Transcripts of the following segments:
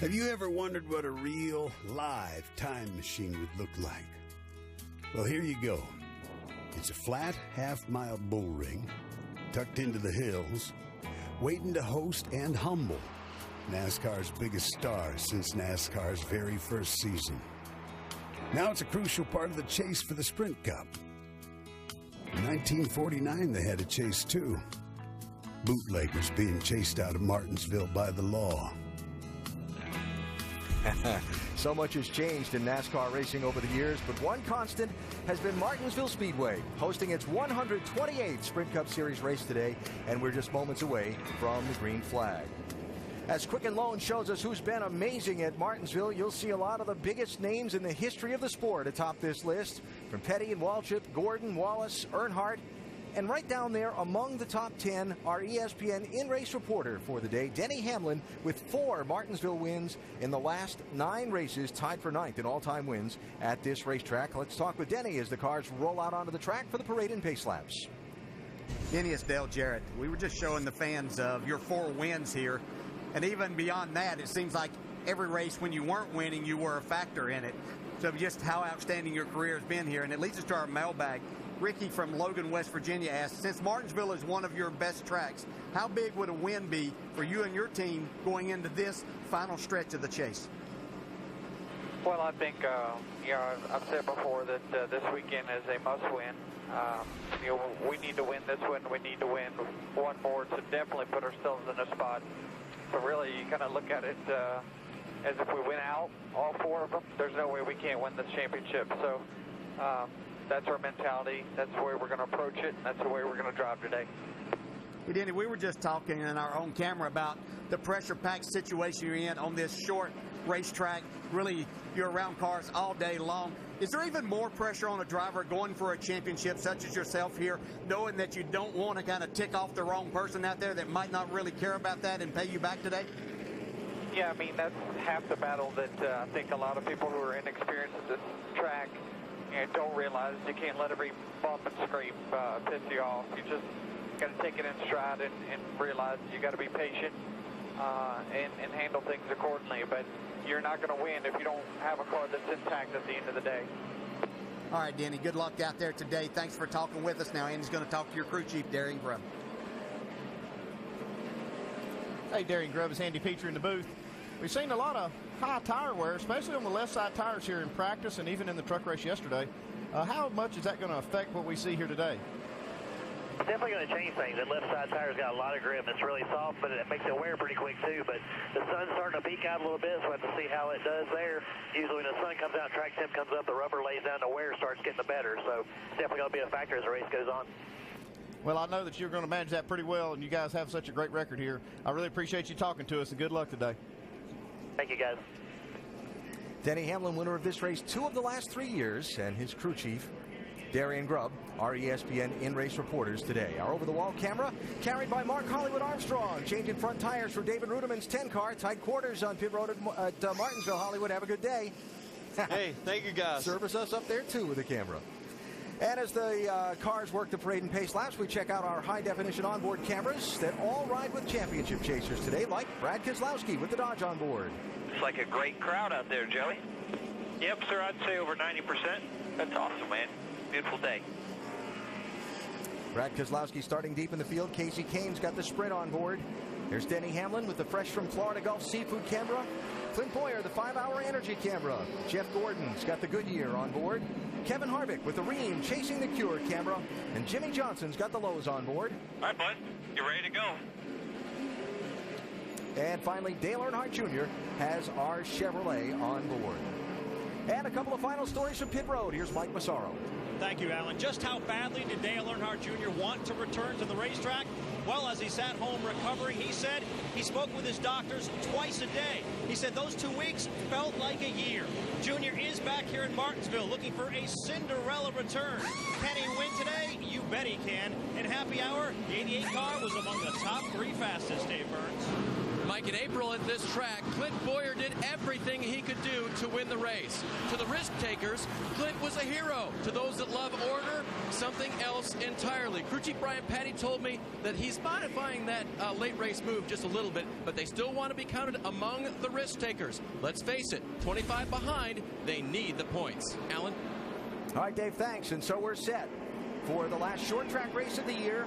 Have you ever wondered what a real, live time machine would look like? Well, here you go. It's a flat, half-mile bull ring, tucked into the hills, waiting to host and humble NASCAR's biggest stars since NASCAR's very first season. Now it's a crucial part of the chase for the Sprint Cup. In 1949, they had a chase too. Bootleggers being chased out of Martinsville by the law. So much has changed in NASCAR racing over the years, but one constant has been Martinsville Speedway, hosting its 128th Sprint Cup Series race today, and we're just moments away from the green flag. As Quicken Loan shows us who's been amazing at Martinsville, you'll see a lot of the biggest names in the history of the sport atop this list, from Petty and Waltrip, Gordon, Wallace, Earnhardt, and right down there among the top 10, our ESPN in-race reporter for the day, Denny Hamlin, with 4 Martinsville wins in the last 9 races, tied for 9th in all-time wins at this racetrack. Let's talk with Denny as the cars roll out onto the track for the parade and pace laps. Denny, it's Dale Jarrett. We were just showing the fans of your 4 wins here, and even beyond that, it seems like every race when you weren't winning, you were a factor in it. So just how outstanding your career has been here, and it leads us to our mailbag. Ricky from Logan, West Virginia asks, since Martinsville is one of your best tracks, how big would a win be for you and your team going into this final stretch of the chase? Well, I think, I've said before that this weekend is a must-win. We need to win this one. We need to win one more to definitely put ourselves in a spot. So really, you kind of look at it as if we win out, all 4 of them, there's no way we can't win this championship. So that's our mentality. That's the way we're going to approach it. And that's the way we're going to drive today. Hey, Denny, we were just talking in our own camera about the pressure-packed situation you're in on this short racetrack. Really, you're around cars all day long. Is there even more pressure on a driver going for a championship such as yourself here, knowing that you don't want to kind of tick off the wrong person out there that might not really care about that and pay you back today? Yeah, I mean, that's half the battle that I think a lot of people who are inexperienced at this track don't realize. You can't let every bump and scrape piss you off. You just got to take it in stride and realize you got to be patient and handle things accordingly. But you're not going to win if you don't have a car that's intact at the end of the day. All right, Denny, good luck out there today. Thanks for talking with us. Now Andy's going to talk to your crew chief, Darian Grubb. Hey, Darian Grubb, is Andy Petrie in the booth. We've seen a lot of high tire wear, especially on the left side tires here in practice and even in the truck race yesterday. How much is that going to affect what we see here today? It's definitely going to change things. That left side tire's got a lot of grip. It's really soft, but it makes it wear pretty quick too. But the sun's starting to peek out a little bit, so we'll have to see how it does there. Usually when the sun comes out, track temp comes up, the rubber lays down, the wear starts getting better. So it's definitely going to be a factor as the race goes on. Well, I know that you're going to manage that pretty well, and you guys have such a great record here. I really appreciate you talking to us, and good luck today. Thank you, guys. Denny Hamlin, winner of this race 2 of the last 3 years, and his crew chief, Darian Grubb, our ESPN in-race reporters today. Our over-the-wall camera carried by Mark Hollywood Armstrong, changing front tires for David Ruderman's 10-car. Tight quarters on pit road at Martinsville. Hollywood, have a good day. Hey, thank you, guys. Service us up there, too, with the camera. And as the cars work the parade and pace laps, we check out our high-definition onboard cameras that all ride with championship chasers today, like Brad Keselowski with the Dodge on board. It's like a great crowd out there, Joey. Yep, sir, I'd say over 90%. That's awesome, man. Beautiful day. Brad Keselowski starting deep in the field. Casey Kane's got the Sprint on board. There's Denny Hamlin with the fresh from Florida Gulf Seafood camera. Clint Boyer, the 5-hour energy camera. Jeff Gordon's got the Goodyear on board. Kevin Harvick with the Rheem chasing the Cure camera. And Jimmy Johnson's got the Lowe's on board. All right, bud. You ready to go? And finally, Dale Earnhardt Jr. has our Chevrolet on board. And a couple of final stories from pit road. Here's Mike Massaro. Thank you, Alan. Just how badly did Dale Earnhardt Jr. want to return to the racetrack? Well, as he sat home recovering, he said he spoke with his doctors twice a day. He said those 2 weeks felt like a year. Jr. is back here in Martinsville looking for a Cinderella return. Can he win today? You bet he can. In happy hour, the 88 car was among the top 3 fastest, Dave Burns. Mike, in April at this track, Clint Boyer did did everything he could do to win the race. To the risk takers, Clint was a hero. To those that love order, something else entirely. Crew Chief Brian Patty told me that he's modifying that late race move just a little bit, but they still want to be counted among the risk takers. Let's face it, 25 behind, they need the points. Alan? All right, Dave, thanks. And so we're set for the last short track race of the year.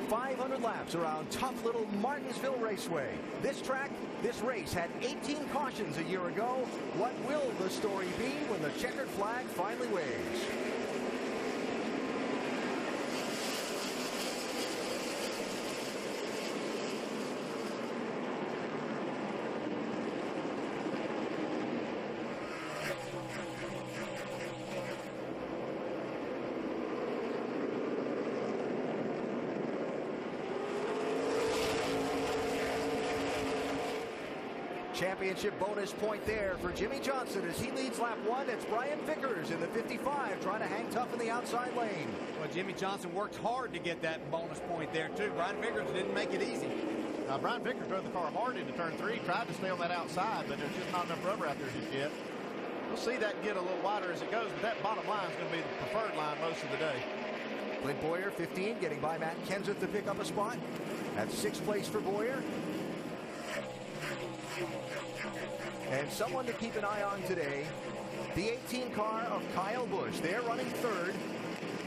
500 laps around tough little Martinsville Raceway. This track, this race had 18 cautions a year ago. What will the story be when the checkered flag finally waves? Championship bonus point there for Jimmy Johnson as he leads lap 1. It's Brian Vickers in the 55 trying to hang tough in the outside lane. Well, Jimmy Johnson worked hard to get that bonus point there, too. Brian Vickers didn't make it easy. Now, Brian Vickers drove the car hard into turn 3, tried to stay on that outside, but there's just not enough rubber out there just yet. We'll see that get a little wider as it goes, but that bottom line is going to be the preferred line most of the day. Clint Boyer, 15, getting by Matt Kenseth to pick up a spot. That's 6th place for Boyer. And someone to keep an eye on today, the 18 car of Kyle Busch. They're running 3rd.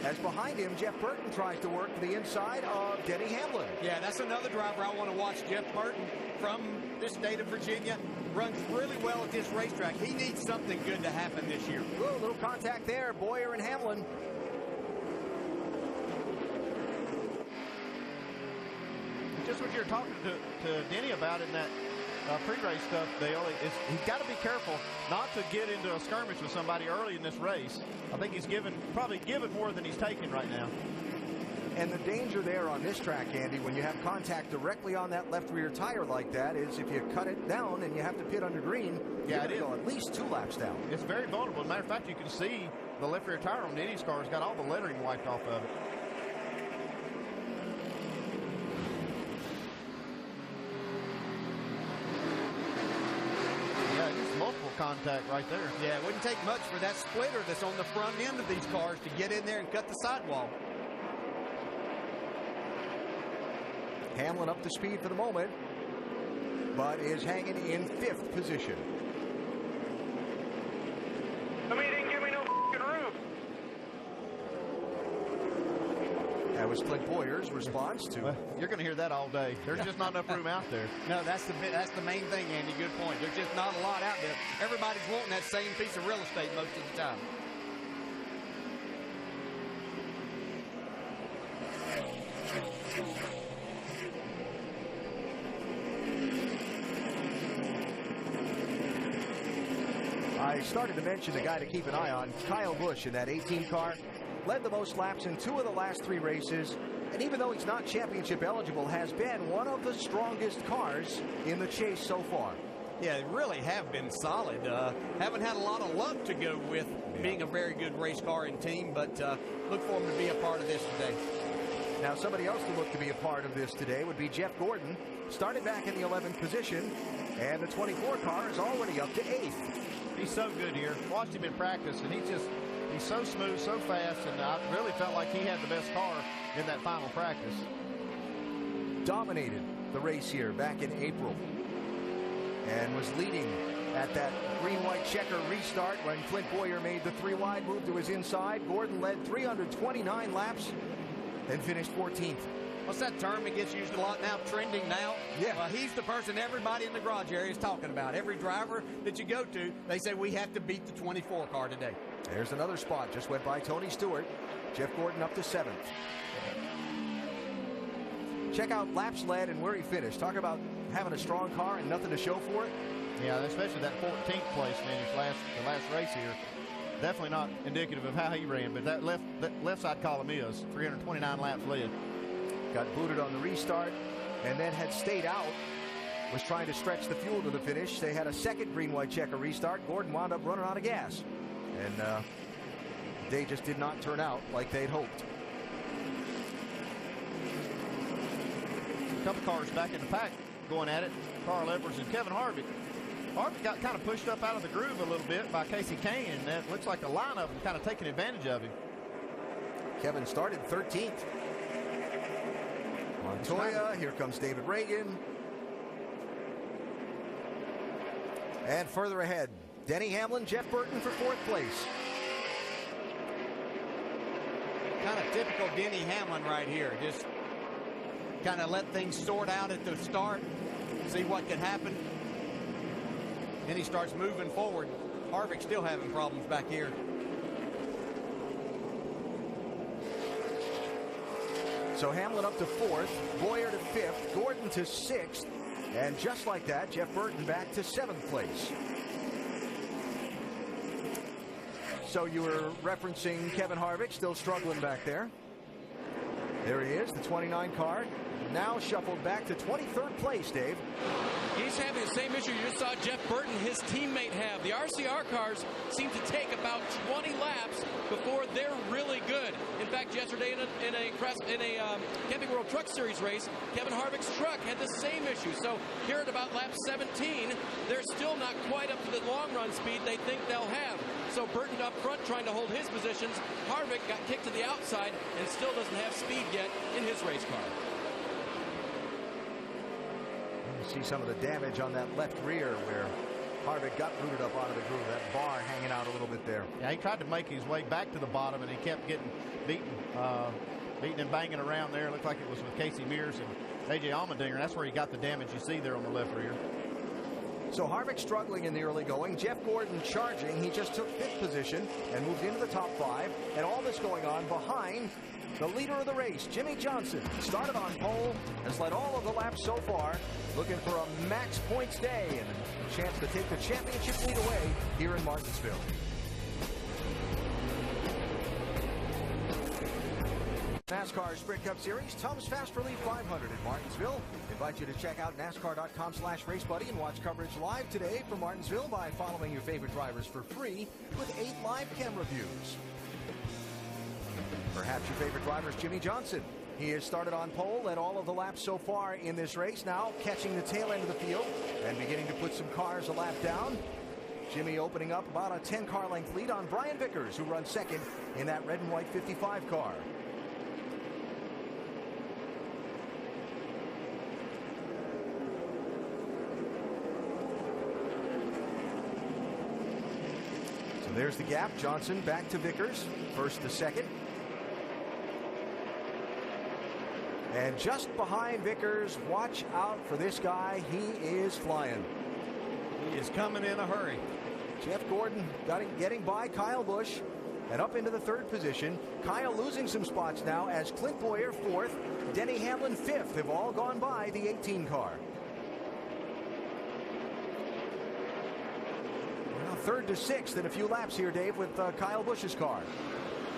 As behind him, Jeff Burton tries to work to the inside of Denny Hamlin. Yeah, that's another driver I want to watch. Jeff Burton from the state of Virginia runs really well at this racetrack. He needs something good to happen this year. Ooh, a little contact there, Boyer and Hamlin. Just what you're talking to Denny about in that pre-race stuff, Dale, he's got to be careful not to get into a skirmish with somebody early in this race. I think he's probably given more than he's taking right now. And the danger there on this track, Andy, when you have contact directly on that left rear tire like that, is if you cut it down and you have to pit under green, you're going to go at least 2 laps down. It's very vulnerable. As a matter of fact, you can see the left rear tire on Denny's car has got all the lettering wiped off of it. Multiple contact right there. Yeah, it wouldn't take much for that splitter that's on the front end of these cars to get in there and cut the sidewall. Hamlin up to speed for the moment, but is hanging in 5th position. I mean, he didn't give me no room. That was Clint Boyer's response to. Well, you're going to hear that all day. There's just not enough room out there. No, that's the main thing, Andy. Good point. There's just not a lot out there. Everybody's wanting that same piece of real estate most of the time. I started to mention the guy to keep an eye on, Kyle Busch in that 18 car. Led the most laps in 2 of the last 3 races, and even though he's not championship eligible, has been one of the strongest cars in the chase so far. Yeah, they really have been solid. Haven't had a lot of luck to go with being a very good race car and team, but look for him to be a part of this today. Now, somebody else to look to be a part of this today would be Jeff Gordon. Started back in the 11th position, and the 24 car is already up to 8th. He's so good here. Watched him in practice, and he's so smooth, so fast, and I really felt like he had the best car in that final practice. Dominated the race here back in April and was leading at that green-white checker restart when Clint Boyer made the 3-wide move to his inside. Gordon led 329 laps and finished 14th. What's that term that gets used a lot now? Trending now? Yeah. Well, he's the person everybody in the garage area is talking about. Every driver that you go to, they say we have to beat the 24 car today. There's another spot. Just went by Tony Stewart. Jeff Gordon up to 7th. Check out laps led and where he finished. Talk about having a strong car and nothing to show for it. Yeah, especially that 14th place finish the last race here. Definitely not indicative of how he ran, but that left side column is 329 laps led. Got booted on the restart and then had stayed out. Was trying to stretch the fuel to the finish. They had a second green-white checker restart. Gordon wound up running out of gas. And they just did not turn out like they'd hoped. A couple cars back in the pack going at it. Carl Edwards and Kevin Harvick. Harvick got kind of pushed up out of the groove a little bit by Casey Kane, and that looks like a line of them kind of taking advantage of him. Kevin started 13th. Montoya, here comes David Reagan. And further ahead, Denny Hamlin, Jeff Burton for 4th place. Kind of typical Denny Hamlin right here. Just kind of let things sort out at the start, see what could happen. Then he starts moving forward. Harvick still having problems back here. So Hamlin up to 4th, Boyer to 5th, Gordon to 6th, and just like that, Jeff Burton back to 7th place. So you were referencing Kevin Harvick, still struggling back there. There he is, the 29 car, now shuffled back to 23rd place, Dave. He's having the same issue you saw Jeff Burton, his teammate, have. The RCR cars seem to take about 20 laps before they're really good. In fact, yesterday in a Camping World Truck Series race, Kevin Harvick's truck had the same issue. So here at about lap 17, they're still not quite up to the long run speed they think they'll have. So Burton up front trying to hold his positions. Harvick got kicked to the outside and still doesn't have speed yet in his race car. See some of the damage on that left rear where Harvick got rooted up out of the groove. That bar hanging out a little bit there. Yeah, he tried to make his way back to the bottom, and he kept getting beaten and banging around there. It looked like it was with Casey Mears and A.J. Allmendinger. That's where he got the damage you see there on the left rear. So Harvick struggling in the early going. Jeff Gordon charging. He just took 5th position and moved into the top 5. And all this going on behind the leader of the race, Jimmy Johnson. Started on pole, has led all of the laps so far, looking for a max points day and a chance to take the championship lead away here in Martinsville. NASCAR Sprint Cup Series, Tums Fast Relief 500 in Martinsville. Invite you to check out NASCAR.com/RaceBuddy and watch coverage live today from Martinsville by following your favorite drivers for free with 8 live camera views. Perhaps your favorite driver is Jimmy Johnson. He has started on pole, led all of the laps so far in this race, now catching the tail end of the field and beginning to put some cars a lap down. Jimmy opening up about a 10-car length lead on Brian Vickers, who runs second in that red and white 55 car. So there's the gap. Johnson back to Vickers, first to second. And just behind Vickers, watch out for this guy. He is flying. He is coming in a hurry. Jeff Gordon getting by Kyle Busch and up into the 3rd position. Kyle losing some spots now as Clint Boyer 4th, Denny Hamlin 5th have all gone by the 18 car. Well, 3rd to 6th in a few laps here, Dave, with Kyle Busch's car.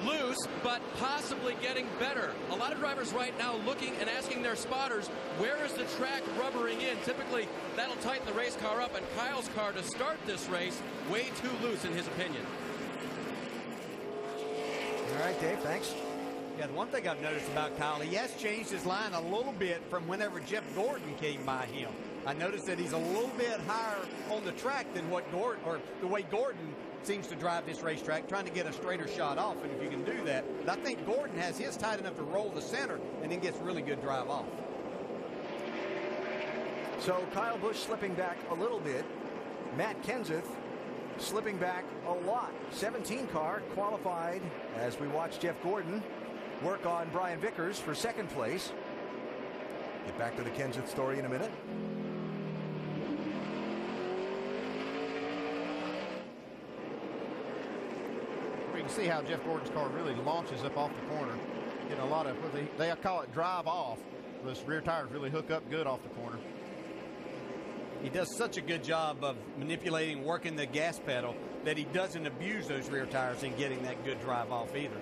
Loose, but possibly getting better. A lot of drivers right now looking and asking their spotters, where is the track rubbering in? Typically, that'll tighten the race car up, and Kyle's car to start this race, way too loose in his opinion. All right, Dave, thanks. Yeah, the one thing I've noticed about Kyle, he has changed his line a little bit from whenever Jeff Gordon came by him. I noticed that he's a little bit higher on the track than what Gordon, or the way Gordon seems to drive this racetrack, trying to get a straighter shot off, and if you can do that. But I think Gordon has his tight enough to roll the center and then gets really good drive off. So Kyle Busch slipping back a little bit. Matt Kenseth slipping back a lot. 17 car qualified as we watch Jeff Gordon work on Brian Vickers for 2nd place. Get back to the Kenseth story in a minute. You can see how Jeff Gordon's car really launches up off the corner. Getting a lot of, they call it drive off. Those rear tires really hook up good off the corner. He does such a good job of manipulating, working the gas pedal, that he doesn't abuse those rear tires in getting that good drive off either.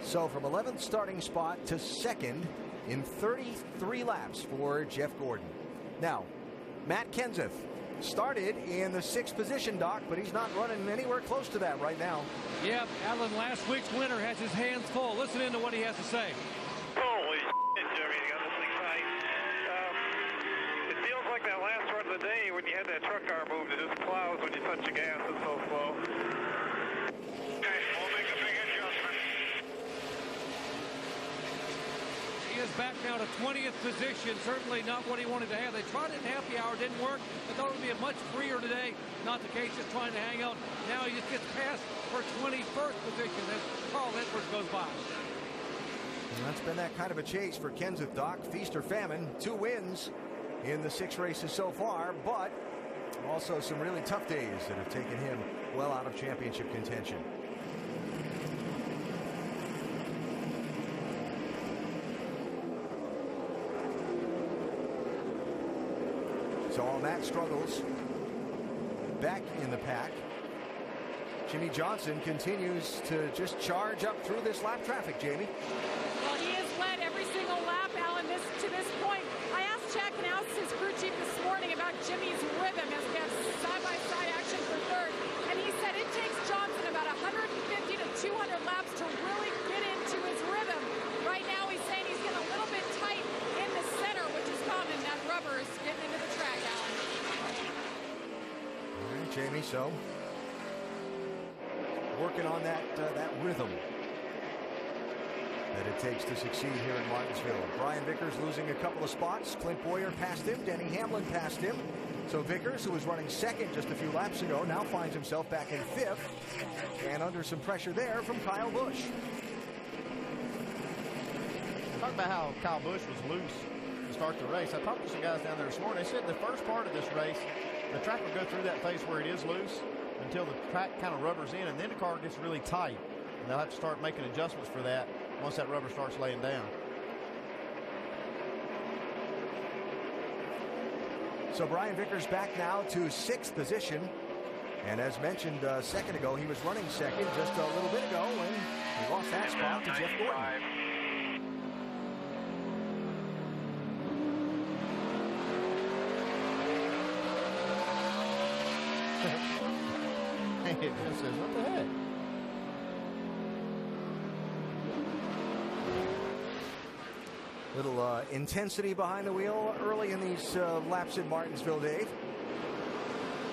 So from 11th starting spot to 2nd in 33 laps for Jeff Gordon. Now, Matt Kenseth started in the 6th position, Doc, but he's not running anywhere close to that right now. Yep, Alan, last week's winner has his hands full. Listen in to what he has to say. Holy shit, Jimmy, got this thing tight. It feels like that last run of the day when you had that truck moved. It just plows when you touch the gas. It's so slow. Okay, we'll make a big adjustment. He is back now to 20th position. Certainly not what he wanted to have. They tried it in happy hour, didn't work. I thought it would be a much freer today. Not the case, just trying to hang out. Now he just gets passed for 21st position as Carl Edwards goes by. And that's been that kind of a chase for Kenseth, Doc. Feast or famine. 2 wins in the 6 races so far, but also some really tough days that have taken him well out of championship contention. So all that struggles back in the pack. Jimmie Johnson continues to just charge up through this lap traffic, Jamie. Well, he has led every single lap, Alan, to this point. I asked Jack Knaus, his crew chief, this morning about Jimmy's rhythm as we have side-by-side action for third, and he said it takes Johnson about 150 to 200 laps to really get into his rhythm. Right now, he's saying he's getting a little bit tight in the center, which is common. That rubber is getting into the track, Alan. All right, Jamie, so working on that rhythm that it takes to succeed here in Martinsville. Brian Vickers losing a couple of spots. Clint Boyer passed him. Denny Hamlin passed him. So Vickers, who was running second just a few laps ago, now finds himself back in 5th and under some pressure there from Kyle Busch. Talk about how Kyle Busch was loose to start the race. I talked to some guys down there this morning. They said the first part of this race, the track will go through that phase where it is loose until the track kind of rubbers in, and then the car gets really tight. And they'll have to start making adjustments for that once that rubber starts laying down. So Brian Vickers back now to 6th position. And as mentioned a second ago, he was running second just a little bit ago when he lost that spot to Jeff Gordon. It just says, what the heck? Little intensity behind the wheel early in these laps in Martinsville, Dave.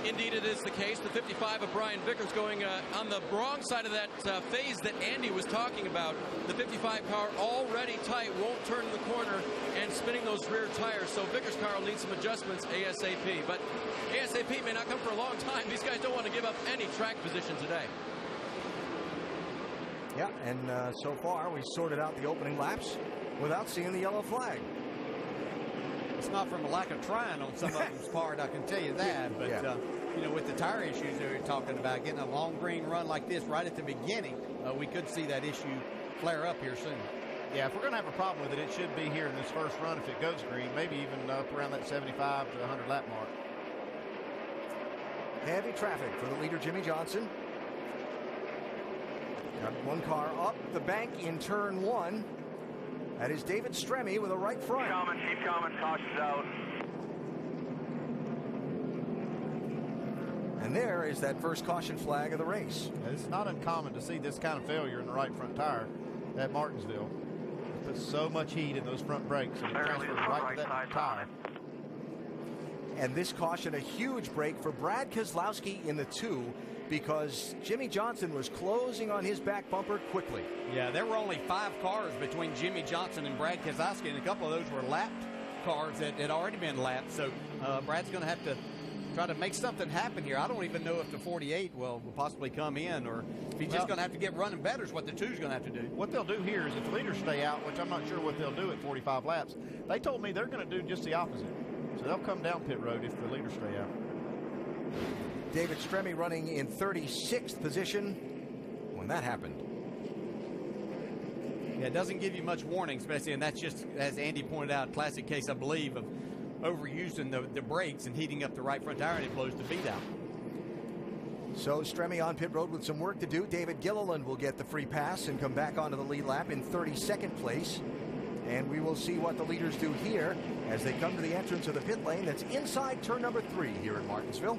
Indeed, it is the case. The 55 of Brian Vickers going on the wrong side of that phase that Andy was talking about. The 55 car already tight, won't turn in the corner and spinning those rear tires. So Vickers' car will need some adjustments ASAP. But ASAP may not come for a long time. These guys don't want to give up any track position today. Yeah, and so far we sorted out the opening laps without seeing the yellow flag. It's not from a lack of trying on some of them's part, I can tell you that. But, you know, with the tire issues they were talking about, getting a long green run like this right at the beginning, we could see that issue flare up here soon. Yeah, if we're going to have a problem with it, it should be here in this first run if it goes green, maybe even up around that 75 to 100 lap mark. Heavy traffic for the leader, Jimmie Johnson. Got one car up the bank in turn 1. That is David Stremme with a right front. Keep coming, caution's out. And there is that first caution flag of the race. It's not uncommon to see this kind of failure in the right front tire at Martinsville. It puts so much heat in those front brakes and it transfers right to that tire. And this caution, a huge break for Brad Keselowski in the 2, because Jimmie Johnson was closing on his back bumper quickly. Yeah, there were only 5 cars between Jimmie Johnson and Brad Keselowski, and a couple of those were lapped cars that had already been lapped. So Brad's going to have to try to make something happen here. I don't even know if the 48 will possibly come in, or if he's just going to have to get running better is what the 2's going to have to do. What they'll do here is if the leaders stay out, which I'm not sure what they'll do at 45 laps, they told me they're going to do just the opposite. So they'll come down pit road if the leaders stay out. David Stremme running in 36th position when that happened. Yeah, it doesn't give you much warning, especially, and that's just, as Andy pointed out, classic case, I believe, of overusing the brakes and heating up the right front tire, and it blows the beat out. So Stremme on pit road with some work to do. David Gilliland will get the free pass and come back onto the lead lap in 32nd place. And we will see what the leaders do here as they come to the entrance of the pit lane that's inside turn number 3 here in Martinsville.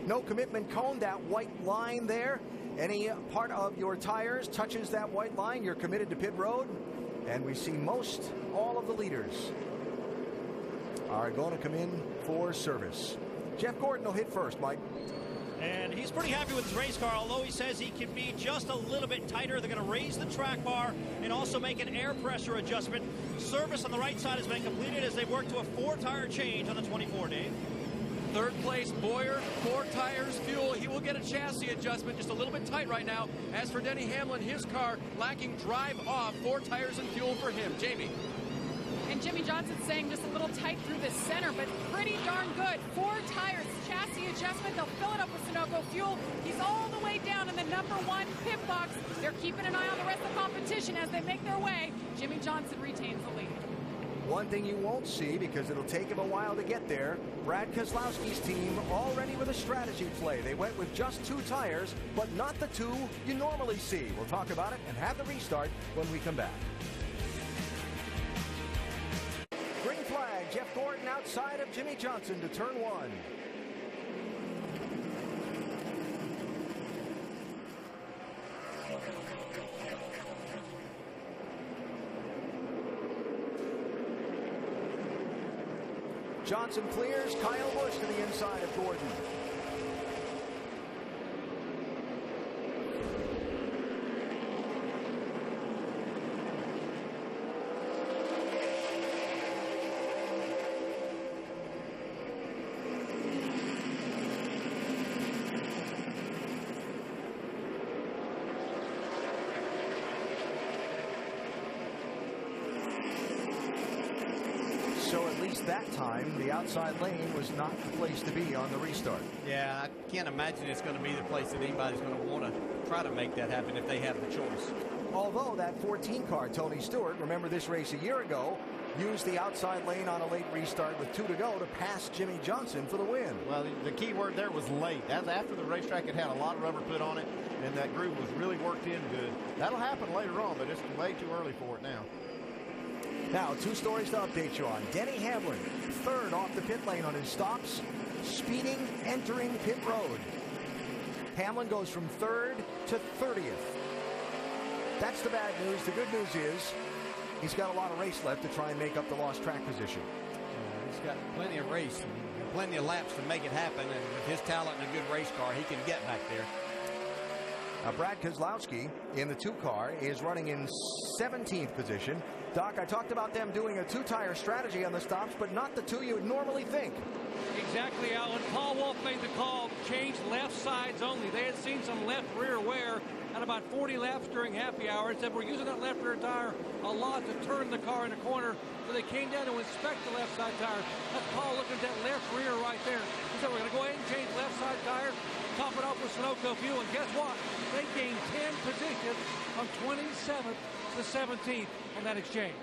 No commitment cone, that white line there. Any part of your tires touches that white line, you're committed to pit road. And we see most all of the leaders are going to come in for service. Jeff Gordon will hit first, Mike. And he's pretty happy with his race car, although he says he can be just a little bit tighter. They're going to raise the track bar and also make an air pressure adjustment. Service on the right side has been completed as they work to a 4-tire change on the 24, Dave. Third place, Boyer, 4 tires, fuel. He will get a chassis adjustment, just a little bit tight right now. As for Denny Hamlin, his car lacking drive off, 4 tires and fuel for him. Jamie. And Jimmy Johnson's saying just a little tight through the center, but pretty darn good. 4 tires, chassis adjustment. They'll fill it up with Sunoco fuel. He's all the way down in the number 1 pit box. They're keeping an eye on the rest of the competition as they make their way. Jimmy Johnson retains the lead. One thing you won't see, because it'll take him a while to get there, Brad Keselowski's team already with a strategy play. They went with just 2 tires, but not the 2 you normally see. We'll talk about it and have the restart when we come back. Green flag, Jeff Gordon outside of Jimmy Johnson to turn 1. Johnson clears, Kyle Busch to the inside of Gordon. So at least that time, the outside lane was not the place to be on the restart. Yeah, I can't imagine it's going to be the place that anybody's going to want to try to make that happen if they have the choice. Although that 14 car, Tony Stewart, remember this race a year ago, used the outside lane on a late restart with 2 to go to pass Jimmy Johnson for the win. Well, the key word there was late. That's after the racetrack had a lot of rubber put on it, and that groove was really worked in good. That'll happen later on, but it's way too early for it now. Now, 2 stories to update you on. Denny Hamlin, 3rd off the pit lane on his stops, speeding, entering pit road. Hamlin goes from 3rd to 30th. That's the bad news. The good news is he's got a lot of race left to try and make up the lost track position. He's got plenty of race and plenty of laps to make it happen, and with his talent and a good race car, he can get back there. Brad Keselowski in the 2 car is running in 17th position. Doc, I talked about them doing a 2-tire strategy on the stops, but not the 2 you would normally think. Exactly, Alan. Paul Wolf made the call, changed left sides only. They had seen some left rear wear at about 40 laps during happy hour. Said we're using that left rear tire a lot to turn the car in a corner. So they came down to inspect the left side tire. That's Paul looking at that left rear right there. He said we're going to go ahead and change left side tire, top it off with Sunoco fuel, and guess what? They gained 10 positions from 27th to 17th on that exchange.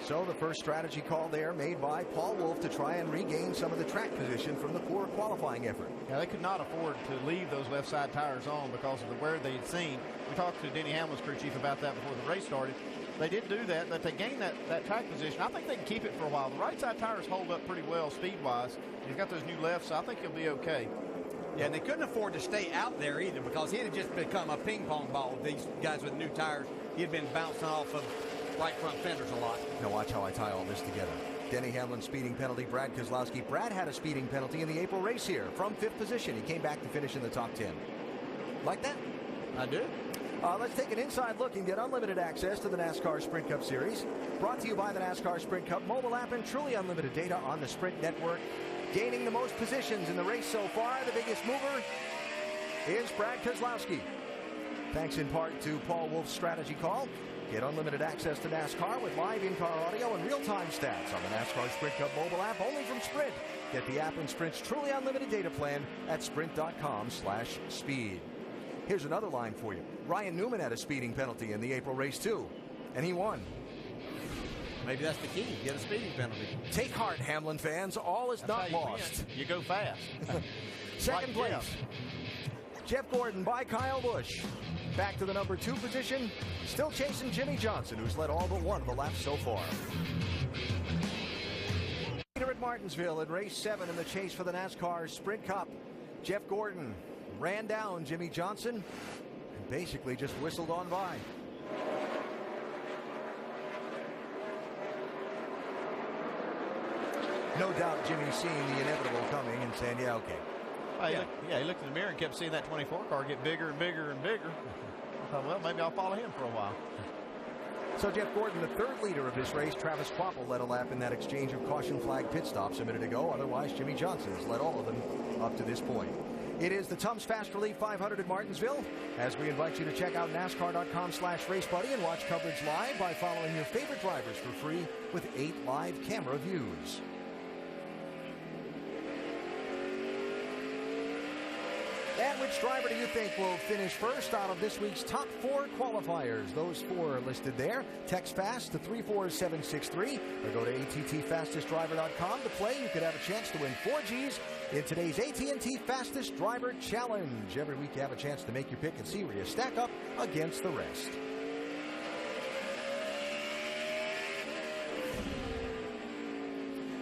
So the first strategy call there made by Paul Wolf to try and regain some of the track position from the poor qualifying effort. Yeah, they could not afford to leave those left side tires on because of the wear they had seen. We talked to Denny Hamlin's crew chief about that before the race started. They did do that, but they gained that track position. I think they can keep it for a while. The right side tires hold up pretty well speed-wise. He's got those new lefts, so I think he'll be okay. Yeah, and they couldn't afford to stay out there either because he had just become a ping pong ball with these guys with new tires. He had been bouncing off of right front fenders a lot. Now watch how I tie all this together. Denny Hamlin speeding penalty, Brad Keselowski. Brad had a speeding penalty in the April race here from 5th position. He came back to finish in the top 10. Like that? I do. Let's take an inside look and get unlimited access to the NASCAR Sprint Cup Series. Brought to you by the NASCAR Sprint Cup mobile app and truly unlimited data on the Sprint network. Gaining the most positions in the race so far, the biggest mover is Brad Keselowski. Thanks in part to Paul Wolf's strategy call. Get unlimited access to NASCAR with live in-car audio and real-time stats on the NASCAR Sprint Cup mobile app only from Sprint. Get the app and Sprint's truly unlimited data plan at sprint.com/speed. Here's another line for you. Ryan Newman had a speeding penalty in the April race too, and he won. Maybe that's the key. Get a speeding penalty. Take heart, Hamlin fans. All is not lost. You go fast. Second place. Jeff Gordon by Kyle Busch. Back to the number 2 position. Still chasing Jimmy Johnson, who's led all but one of the laps so far. Here at Martinsville in race 7 in the chase for the NASCAR Sprint Cup. Jeff Gordon ran down Jimmy Johnson and basically just whistled on by. no doubt Jimmy seeing the inevitable coming and saying, yeah, okay. He looked in the mirror and kept seeing that 24 car get bigger and bigger and bigger. I thought, well, maybe I'll follow him for a while. So Jeff Gordon, the third leader of this race. Travis Kvapil led a lap in that exchange of caution flag pit stops a minute ago. Otherwise, Jimmy Johnson has led all of them up to this point. It is the Tums Fast Relief 500 at Martinsville, as we invite you to check out NASCAR.com/RaceBuddy and watch coverage live by following your favorite drivers for free with 8 live camera views. And which driver do you think will finish first out of this week's top 4 qualifiers? Those 4 are listed there. Text FAST to 34763 or go to attfastestdriver.com to play. You could have a chance to win 4 Gs in today's AT&T Fastest Driver Challenge. Every week you have a chance to make your pick and see where you stack up against the rest.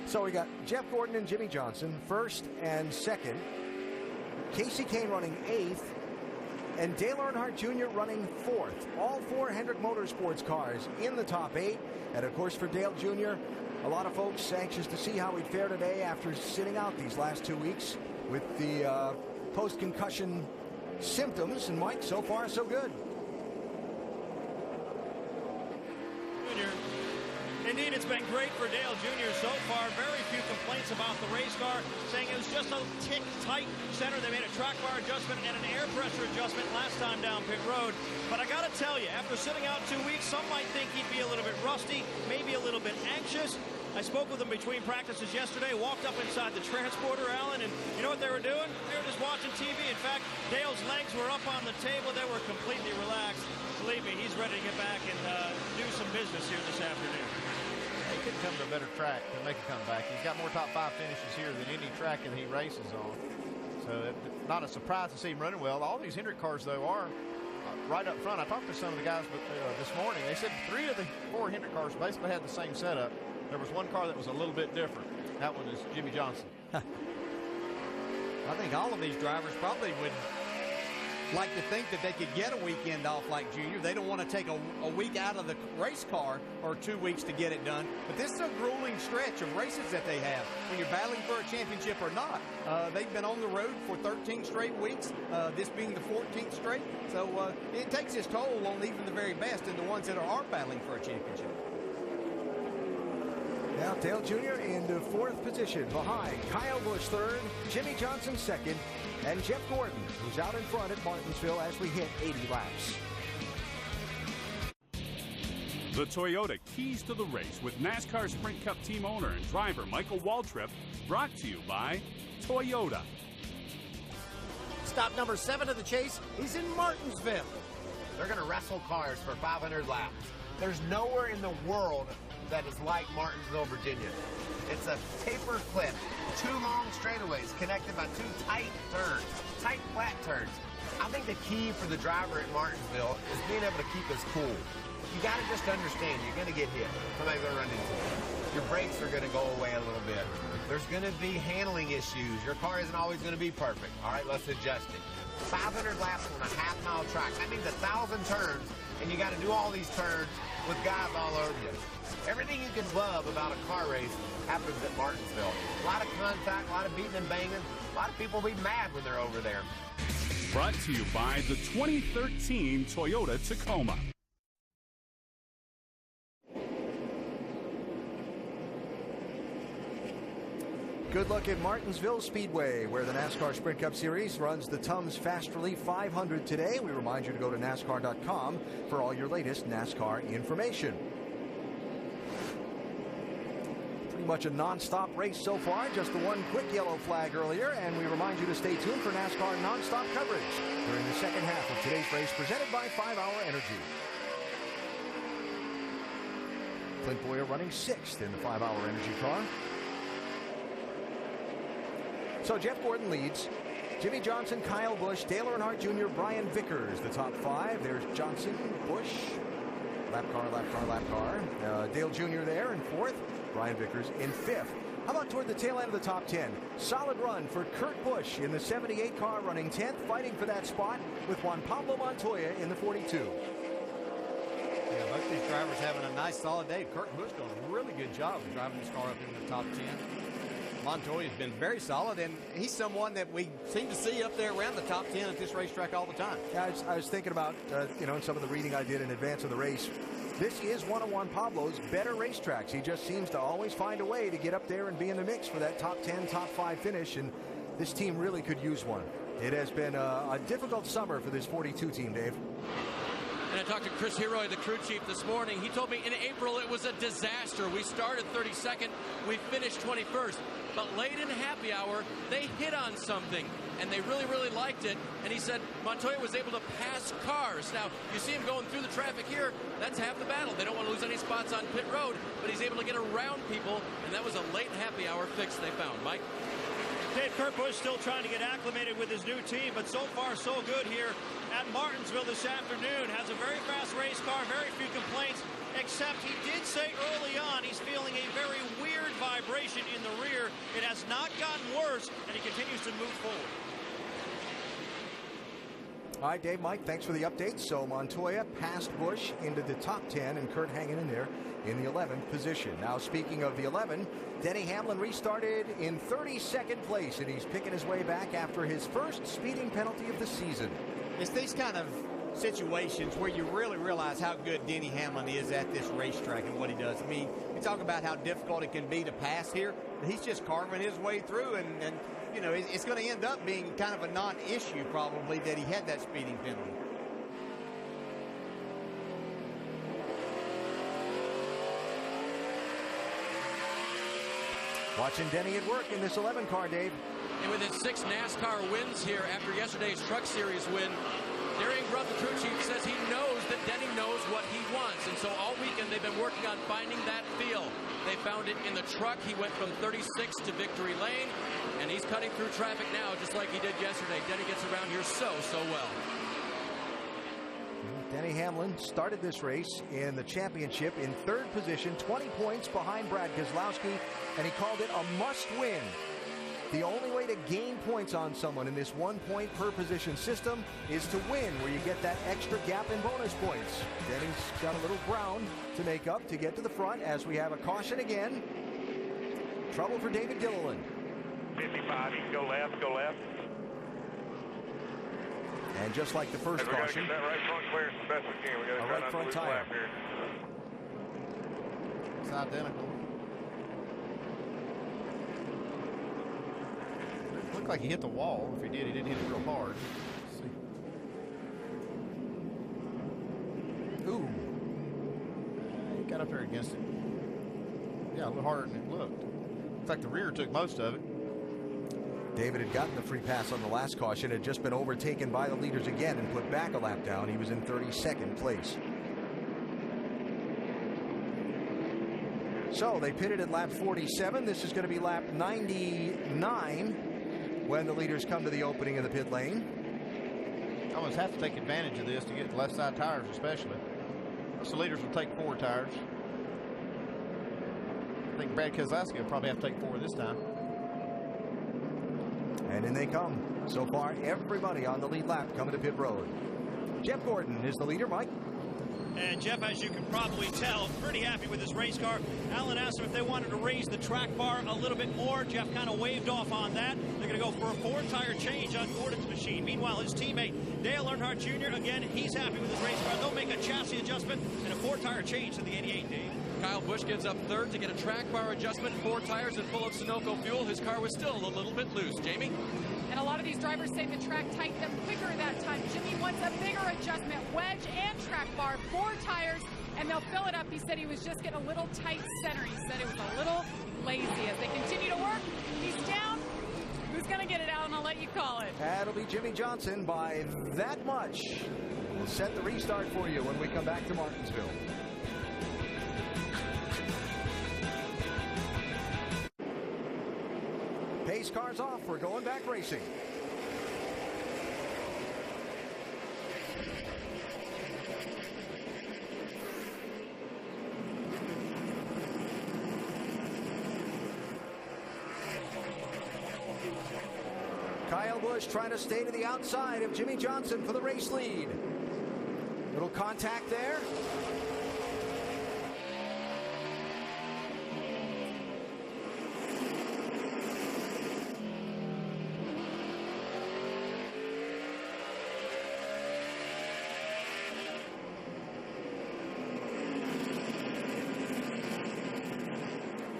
So we got Jeff Gordon and Jimmy Johnson first and second. Casey Kane running 8th, and Dale Earnhardt Jr. running 4th. All 4 Hendrick Motorsports cars in the top 8. And of course for Dale Jr., a lot of folks anxious to see how he'd fare today after sitting out these last 2 weeks with the post-concussion symptoms. And Mike, so far so good. Indeed, it's been great for Dale Jr. so far. Very few complaints about the race car, saying it was just a tick tight center. They made a track bar adjustment and an air pressure adjustment last time down pit road. But I got to tell you, after sitting out 2 weeks, some might think he'd be a little bit rusty, maybe a little bit anxious. I spoke with him between practices yesterday, walked up inside the transporter, Alan, and you know what they were doing? They were just watching TV. In fact, Dale's legs were up on the table. They were completely relaxed. Believe me, he's ready to get back and do some business here this afternoon. He couldn't come to a better track to make a comeback. He's got more top 5 finishes here than any track that he races on. So not a surprise to see him running well. All these Hendrick cars, though, are right up front. I talked to some of the guys this morning. They said 3 of the 4 Hendrick cars basically had the same setup. There was one car that was a little bit different. That one is Jimmy Johnson. I think all of these drivers probably would like to think that they could get a weekend off like Junior. They don't want to take a week out of the race car or 2 weeks to get it done. But this is a grueling stretch of races that they have when you're battling for a championship or not. They've been on the road for 13 straight weeks, this being the 14th straight. So it takes its toll on even the very best and the ones that are battling for a championship. Now Dale Jr. in the 4th position behind Kyle Busch 3rd, Jimmy Johnson 2nd, and Jeff Gordon, who's out in front at Martinsville as we hit 80 laps. The Toyota Keys to the Race with NASCAR Sprint Cup team owner and driver Michael Waltrip, brought to you by Toyota. Stop number 7 of the chase is in Martinsville. They're going to wrestle cars for 500 laps. There's nowhere in the world that is like Martinsville, Virginia. It's a taper clip, 2 long straightaways connected by 2 tight turns, tight flat turns. I think the key for the driver at Martinsville is being able to keep his cool. You got to just understand you're going to get hit. Somebody's going to run into you. Your brakes are going to go away a little bit. There's going to be handling issues. Your car isn't always going to be perfect. All right, let's adjust it. 500 laps on a half-mile track. That means 1,000 turns, and you got to do all these turns with guys all over you. Everything you can love about a car race happens at Martinsville. A lot of contact, a lot of beating and banging. A lot of people will be mad when they're over there. Brought to you by the 2013 Toyota Tacoma. Good luck at Martinsville Speedway, where the NASCAR Sprint Cup Series runs the Tums Fast Relief 500 today. We remind you to go to NASCAR.com for all your latest NASCAR information. Pretty much a non-stop race so far, just the one quick yellow flag earlier, and we remind you to stay tuned for NASCAR non-stop coverage during the second half of today's race, presented by 5 Hour Energy. Clint Boyer running 6th in the 5 Hour Energy car. So Jeff Gordon leads. Jimmy Johnson, Kyle Busch, Dale Earnhardt Jr., Brian Vickers, the top 5. There's Johnson, Busch, lap car. Dale Jr. there in 4th. Brian Vickers in 5th. How about toward the tail end of the top 10? Solid run for Kurt Busch in the 78 car, running 10th, fighting for that spot with Juan Pablo Montoya in the 42. Yeah, both these drivers having a nice solid day. Kurt Busch doing a really good job of driving this car up into the top 10. Montoya's been very solid, and he's someone that we seem to see up there around the top 10 at this racetrack all the time. Yeah, I was thinking about, in some of the reading I did in advance of the race. This is one of Juan Pablo's better racetracks. He just seems to always find a way to get up there and be in the mix for that top 10, top 5 finish, and this team really could use one. It has been a difficult summer for this 42 team, Dave. And I talked to Chris Heroy, the crew chief, this morning. He told me in April it was a disaster. We started 32nd, we finished 21st. But late in happy hour, they hit on something, and they really, really liked it. And he said Montoya was able to pass cars. Now, you see him going through the traffic here. That's half the battle. They don't want to lose any spots on pit road, but he's able to get around people, and that was a late happy hour fix they found. Mike? Dave, Kurt Busch still trying to get acclimated with his new team, but so far so good here at Martinsville this afternoon. Has a very fast race car, very few complaints, except he did say early on he's feeling a very weird vibration in the rear. It has not gotten worse, and he continues to move forward. All right, Dave, Mike, thanks for the update. So Montoya passed Busch into the top 10, and Kurt hanging in there in the 11th position. Now, speaking of the 11, Denny Hamlin restarted in 32nd place, and he's picking his way back after his first speeding penalty of the season. It's these kind of situations where you really realize how good Denny Hamlin is at this racetrack and what he does. I mean, you talk about how difficult it can be to pass here, but he's just carving his way through, and you know, it's going to end up being kind of a non-issue probably that he had that speeding penalty. Watching Denny at work in this 11 car, Dave. And with his 6 NASCAR wins here after yesterday's Truck Series win, Darian Grubb, the crew chief, says he knows that Denny knows what he wants. And so all weekend they've been working on finding that feel. They found it in the truck. He went from 36 to victory lane, and he's cutting through traffic now just like he did yesterday. Denny gets around here so well. Denny Hamlin started this race in the championship in 3rd position, 20 points behind Brad Keselowski, and he called it a must-win. The only way to gain points on someone in this 1 point per position system is to win, where you get that extra gap in bonus points. Denny's got a little ground to make up to get to the front as we have a caution again. Trouble for David Gilliland. 55, he can go left, go left. And just like the first we caution, get that right front clear as best we can. We got a right front tire. Here. It's identical. Looked like he hit the wall. If he did, he didn't hit it real hard. Let's see. Ooh. He got up there against it. Yeah, a little harder than it looked. In fact, the rear took most of it. David had gotten the free pass on the last caution, had just been overtaken by the leaders again and put back a lap down. He was in 32nd place. So they pitted at lap 47. This is going to be lap 99 when the leaders come to the opening of the pit lane. Almost have to take advantage of this to get the left side tires especially. Most of the leaders will take 4 tires. I think Brad Keselowski will probably have to take 4 this time. And in they come. So far, everybody on the lead lap coming to pit road. Jeff Gordon is the leader, Mike. And Jeff, as you can probably tell, pretty happy with this race car. Alan asked him if they wanted to raise the track bar a little bit more. Jeff kind of waved off on that. They're going to go for a 4-tire change on Gordon's machine. Meanwhile, his teammate, Dale Earnhardt Jr., again, he's happy with his race car. They'll make a chassis adjustment and a 4-tire change to the 88, Dave. Kyle Busch gives up 3rd to get a track bar adjustment, 4 tires and full of Sunoco fuel. His car was still a little bit loose. Jamie? And a lot of these drivers say the track tightened them quicker that time. Jimmy wants a bigger adjustment, wedge and track bar, 4 tires, and they'll fill it up. He said he was just getting a little tight center. He said it was a little lazy. As they continue to work, he's down. Who's going to get it out, and I'll let you call it. That'll be Jimmy Johnson by that much. We'll set the restart for you when we come back to Martinsville. Pace cars off. We're going back racing. Kyle Busch trying to stay to the outside of Jimmy Johnson for the race lead. Little contact there.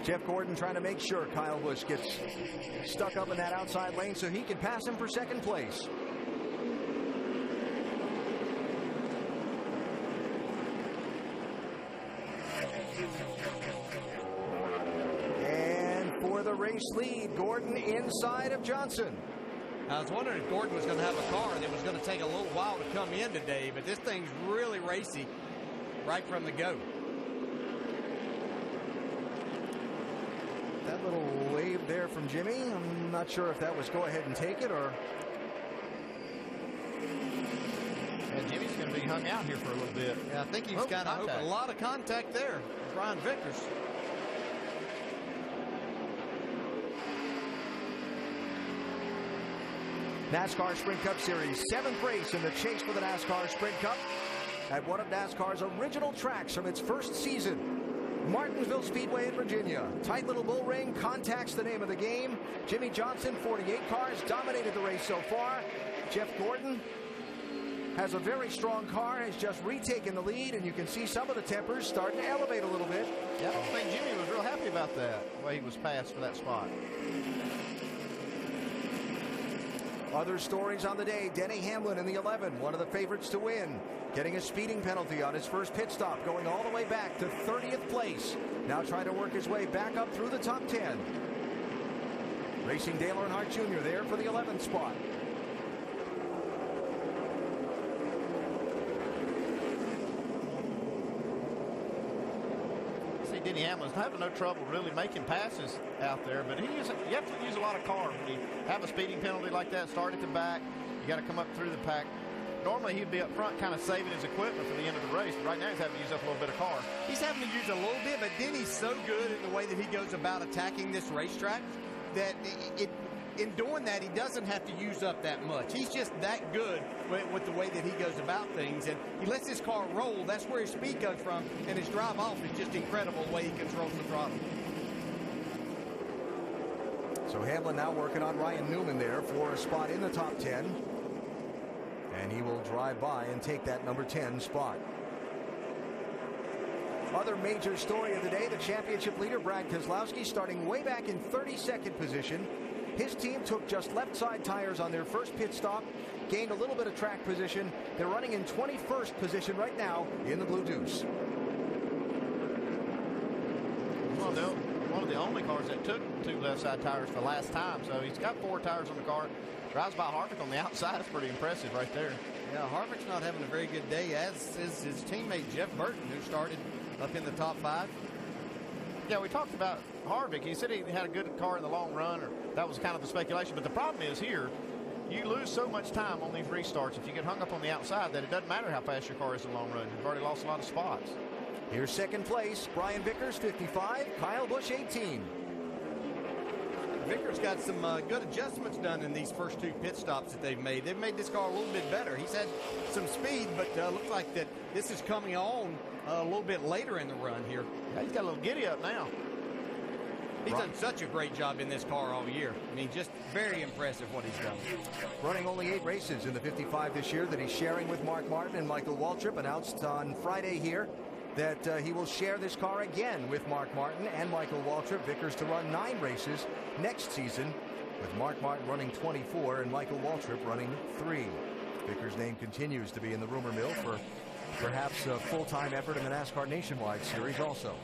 Jeff Gordon trying to make sure Kyle Busch gets stuck up in that outside lane so he can pass him for second place. And for the race lead, Gordon inside of Johnson. I was wondering if Gordon was going to have a car that was going to take a little while to come in today, but this thing's really racy right from the go. That little wave there from Jimmy, I'm not sure if that was go ahead and take it or... And Jimmy's going to be hung out here for a little bit. Yeah, I think he's kind of hoping a lot of contact there. Brian Vickers. NASCAR Sprint Cup Series, 7th race in the chase for the NASCAR Sprint Cup at one of NASCAR's original tracks from its first season. Martinsville Speedway in Virginia. Tight little bull ring, contact's the name of the game. Jimmy Johnson, 48 cars, dominated the race so far. Jeff Gordon has a very strong car, has just retaken the lead, and you can see some of the tempers starting to elevate a little bit. Yeah, I don't think Jimmy was real happy about that, the way he was passed for that spot. Other stories on the day, Denny Hamlin in the 11, one of the favorites to win, getting a speeding penalty on his first pit stop, going all the way back to 30th place. Now trying to work his way back up through the top 10. Racing Dale Earnhardt Jr. there for the 11th spot. Denny Hamlin's having no trouble really making passes out there, but you have to use a lot of car when you have a speeding penalty like that. Start at the back, you got to come up through the pack. Normally he'd be up front kind of saving his equipment for the end of the race, but right now he's having to use up a little bit of car. He's having to use a little bit, but Denny's so good in the way that he goes about attacking this racetrack that in doing that, he doesn't have to use up that much. He's just that good with the way that he goes about things, and he lets his car roll. That's where his speed comes from, and his drive off is just incredible the way he controls the throttle. So Hamlin now working on Ryan Newman there for a spot in the top 10, and he will drive by and take that number 10 spot. Other major story of the day, the championship leader Brad Keselowski starting way back in 32nd position. His team took just left side tires on their first pit stop, gained a little bit of track position. They're running in 21st position right now in the Blue Deuce. One of the only cars that took 2 left side tires for the last time, so he's got 4 tires on the car. Drives by Harvick on the outside. It's pretty impressive right there. Yeah, Harvick's not having a very good day, as is his teammate Jeff Burton, who started up in the top 5. Yeah, we talked about Harvick. He said he had a good car in the long run, or that was kind of the speculation. But the problem is here, you lose so much time on these restarts if you get hung up on the outside that it doesn't matter how fast your car is in the long run. You've already lost a lot of spots. Here's second place, Brian Vickers, 55, Kyle Busch, 18. Vickers got some good adjustments done in these first 2 pit stops that they've made. They've made this car a little bit better. He's had some speed, but looks like that this is coming on a little bit later in the run here. Yeah, he's got a little giddy up now. He's done such a great job in this car all year. I mean, just very impressive what he's done. Running only 8 races in the 55 this year that he's sharing with Mark Martin and Michael Waltrip. Announced on Friday here that he will share this car again with Mark Martin and Michael Waltrip. Vickers to run 9 races next season, with Mark Martin running 24 and Michael Waltrip running 3. Vickers' name continues to be in the rumor mill for perhaps a full-time effort in the NASCAR Nationwide Series also.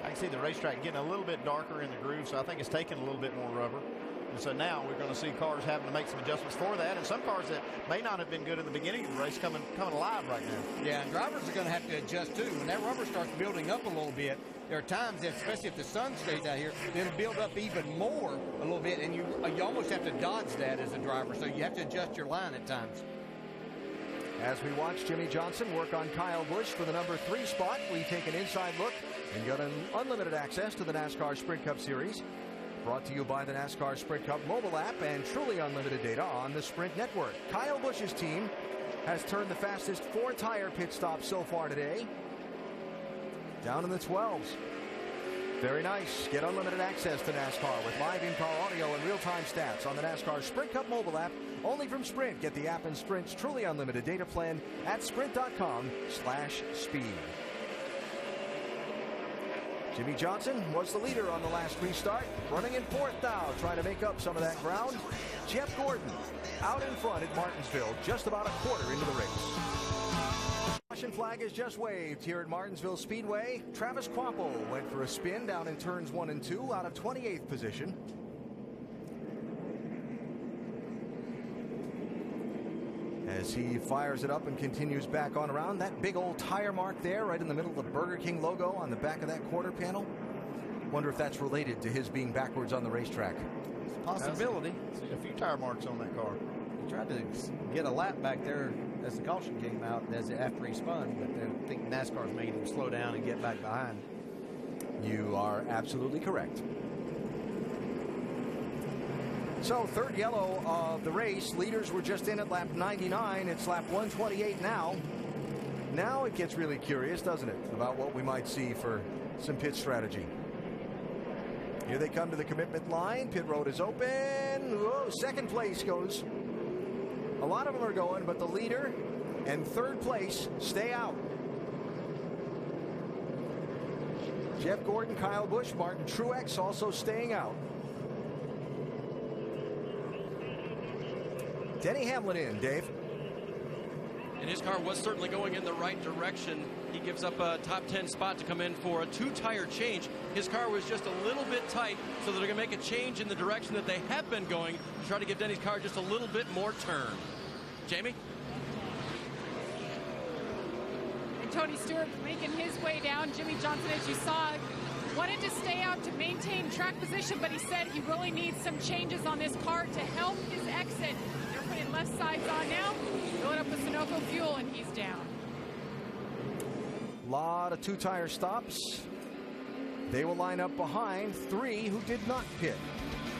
I can see the racetrack getting a little bit darker in the groove, so I think it's taking a little bit more rubber. And so now we're going to see cars having to make some adjustments for that, and some cars that may not have been good in the beginning of the race coming alive right now. Yeah, and drivers are going to have to adjust too. When that rubber starts building up a little bit, there are times, especially if the sun stays out here, it'll build up even more a little bit, and you almost have to dodge that as a driver, so you have to adjust your line at times. As we watch Jimmy Johnson work on Kyle Busch for the number 3 spot, we take an inside look and get unlimited access to the NASCAR Sprint Cup Series. Brought to you by the NASCAR Sprint Cup mobile app and truly unlimited data on the Sprint Network. Kyle Busch's team has turned the fastest 4-tire pit stop so far today, down in the 12s. Very nice. Get unlimited access to NASCAR with live in-car audio and real-time stats on the NASCAR Sprint Cup mobile app. Only from Sprint. Get the app and Sprint's truly unlimited data plan at sprint.com/speed. Jimmy Johnson was the leader on the last restart, running in fourth now, trying to make up some of that ground. Jeff Gordon out in front at Martinsville, just about a quarter into the race. Caution flag is just waved here at Martinsville Speedway. Travis Quapple went for a spin down in turns 1 and 2 out of 28th position. As he fires it up and continues back on around, that big old tire mark there right in the middle of the Burger King logo on the back of that quarter panel. Wonder if that's related to his being backwards on the racetrack. It's a possibility. See a few tire marks on that car. He tried to get a lap back there as the caution came out after he spun, but I think NASCAR's making him slow down and get back behind. You are absolutely correct. So, third yellow of the race. Leaders were just in at lap 99. It's lap 128 now. Now it gets really curious, doesn't it, about what we might see for some pit strategy. Here they come to the commitment line. Pit road is open. Whoa, second place goes. A lot of them are going, but the leader and third place stay out. Jeff Gordon, Kyle Busch, Martin Truex also staying out. Denny Hamlin in, Dave. And his car was certainly going in the right direction. He gives up a top 10 spot to come in for a 2-tire change. His car was just a little bit tight, so they're going to make a change in the direction that they have been going to try to give Denny's car just a little bit more turn. Jamie? And Tony Stewart making his way down. Jimmy Johnson, as you saw, wanted to stay out to maintain track position, but he said he really needs some changes on this car to help his exit. They're putting left sides on now, filling up with Sunoco fuel, and he's down. A lot of 2-tire stops. They will line up behind 3 who did not pit.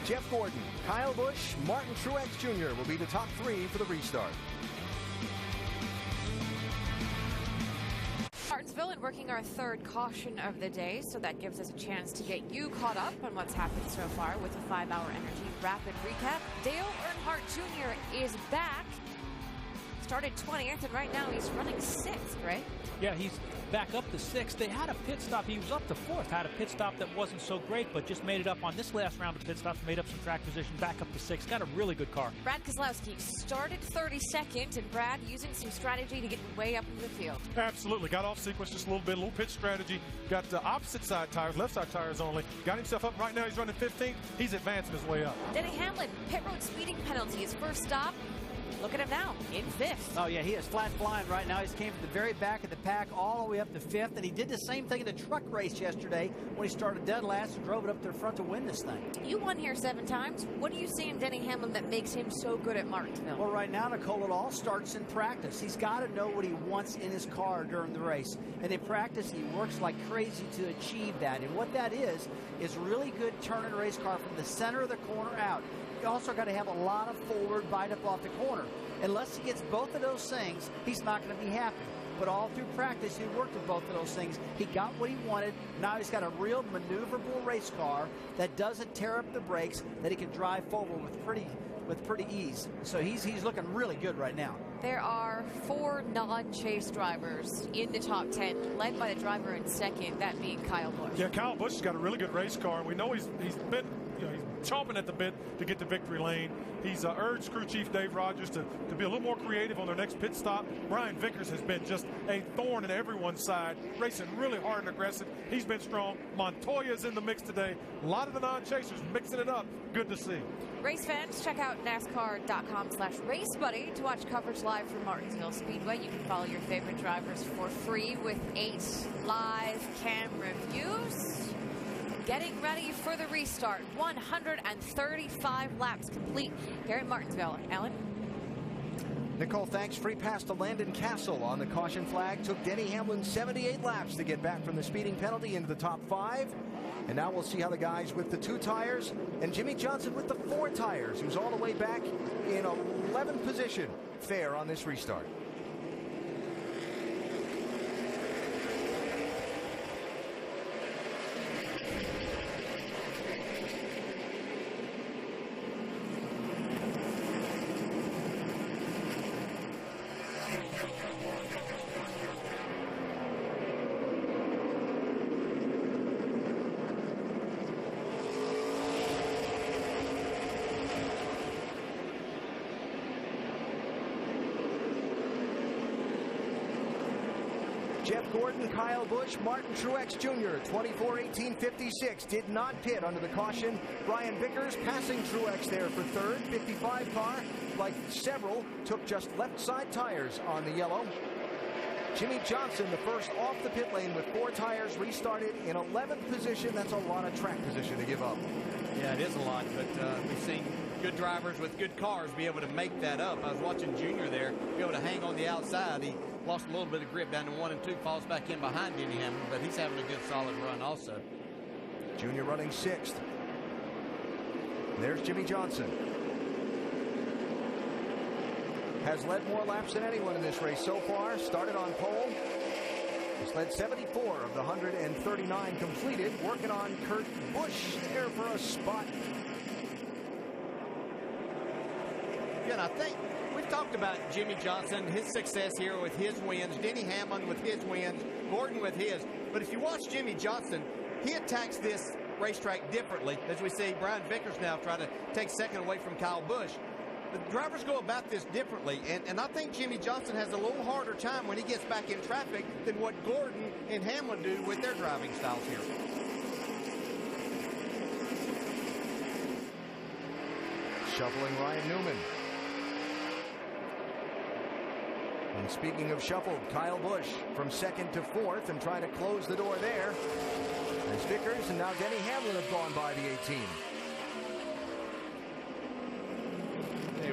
Jeff Gordon, Kyle Busch, Martin Truex Jr. will be the top 3 for the restart. Martinsville and working our third caution of the day, so that gives us a chance to get you caught up on what's happened so far with a 5-hour energy rapid recap. Dale Earnhardt Jr. is back. Started 20th, and right now he's running 6th, right? Yeah, he's back up to 6th. They had a pit stop. He was up to 4th. Had a pit stop that wasn't so great, but just made it up on this last round of pit stops, made up some track position, back up to 6th. Got a really good car. Brad Keselowski started 32nd, and Brad using some strategy to get way up in the field. Absolutely. Got off sequence just a little bit, a little pit strategy. Got the opposite side tires, left side tires only. Got himself up. Right now he's running 15th. He's advancing his way up. Denny Hamlin, pit road speeding penalty, his first stop. Look at him now, in 5th. Oh, yeah, he is flat flying right now. He's came from the very back of the pack all the way up to 5th, and he did the same thing in the truck race yesterday when he started dead last and drove it up to the front to win this thing. You won here 7 times. What do you see in Denny Hamlin that makes him so good at Martinsville? Well, right now, Nicole, it all starts in practice. He's got to know what he wants in his car during the race. And in practice, he works like crazy to achieve that. And what that is really good turn and race car from the center of the corner out. You also got to have a lot of forward bite up off the corner. Unless he gets both of those things, he's not going to be happy. But all through practice, he worked with both of those things. He got what he wanted. Now he's got a real maneuverable race car that doesn't tear up the brakes, that he can drive forward with pretty ease. So he's looking really good right now. There are 4 non-chase drivers in the top 10, led by the driver in 2nd, that being Kyle Busch. Yeah, Kyle Busch has got a really good race car, and we know he's been he's chomping at the bit to get to victory lane. He's urged crew chief Dave Rogers to be a little more creative on their next pit stop. Brian Vickers has been just a thorn in everyone's side, racing really hard and aggressive. He's been strong. Montoya's in the mix today. A lot of the non-chasers mixing it up. Good to see. Race fans, check out NASCAR.com/RaceBuddy to watch coverage live from Martinsville Speedway. You can follow your favorite drivers for free with 8 live cam reviews. Getting ready for the restart. 135 laps complete here at Martinsville. Alan? Nicole, thanks. Free pass to Landon Castle on the caution flag. Took Denny Hamlin 78 laps to get back from the speeding penalty into the top 5. And now we'll see how the guys with the 2 tires and Jimmy Johnson with the 4 tires, who's all the way back in 11th position, fare on this restart. Jeff Gordon, Kyle Busch, Martin Truex Jr., 24-18-56, did not pit under the caution. Brian Vickers passing Truex there for third. 55 car, like several, took just left side tires on the yellow. Jimmy Johnson, the first off the pit lane with 4 tires, restarted in 11th position. That's a lot of track position to give up. Yeah, it is a lot, but we've seen good drivers with good cars be able to make that up. I was watching Junior there, be able to hang on the outside. He lost a little bit of grip down to 1 and 2, falls back in behind Denny Hamlin, but he's having a good solid run also. Junior running 6th. There's Jimmy Johnson. Has led more laps than anyone in this race so far. Started on pole. He's led 74 of the 139 completed. Working on Kurt Busch there for a spot. Yeah, and I think we've talked about Jimmy Johnson, his success here with his wins, Denny Hamlin with his wins, Gordon with his. But if you watch Jimmy Johnson, he attacks this racetrack differently. As we see Brian Vickers now trying to take second away from Kyle Busch. The drivers go about this differently, and I think Jimmy Johnson has a little harder time when he gets back in traffic than what Gordon and Hamlin do with their driving styles here. Shuffling Ryan Newman. And speaking of shuffled, Kyle Busch from 2nd to 4th and trying to close the door there. As Vickers and now Denny Hamlin have gone by the 18.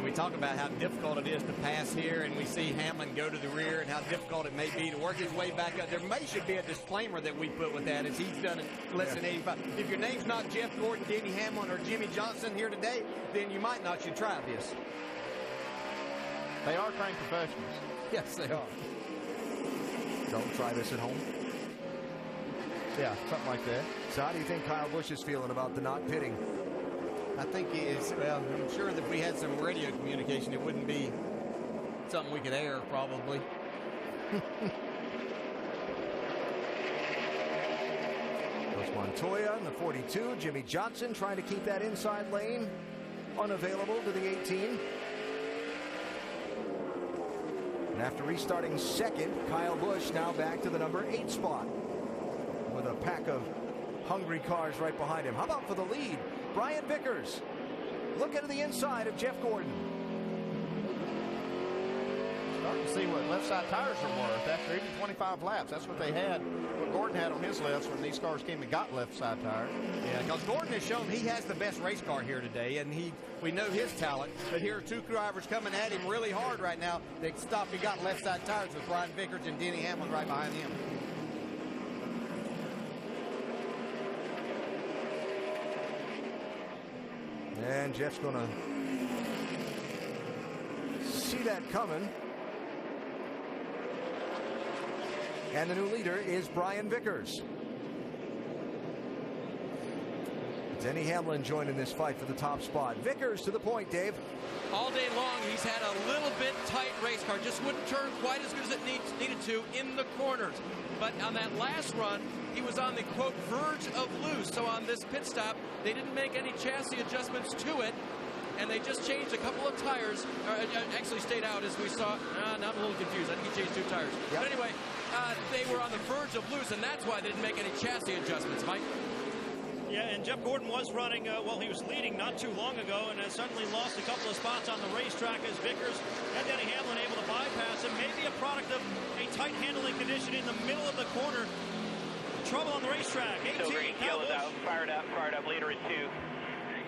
We talk about how difficult it is to pass here, and we see Hamlin go to the rear and how difficult it may be to work his way back up. There should be a disclaimer that we put with that, as he's done it less than 85. If your name's not Jeff Gordon, Denny Hamlin, or Jimmy Johnson here today, then you might not should try this. They are trained professionals. Yes, they are. Don't try this at home. Yeah, something like that. So how do you think Kyle Busch is feeling about the not pitting? I think he is, well, I'm sure that if we had some radio communication, it wouldn't be something we could air, probably. There's Montoya in the 42. Jimmy Johnson trying to keep that inside lane unavailable to the 18. And after restarting 2nd, Kyle Busch now back to the number 8 spot with a pack of hungry cars right behind him. How about for the lead? Brian Vickers looking to the inside of Jeff Gordon. Starting to see what left side tires are worth after even 25 laps. That's what they had, what Gordon had on his lefts when these cars came and got left side tires. Yeah, because Gordon has shown he has the best race car here today, and we know his talent. But here are 2 drivers coming at him really hard right now. They stopped. He got left side tires with Brian Vickers and Denny Hamlin right behind him. And Jeff's going to see that coming. And the new leader is Brian Vickers. Denny Hamlin joining this fight for the top spot. Vickers to the point, Dave. All day long, he's had a little bit tight race car. Just wouldn't turn quite as good as it needed to in the corners. But on that last run, he was on the, quote, verge of loose. So on this pit stop, they didn't make any chassis adjustments to it, and they just changed a couple of tires. Actually stayed out, as we saw. Now I'm a little confused. I think he changed 2 tires. Yep. But anyway, they were on the verge of loose, and that's why they didn't make any chassis adjustments, Mike. Yeah, and Jeff Gordon was running, he was leading not too long ago, and has suddenly lost a couple of spots on the racetrack as Vickers and Denny Hamlin able to bypass him. Maybe a product of a tight handling condition in the middle of the corner. Trouble on the racetrack. 18, so green, yellow's out, fired up, leader is 2.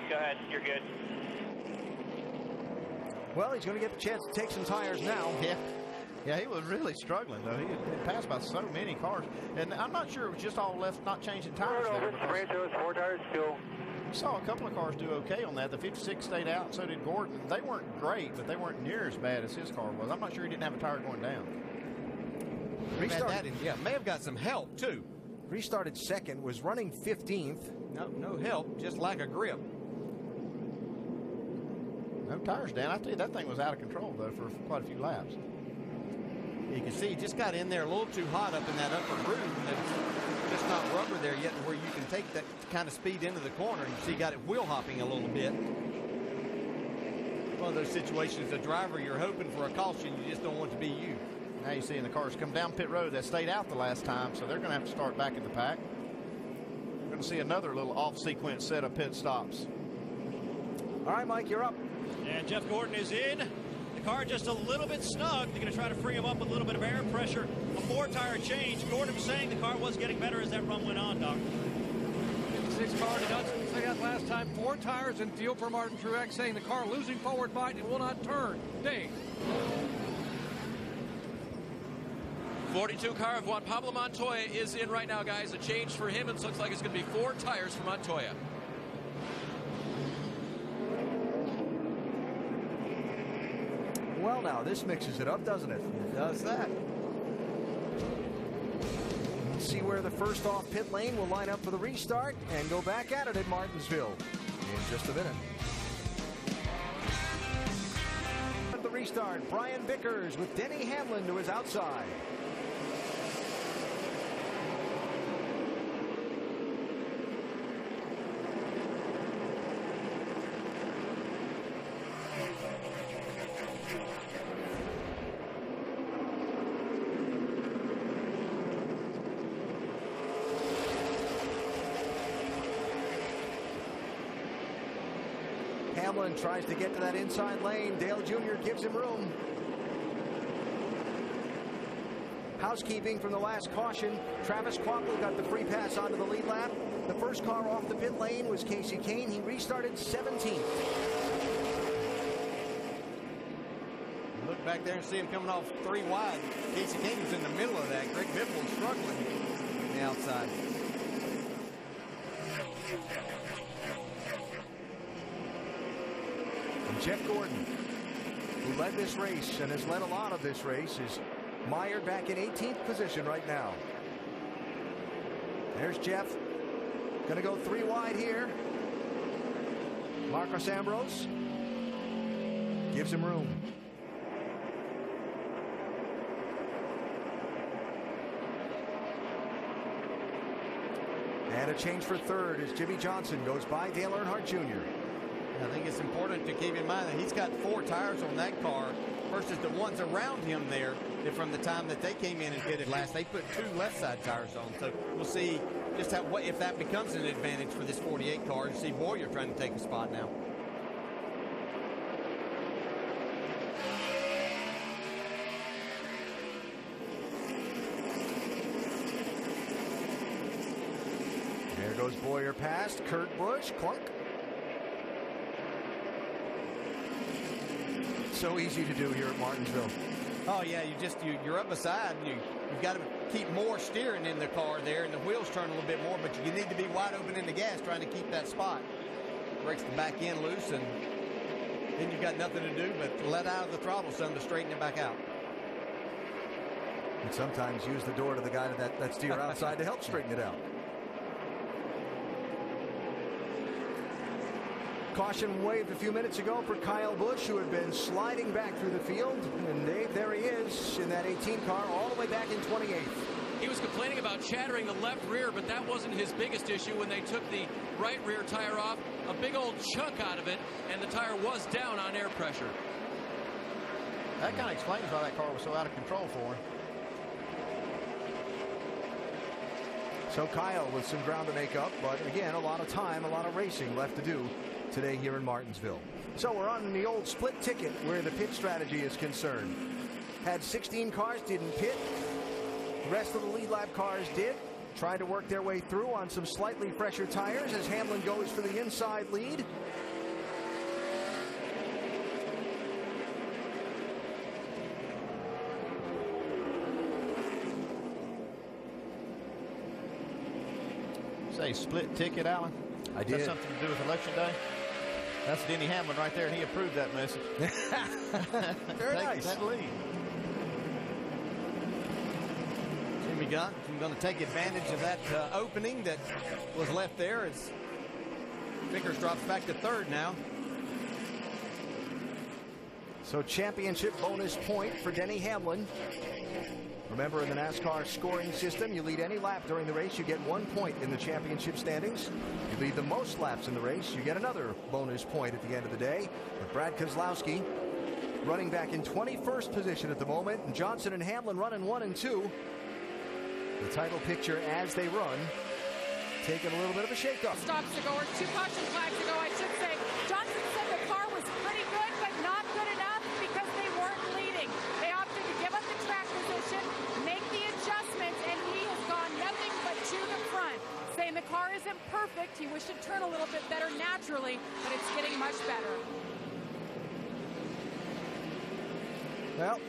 Go ahead, you're good. Well, he's going to get the chance to take some tires now. Yeah, he was really struggling, though. He had passed by so many cars. And I'm not sure it was just all left not changing tires there. Those 4 tires still. We saw a couple of cars do okay on that. The 56 stayed out, and so did Gordon. They weren't great, but they weren't near as bad as his car was. I'm not sure he didn't have a tire going down. May have got some help, too. Restarted 2nd, was running 15th. No help, just lack of grip. No tires down. I tell you, that thing was out of control, though, for quite a few laps. You can see he just got in there a little too hot up in that upper groove, and it's just not rubber there yet where you can take that kind of speed into the corner. You see he got it wheel hopping a little bit. One of those situations, a driver, you're hoping for a caution, you just don't want to be you. Now you're seeing the cars come down pit road that stayed out the last time, so they're going to have to start back in the pack. We're going to see another little off-sequence set of pit stops. All right, Mike, you're up. And Jeff Gordon is in. The car just a little bit snug. They're going to try to free him up with a little bit of air pressure. A 4-tire change. Gordon was saying the car was getting better as that run went on, Doc. 56 car did not say that last time. 4 tires and fuel for Martin Truex, saying the car losing forward bite and will not turn. Dave. 42 car of Juan Pablo Montoya is in right now, guys. A change for him. It looks like it's going to be 4 tires for Montoya. Well, now, this mixes it up, doesn't it? It does that. Let's see where the first off pit lane will line up for the restart and go back at it at Martinsville in just a minute. At the restart, Brian Vickers with Denny Hamlin to his outside. Hamlin tries to get to that inside lane. Dale Jr. gives him room. Housekeeping from the last caution. Travis Kvapil got the free pass onto the lead lap. The first car off the pit lane was Casey Kane. He restarted 17th. Look back there and see him coming off 3 wide. Casey Kane was in the middle of that. Greg Biffle struggling on the outside. Jeff Gordon, who led this race and has led a lot of this race, is mired back in 18th position right now. There's Jeff. Going to go 3 wide here. Marcos Ambrose gives him room. And a change for third as Jimmy Johnson goes by Dale Earnhardt Jr. I think it's important to keep in mind that he's got 4 tires on that car versus the ones around him there that from the time that they came in and pitted last, they put 2 left side tires on. So we'll see just if that becomes an advantage for this 48 car. You see Boyer trying to take a spot now. There goes Boyer past Kurt Busch. Clunk. So easy to do here at Martinsville. Oh yeah, you're up beside. You've got to keep more steering in the car there, and the wheels turn a little bit more, but you need to be wide open in the gas trying to keep that spot. Breaks the back end loose, and then you've got nothing to do but let out of the throttle some to straighten it back out. And sometimes use the door to the guy that steer outside to help straighten it out. Caution waved a few minutes ago for Kyle Busch, who had been sliding back through the field. And Dave, there he is in that 18 car all the way back in 28th. He was complaining about shattering the left rear, but that wasn't his biggest issue when they took the right rear tire off. A big old chunk out of it, and the tire was down on air pressure. That kind of explains why that car was so out of control for him. So Kyle with some ground to make up, but again, a lot of time, a lot of racing left to do today here in Martinsville. So we're on the old split ticket where the pit strategy is concerned. Had 16 cars, didn't pit. The rest of the lead lap cars did. Tried to work their way through on some slightly fresher tires as Hamlin goes for the inside lead. Say split ticket, Alan? I did. Has that something to do with Election Day? That's Denny Hamlin right there, and he approved that message. Very nice. That lead. Jimmy Johnson going to take advantage of that opening that was left there as Vickers drops back to third now. So championship bonus point for Denny Hamlin. Remember, in the NASCAR scoring system, you lead any lap during the race, you get 1 point in the championship standings. You lead the most laps in the race, you get another bonus point at the end of the day. But Brad Keselowski running back in 21st position at the moment, and Johnson and Hamlin running 1 and 2. The title picture as they run, taking a little bit of a shake-up. Stops ago, or 2 caution flags ago, I should say. Johnson said the car was pretty good, but not good enough because they weren't leading. They opted to give up the track position, make the adjustments, and he has gone nothing but to the front. Saying the car isn't perfect, he wished it'd turn a little bit better naturally, but it's getting much better. Well,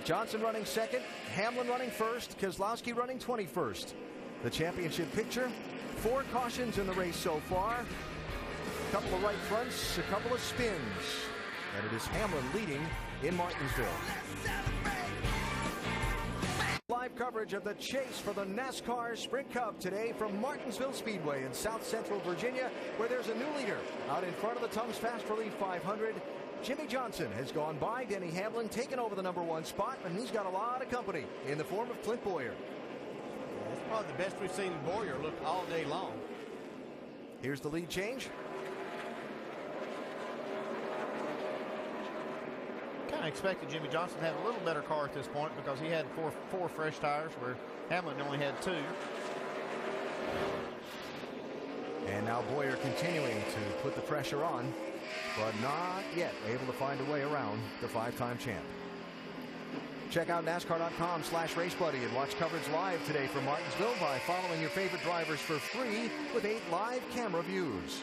Johnson running second, Hamlin running first, Keselowski running 21st. The championship picture, 4 cautions in the race so far. A couple of right fronts, a couple of spins. And it is Hamlin leading in Martinsville. Live coverage of the chase for the NASCAR Sprint Cup today from Martinsville Speedway in South Central Virginia, where there's a new leader out in front of the Tums Fast Relief 500. Jimmy Johnson has gone by. Denny Hamlin taken over the #1 spot, and he's got a lot of company in the form of Clint Boyer. That's probably the best we've seen Boyer look all day long. Here's the lead change. Kind of expected Jimmy Johnson to have a little better car at this point because he had four fresh tires where Hamlin only had 2. And now Boyer continuing to put the pressure on, but not yet able to find a way around the 5-time champ. Check out NASCAR.com/RaceBuddy and watch coverage live today from Martinsville by following your favorite drivers for free with 8 live camera views.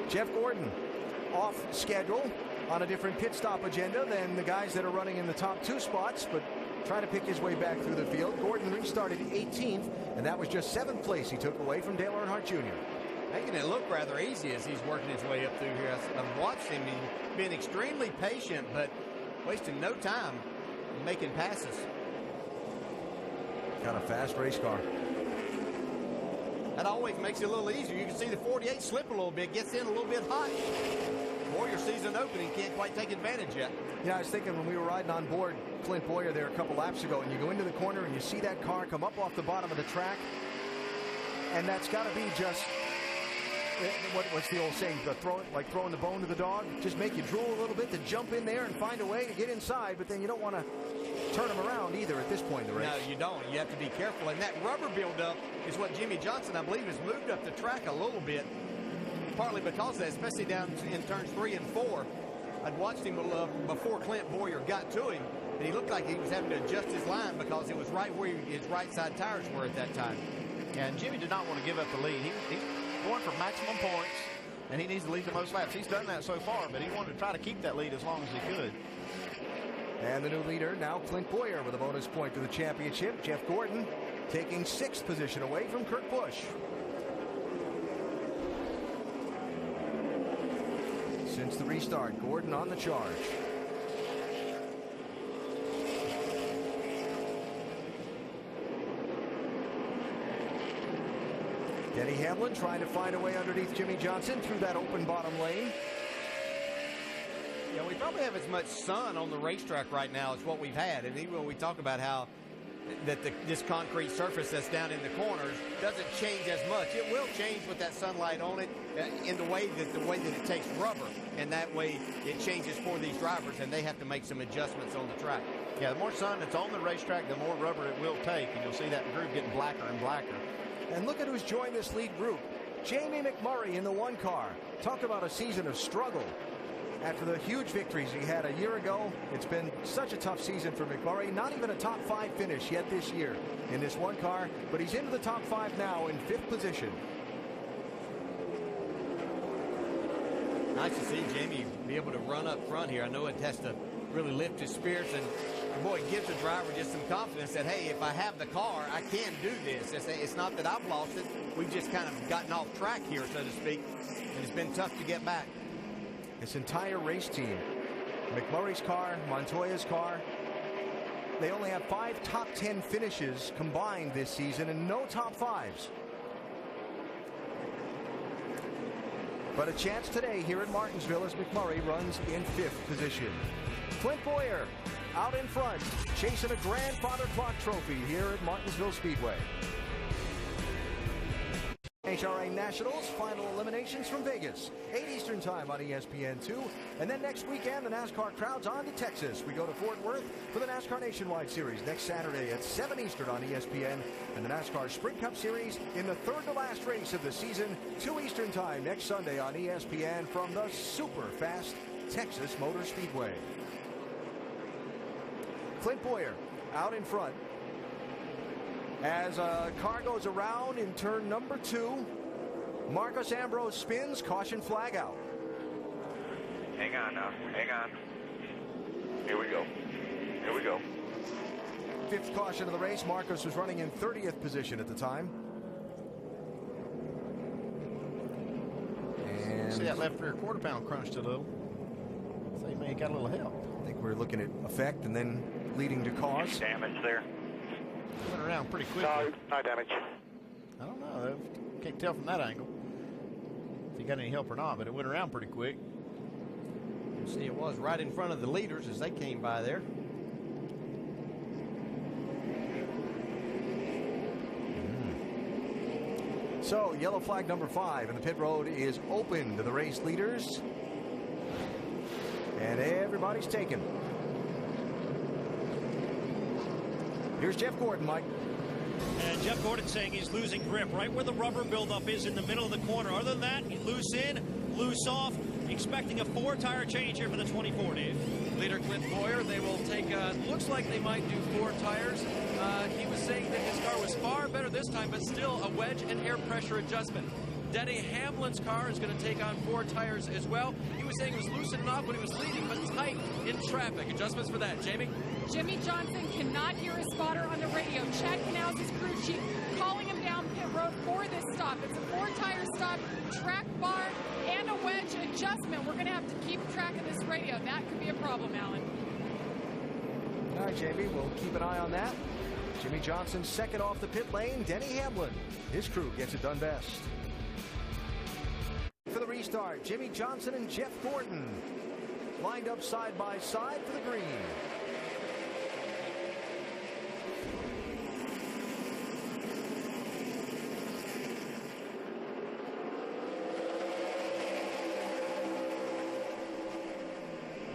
Jeff Gordon off schedule on a different pit stop agenda than the guys that are running in the top 2 spots, but trying to pick his way back through the field. Gordon restarted 18th, and that was just 7th place he took away from Dale Earnhardt Jr. Making it look rather easy as he's working his way up through here. I've watched him. He's been extremely patient, but wasting no time making passes. Got a fast race car. That always makes it a little easier. You can see the 48 slip a little bit, gets in a little bit hot. Boyer sees an opening, can't quite take advantage yet. Yeah, I was thinking when we were riding on board Clint Boyer there a couple laps ago, and you go into the corner and you see that car come up off the bottom of the track, and that's got to be just, what's the old saying, like throwing the bone to the dog? Just make you drool a little bit to jump in there and find a way to get inside, but then you don't want to turn them around either at this point in the race. No, you don't. You have to be careful. And that rubber buildup is what Jimmy Johnson, I believe, has moved up the track a little bit, partly because of that, especially down in turns 3 and 4. I'd watched him before Clint Boyer got to him, and he looked like he was having to adjust his line because it was right where his right side tires were at that time. Yeah, and Jimmy did not want to give up the lead. He's going for maximum points, and he needs to lead the most laps. He's done that so far, but he wanted to try to keep that lead as long as he could. And the new leader now Clint Boyer with a bonus point to the championship. Jeff Gordon taking 6th position away from Kurt Busch. Since the restart, Gordon on the charge. Denny Hamlin trying to find a way underneath Jimmy Johnson through that open bottom lane. Yeah, we probably have as much sun on the racetrack right now as what we've had. And even when we talk about how that this concrete surface that's down in the corners doesn't change as much. It will change with that sunlight on it in the way that it takes rubber. And that way it changes for these drivers, and they have to make some adjustments on the track. Yeah, the more sun that's on the racetrack, the more rubber it will take, and you'll see that groove getting blacker and blacker. And look at who's joined this lead group. Jamie McMurray in the 1 car. Talk about a season of struggle. After the huge victories he had a year ago, it's been such a tough season for McMurray. Not even a top 5 finish yet this year in this 1 car, but he's into the top 5 now in 5th position. Nice to see Jamie be able to run up front here. I know it has to really lift his spirits, and boy, it gives the driver just some confidence that, hey, if I have the car, I can do this. It's not that I've lost it. We've just kind of gotten off track here, so to speak, and it's been tough to get back. This entire race team, McMurray's car, Montoya's car, they only have 5 top 10 finishes combined this season and no top 5s. But a chance today here at Martinsville as McMurray runs in 5th position. Clint Boyer out in front, chasing a grandfather clock trophy here at Martinsville Speedway. HRA Nationals, final eliminations from Vegas, 8 Eastern time on ESPN2. And then next weekend, the NASCAR crowd's on to Texas. We go to Fort Worth for the NASCAR Nationwide Series next Saturday at 7 Eastern on ESPN. And the NASCAR Sprint Cup Series in the third to last race of the season, 2 Eastern time next Sunday on ESPN from the super fast Texas Motor Speedway. Clint Boyer out in front. As a car goes around in turn number 2, Marcos Ambrose spins, caution flag out. Hang on now, hang on. Here we go. Here we go. 5th caution of the race. Marcos was running in 30th position at the time. And see that left rear quarter pound crunched a little. So he may have got a little help. I think we're looking at effect and then leading to cause. Damage there. Went around pretty quickly. No damage. I don't know. Can't tell from that angle if he got any help or not, but it went around pretty quick. You see, it was right in front of the leaders as they came by there. So, yellow flag number 5, and the pit road is open to the race leaders. And everybody's taken. Here's Jeff Gordon, Mike. And Jeff Gordon saying he's losing grip right where the rubber buildup is in the middle of the corner. Other than that, loose in, loose off. Expecting a 4-tire change here for the 24, Dave. Leader Clint Boyer, they will take, looks like they might do 4 tires. He was saying that his car was far better this time, but still a wedge and air pressure adjustment. Denny Hamlin's car is going to take on 4 tires as well. He was saying it was loosening off when he was leading, but tight in traffic. Adjustments for that, Jamie? Jimmy Johnson cannot hear his spotter on the radio. Chad Canals, his crew chief, calling him down pit road for this stop. It's a 4-tire stop, track bar, and a wedge adjustment. We're going to have to keep track of this radio. That could be a problem, Alan. All right, Jamie, we'll keep an eye on that. Jimmy Johnson second off the pit lane. Denny Hamlin, his crew gets it done best. For the restart, Jimmy Johnson and Jeff Gordon lined up side by side for the green.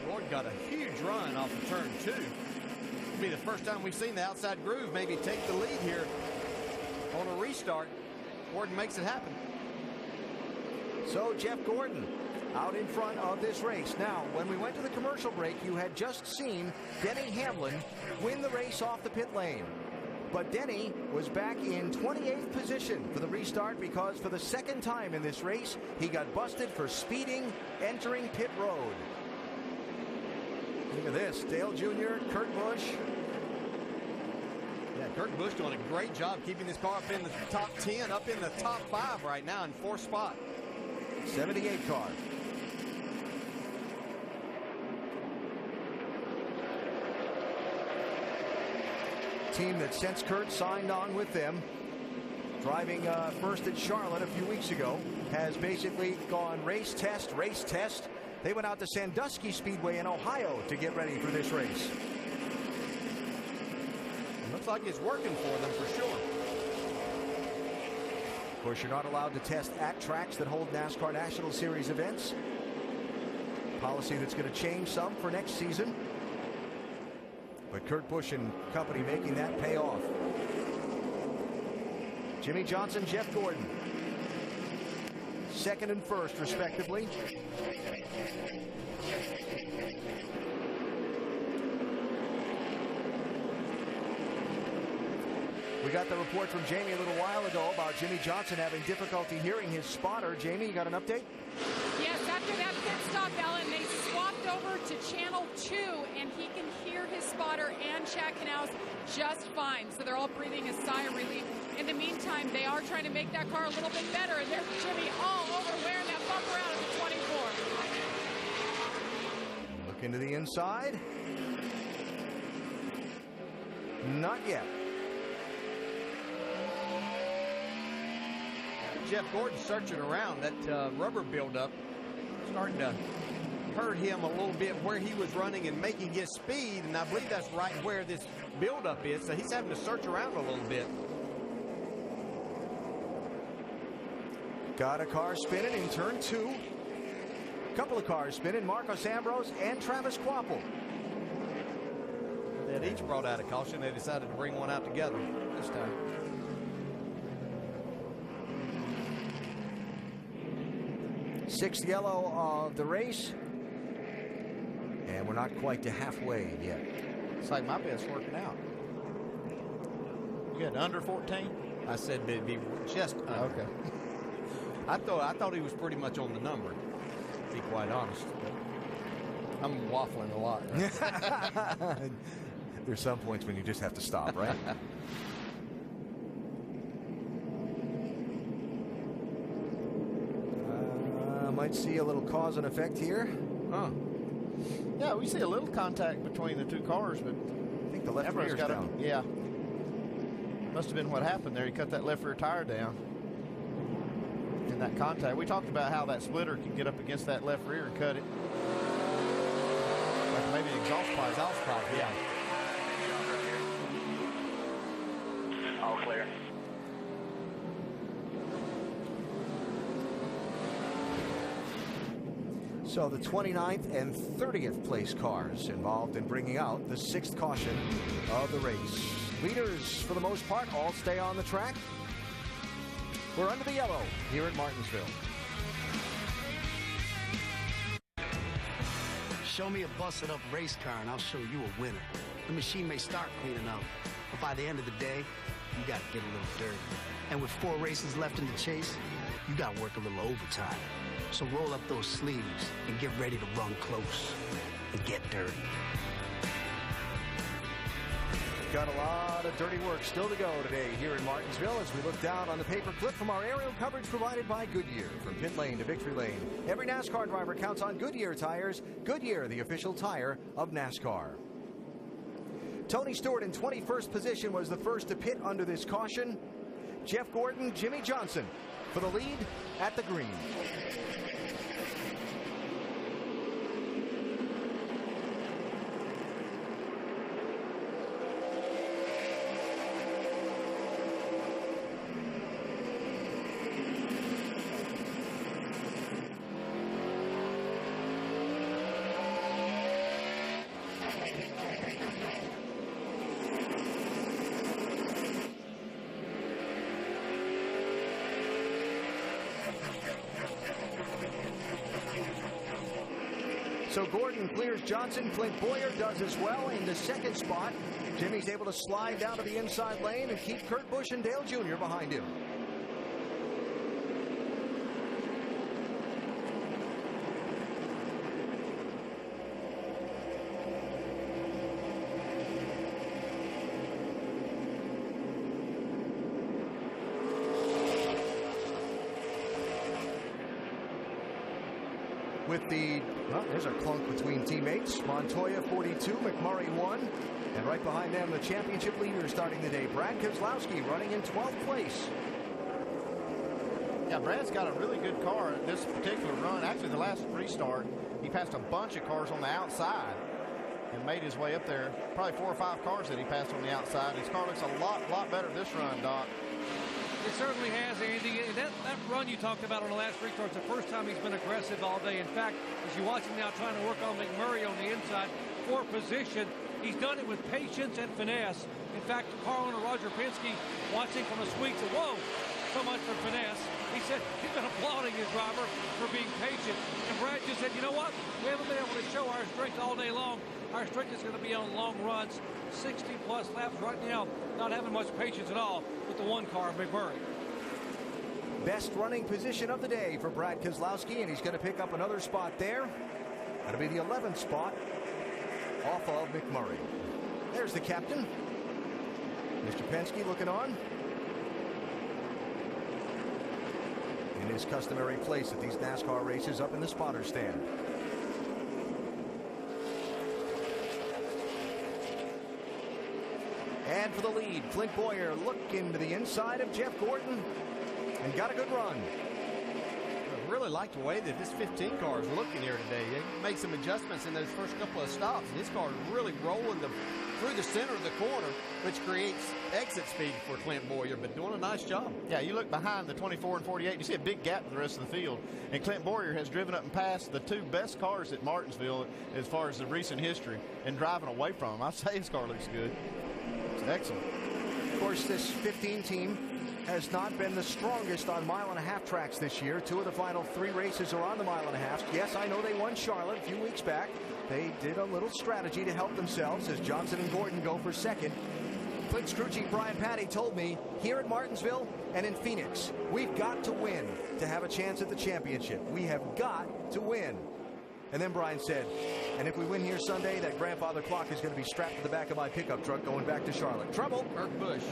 Gordon got a huge run off of turn 2. It'll be the first time we've seen the outside groove maybe take the lead here on a restart. Gordon makes it happen. So Jeff Gordon out in front of this race. Now, when we went to the commercial break, you had just seen Denny Hamlin win the race off the pit lane. But Denny was back in 28th position for the restart because for the second time in this race, he got busted for speeding entering pit road. Look at this, Dale Jr., Kurt Busch. Yeah, Kurt Busch doing a great job keeping this car up in the top 10, up in the top 5 right now in 4th spot. 78 car. Team that since Kurt signed on with them, driving first at Charlotte a few weeks ago, has basically gone race test, race test. They went out to Sandusky Speedway in Ohio to get ready for this race. It looks like it's working for them for sure. Of course, you're not allowed to test at tracks that hold NASCAR National Series events. Policy that's going to change some for next season. But Kurt Busch and company making that pay off. Jimmy Johnson, Jeff Gordon. Second and first, respectively. We got the report from Jamie a little while ago about Jimmy Johnson having difficulty hearing his spotter. Jamie, you got an update? Yes, after that pit stop, Ellen, they swapped over to channel 2, and he can hear his spotter and Chad Canals just fine. So they're all breathing a sigh of relief. In the meantime, they are trying to make that car a little bit better, and there's Jimmy all over wearing that bumper out of the 24. Look into the inside. Not yet. Jeff Gordon searching around. That rubber buildup starting to hurt him a little bit where he was running and making his speed, and I believe that's right where this buildup is, so he's having to search around a little bit. Got a car spinning in turn 2. Couple of cars spinning, Marcos Ambrose and Travis Kvapil. They had each brought out a caution. They decided to bring one out together this time. Sixth yellow of the race. And we're not quite to halfway yet. It's like my bet's working out. You had under 14? I said it'd be just under. Okay. I thought he was pretty much on the number, to be quite honest. I'm waffling a lot. There's some points when you just have to stop, right? Might see a little cause and effect here. Huh. Yeah, we see a little contact between the two cars, but I think the left rear's down. Yeah. Must have been what happened there. He cut that left rear tire down. In that contact. We talked about how that splitter can get up against that left rear and cut it. Like maybe an exhaust pipe. Exhaust pipe, yeah. All clear. So the 29th and 30th place cars involved in bringing out the 6th caution of the race. Leaders, for the most part, all stay on the track. We're under the yellow here at Martinsville. Show me a busted-up race car, and I'll show you a winner. The machine may start cleaning up, but by the end of the day, you got to get a little dirty. And with 4 races left in the chase, you got to work a little overtime. So roll up those sleeves and get ready to run close and get dirty. Got a lot of dirty work still to go today here in Martinsville as we look down on the paper clip from our aerial coverage provided by Goodyear. From pit lane to victory lane, every NASCAR driver counts on Goodyear tires. Goodyear, the official tire of NASCAR. Tony Stewart in 21st position was the first to pit under this caution. Jeff Gordon, Jimmy Johnson for the lead at the green. So Gordon clears Johnson. Clint Boyer does as well in the second spot. Jimmy's able to slide down to the inside lane and keep Kurt Busch and Dale Jr. behind him. With the, well, there's a clunk between teammates. Montoya 42, McMurray 1. And right behind them, the championship leader starting the day, Brad Keselowski, running in 12th place. Yeah, Brad's got a really good car at this particular run. Actually, the last restart, he passed a bunch of cars on the outside and made his way up there. Probably 4 or 5 cars that he passed on the outside. His car looks a lot better this run, Doc. It certainly has, Andy. That run you talked about on the last restart, it's the first time he's been aggressive all day. In fact, as you watch him now trying to work on McMurray on the inside for position, he's done it with patience and finesse. In fact, car owner Roger Penske, watching from the suite, said, whoa, so much for finesse. He said he's been applauding his driver for being patient. And Brad just said, you know what? We haven't been able to show our strength all day long. Our strength is going to be on long runs, 60-plus laps right now, not having much patience at all with the one car of McMurray. Best running position of the day for Brad Keselowski, and he's going to pick up another spot there. That'll be the 11th spot off of McMurray. There's the captain, Mr. Penske, looking on. In his customary place at these NASCAR races up in the spotter stand. And for the lead, Clint Boyer looking to the inside of Jeff Gordon and got a good run. really like the way that this 15 car is looking here today. They made some adjustments in those first couple of stops, and this car is really rolling through the center of the corner, which creates exit speed for Clint Boyer, but doing a nice job. Yeah, you look behind the 24 and 48, you see a big gap in the rest of the field. And Clint Boyer has driven up and passed the two best cars at Martinsville as far as the recent history and driving away from them. I say his car looks good. It's excellent. Of course, this 15 team has not been the strongest on mile-and-a-half tracks this year. Two of the final three races are on the mile-and-a-half. Yes, I know they won Charlotte a few weeks back. They did a little strategy to help themselves as Johnson and Gordon go for second. Clint's crew chief Brian Patty told me here at Martinsville and in Phoenix, we've got to win to have a chance at the championship. We have got to win. And then Brian said, and if we win here Sunday, that grandfather clock is going to be strapped to the back of my pickup truck going back to Charlotte. Trouble. Kurt Busch.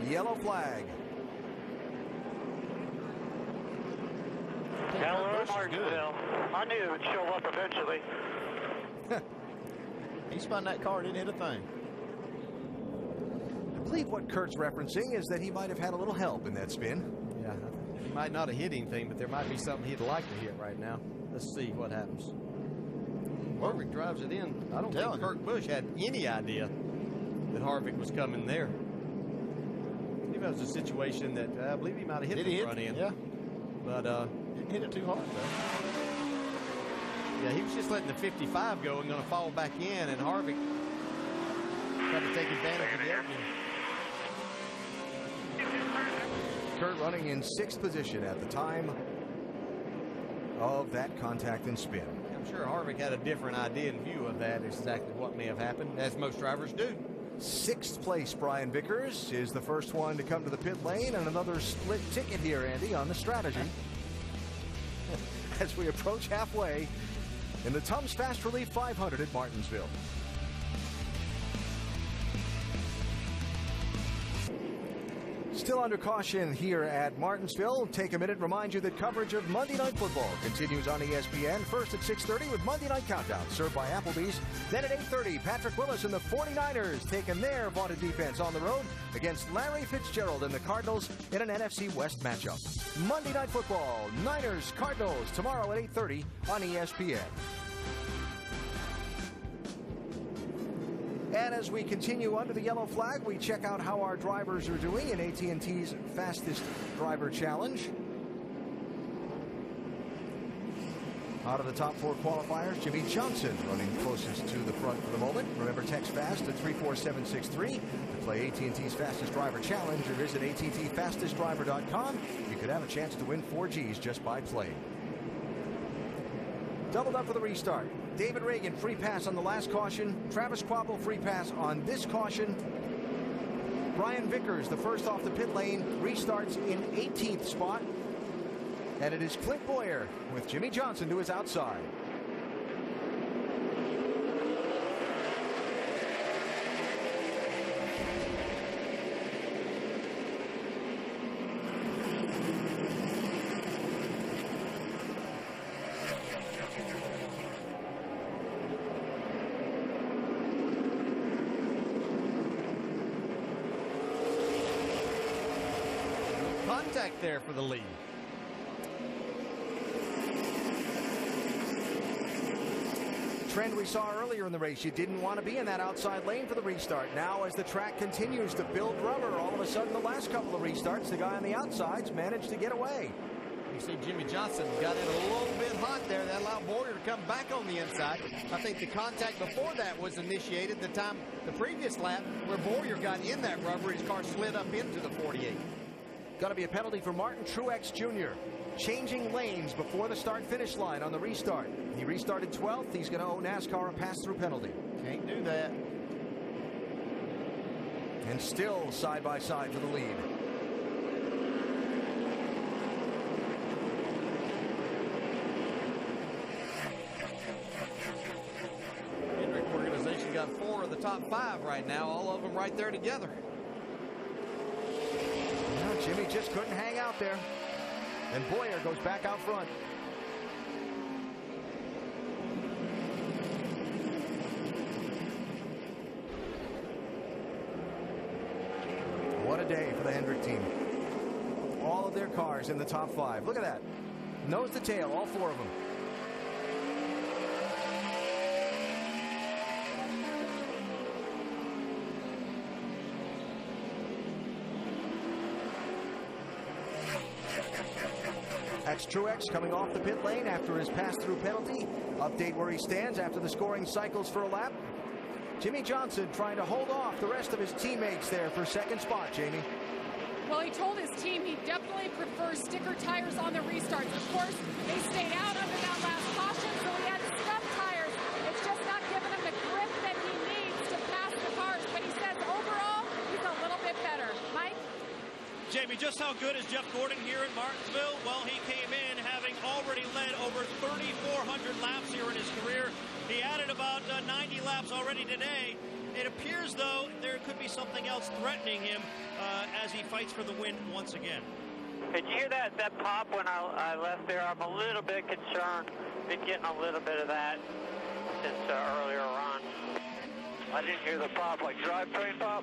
Yellow flag. Hello, Martinsville. I knew it would show up eventually. He spun that car, didn't hit a thing. I believe what Kurt's referencing is that he might have had a little help in that spin. Yeah, he might not have hit anything, but there might be something he'd like to hit right now. Let's see what happens. Harvick drives it in. I don't think Kurt Busch had any idea that Harvick was coming there. I believe that was a situation that I believe he might have hit the front end. Yeah. But didn't hit it too hard, though. Yeah, he was just letting the 55 go and going to fall back in, and Harvick tried to take advantage of the opening. Kurt running in 6th position at the time of that contact and spin. I'm sure Harvick had a different idea in view of that, is exactly what may have happened, as most drivers do. 6th place, Brian Vickers is the first one to come to the pit lane, and another split ticket here, Andy, on the strategy. As we approach halfway in the Tums Fast Relief 500 at Martinsville. Still under caution here at Martinsville. Take a minute, remind you that coverage of Monday Night Football continues on ESPN. First at 6:30 with Monday Night Countdown, served by Applebee's. Then at 8:30, Patrick Willis and the 49ers taking their vaunted defense on the road against Larry Fitzgerald and the Cardinals in an NFC West matchup. Monday Night Football, Niners, Cardinals, tomorrow at 8:30 on ESPN. And as we continue under the yellow flag, we check out how our drivers are doing in AT&T's Fastest Driver Challenge. Out of the top 4 qualifiers, Jimmy Johnson running closest to the front for the moment. Remember, text FAST at 34763 to play AT&T's Fastest Driver Challenge, or visit AT&TFastestDriver.com. You could have a chance to win 4 Gs just by playing. Doubled up for the restart. David Reagan, free pass on the last caution. Travis Quabbel, free pass on this caution. Brian Vickers, the first off the pit lane, restarts in 18th spot. And it is Clint Boyer with Jimmy Johnson to his outside. Contact there for the lead. Trend we saw earlier in the race. You didn't want to be in that outside lane for the restart. Now, as the track continues to build rubber, all of a sudden the last couple of restarts, the guy on the outsides managed to get away. You see Jimmy Johnson got in a little bit hot there. That allowed Boyer to come back on the inside. I think the contact before that was initiated the previous lap, where Boyer got in that rubber. His car slid up into the 48. Got to be a penalty for Martin Truex Jr. Changing lanes before the start-finish line on the restart. He restarted 12th. He's going to owe NASCAR a pass-through penalty. Can't do that. And still side-by-side for the lead. Hendrick organization got 4 of the top 5 right now, all of them right there together. Jimmy just couldn't hang out there. And Boyer goes back out front. What a day for the Hendrick team. of their cars in the top 5. Look at that. Nose to tail, all 4 of them. That's Truex coming off the pit lane after his pass-through penalty. Update where he stands after the scoring cycles for a lap. Jimmy Johnson trying to hold off the rest of his teammates there for second spot, Jamie. Well, he told his team he definitely prefers sticker tires on the restarts. Of course, they stayed out under that last caution, so he had scuff tires. It's just not giving him the grip that he needs to pass the cars. But he says overall, he's a little bit better. Mike? Jamie, just how good is Jeff Gordon here in Martinsville? Well, he came in having already led over 3,400 laps here in his career. He added about 90 laps already today. It appears, though, there could be something else threatening him as he fights for the win once again. Did you hear that pop when I left there? I'm a little bit concerned. Been getting a little bit of that since earlier on. I didn't hear the pop, like drivetrain pop?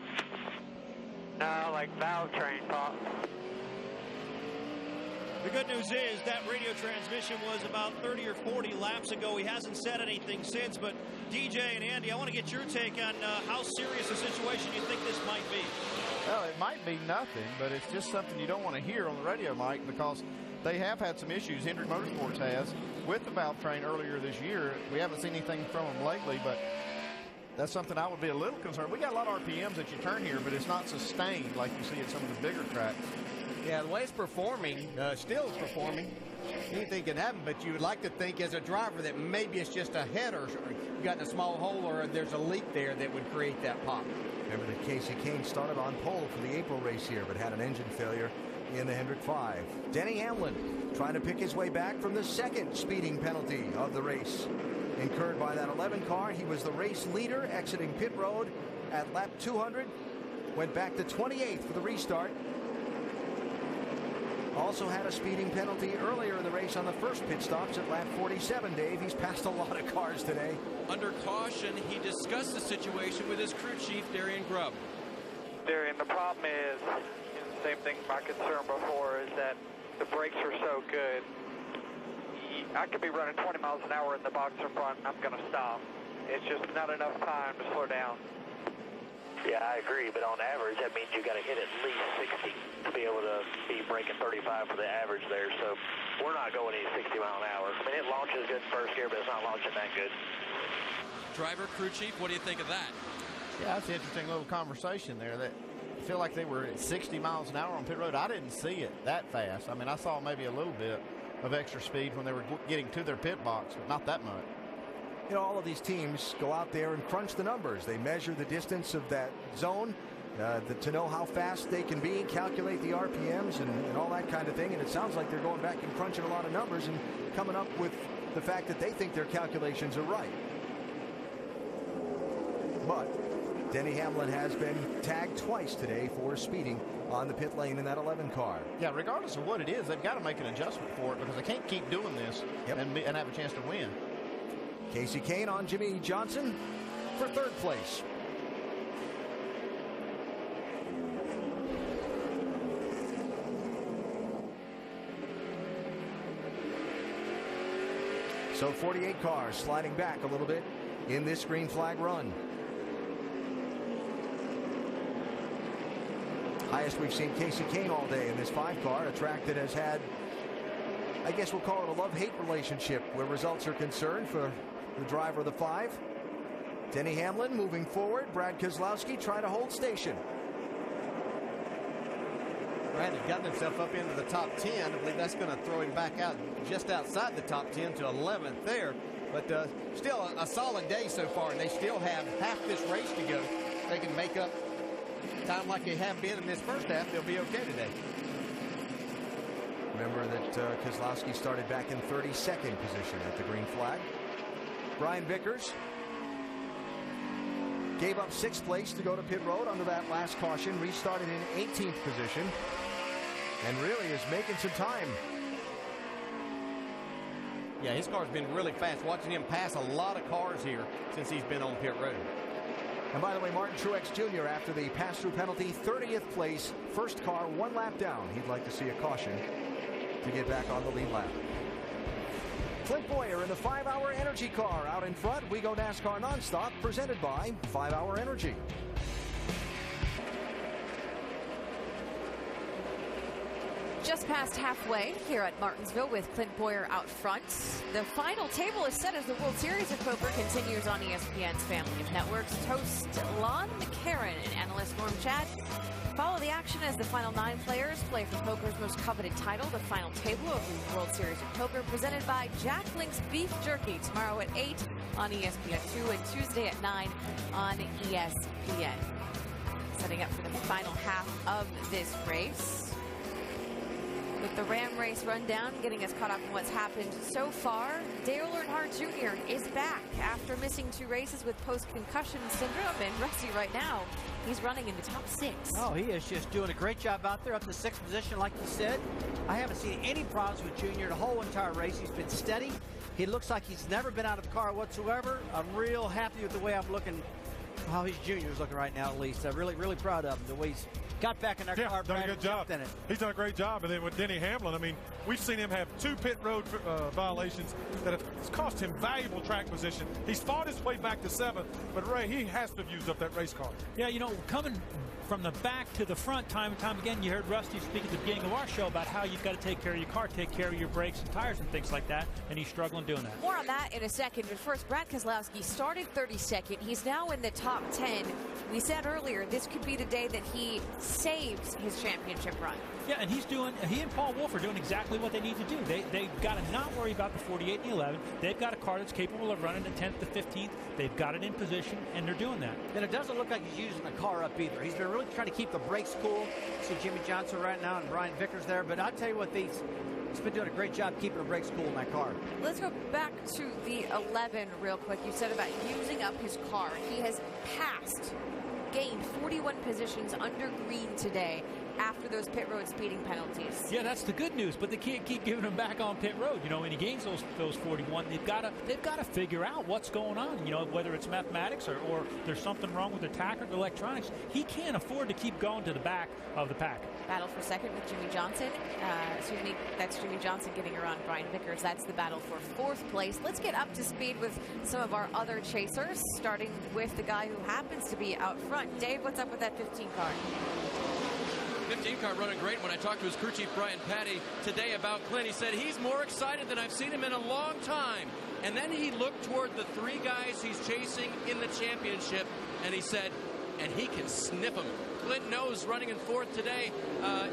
No, like valve train pop. The good news is that radio transmission was about 30 or 40 laps ago. He hasn't said anything since, but DJ and Andy, I want to get your take on how serious a situation you think this might be. Well, it might be nothing, but it's just something you don't want to hear on the radio, Mike, because they have had some issues, Hendrick Motorsports has, with the valve train earlier this year. We haven't seen anything from them lately, but that's something I would be a little concerned. We got a lot of RPMs that you turn here, but it's not sustained like you see at some of the bigger tracks. Yeah, the way it's performing, still is performing. Anything can happen, but you would like to think as a driver that maybe it's just a header, or you got in a small hole, or there's a leak there that would create that pop. Remember that Casey Kane started on pole for the April race here, but had an engine failure in the Hendrick 5. Denny Hamlin trying to pick his way back from the second speeding penalty of the race. Incurred by that 11 car, he was the race leader exiting pit road at lap 200. Went back to 28th for the restart. Also had a speeding penalty earlier in the race on the first pit stops at lap 47, Dave. He's passed a lot of cars today. Under caution, he discussed the situation with his crew chief, Darian Grubb. Darian, the problem is, the same thing my concern before, is that the brakes are so good. I could be running 20 miles an hour in the box in front, and I'm going to stop. It's just not enough time to slow down. Yeah, I agree, but on average, that means you got to hit at least 60 to be able to be braking 35 for the average there. So we're not going any 60 mile an hour. I mean, it launches good in first gear, but it's not launching that good. Driver, crew chief, what do you think of that? Yeah, that's an interesting little conversation there. That I feel like they were at 60 miles an hour on pit road. I didn't see it that fast. I mean, I saw maybe a little bit of extra speed when they were getting to their pit box, but not that much. You know, all of these teams go out there and crunch the numbers. They measure the distance of that zone to know how fast they can be, calculate the RPMs and all that kind of thing. And it sounds like they're going back and crunching a lot of numbers and coming up with the fact that they think their calculations are right. But Denny Hamlin has been tagged twice today for speeding on the pit lane in that 11 car. Yeah, regardless of what it is, they've got to make an adjustment for it because they can't keep doing this and have a chance to win. Casey Kane on Jimmy Johnson for third place. So 48 cars sliding back a little bit in this green flag run. Highest we've seen Casey Kane all day in this 5 car, a track that has had, I guess we'll call it a love-hate relationship where results are concerned for the driver of the 5. Denny Hamlin moving forward. Brad Keselowski trying to hold station. Brad has gotten himself up into the top 10. I believe that's going to throw him back out just outside the top 10 to 11th there. But still a solid day so far, and they still have half this race to go. They can make up time like they have been in this first half. They'll be okay today. Remember that Keselowski started back in 32nd position at the green flag. Brian Vickers gave up 6th place to go to pit road under that last caution. Restarted in 18th position and really is making some time. Yeah, his car's been really fast. Watching him pass a lot of cars here since he's been on pit road. And by the way, Martin Truex Jr., after the pass-through penalty, 30th place, first car, 1 lap down. He'd like to see a caution to get back on the lead lap. Clint Boyer in the 5-Hour Energy car out in front. We go NASCAR nonstop, presented by 5-Hour Energy. Just past halfway here at Martinsville with Clint Boyer out front. The final table is set as the World Series of Poker continues on ESPN's family of networks. Host Lon McCarran and analyst Norm Chad follow the action as the final 9 players play for poker's most coveted title, the final table of the World Series of Poker, presented by Jack Link's Beef Jerky, tomorrow at 8 on ESPN2 and Tuesday at 9 on ESPN. Setting up for the final half of this race. With the Ram race rundown, getting us caught up on what's happened so far, Dale Earnhardt Jr. is back after missing 2 races with post-concussion syndrome, and Rusty right now, he's running in the top 6. Oh, he is just doing a great job out there up the 6th position, like you said. I haven't seen any problems with Junior the whole entire race. He's been steady. He looks like he's never been out of the car whatsoever. I'm real happy with the way I'm looking, how his Junior's looking right now, at least. I'm really, really proud of him, the way he's got back in our car. Done a good job. In it. He's done a great job. And then with Denny Hamlin, I mean, we've seen him have 2 pit road violations that have cost him valuable track position. He's fought his way back to 7th, but Ray, he has to have used up that race car. Yeah, you know, coming from the back to the front time and time again, you heard Rusty speak at the beginning of our show about how you've got to take care of your car, take care of your brakes and tires and things like that, and he's struggling doing that. More on that in a second, but first, Brad Keselowski started 32nd. He's now in the top 10. We said earlier, this could be the day that he saves his championship run. Yeah, and he and Paul Wolf are doing exactly what they need to do. They've got to not worry about the 48 and the 11. They've got a car that's capable of running the 10th to 15th. They've got it in position, and they're doing that. And it doesn't look like he's using the car up either. He's been really trying to keep the brakes cool. See Jimmy Johnson right now and Brian Vickers there, but I'll tell you what, he's been doing a great job keeping the brakes cool in that car. Let's go back to the 11 real quick. You said about using up his car. He has gained 41 positions under green today after those pit road speeding penalties. Yeah, that's the good news, but they can't keep giving him back on pit road. You know, when he gains those 41, they've got to figure out what's going on. You know, whether it's mathematics or there's something wrong with the tach or the electronics. He can't afford to keep going to the back of the pack. Battle for second with Jimmy Johnson. That's Jimmy Johnson getting around Brian Vickers. That's the battle for 4th place. Let's get up to speed with some of our other chasers, starting with the guy who happens to be out front. Dave, what's up with that 15 car? 15 car running great. When I talked to his crew chief, Brian Patty, today about Clint, he said he's more excited than I've seen him in a long time. And then he looked toward the 3 guys he's chasing in the championship, and he said, and he can sniff them. Clint knows running in 4th today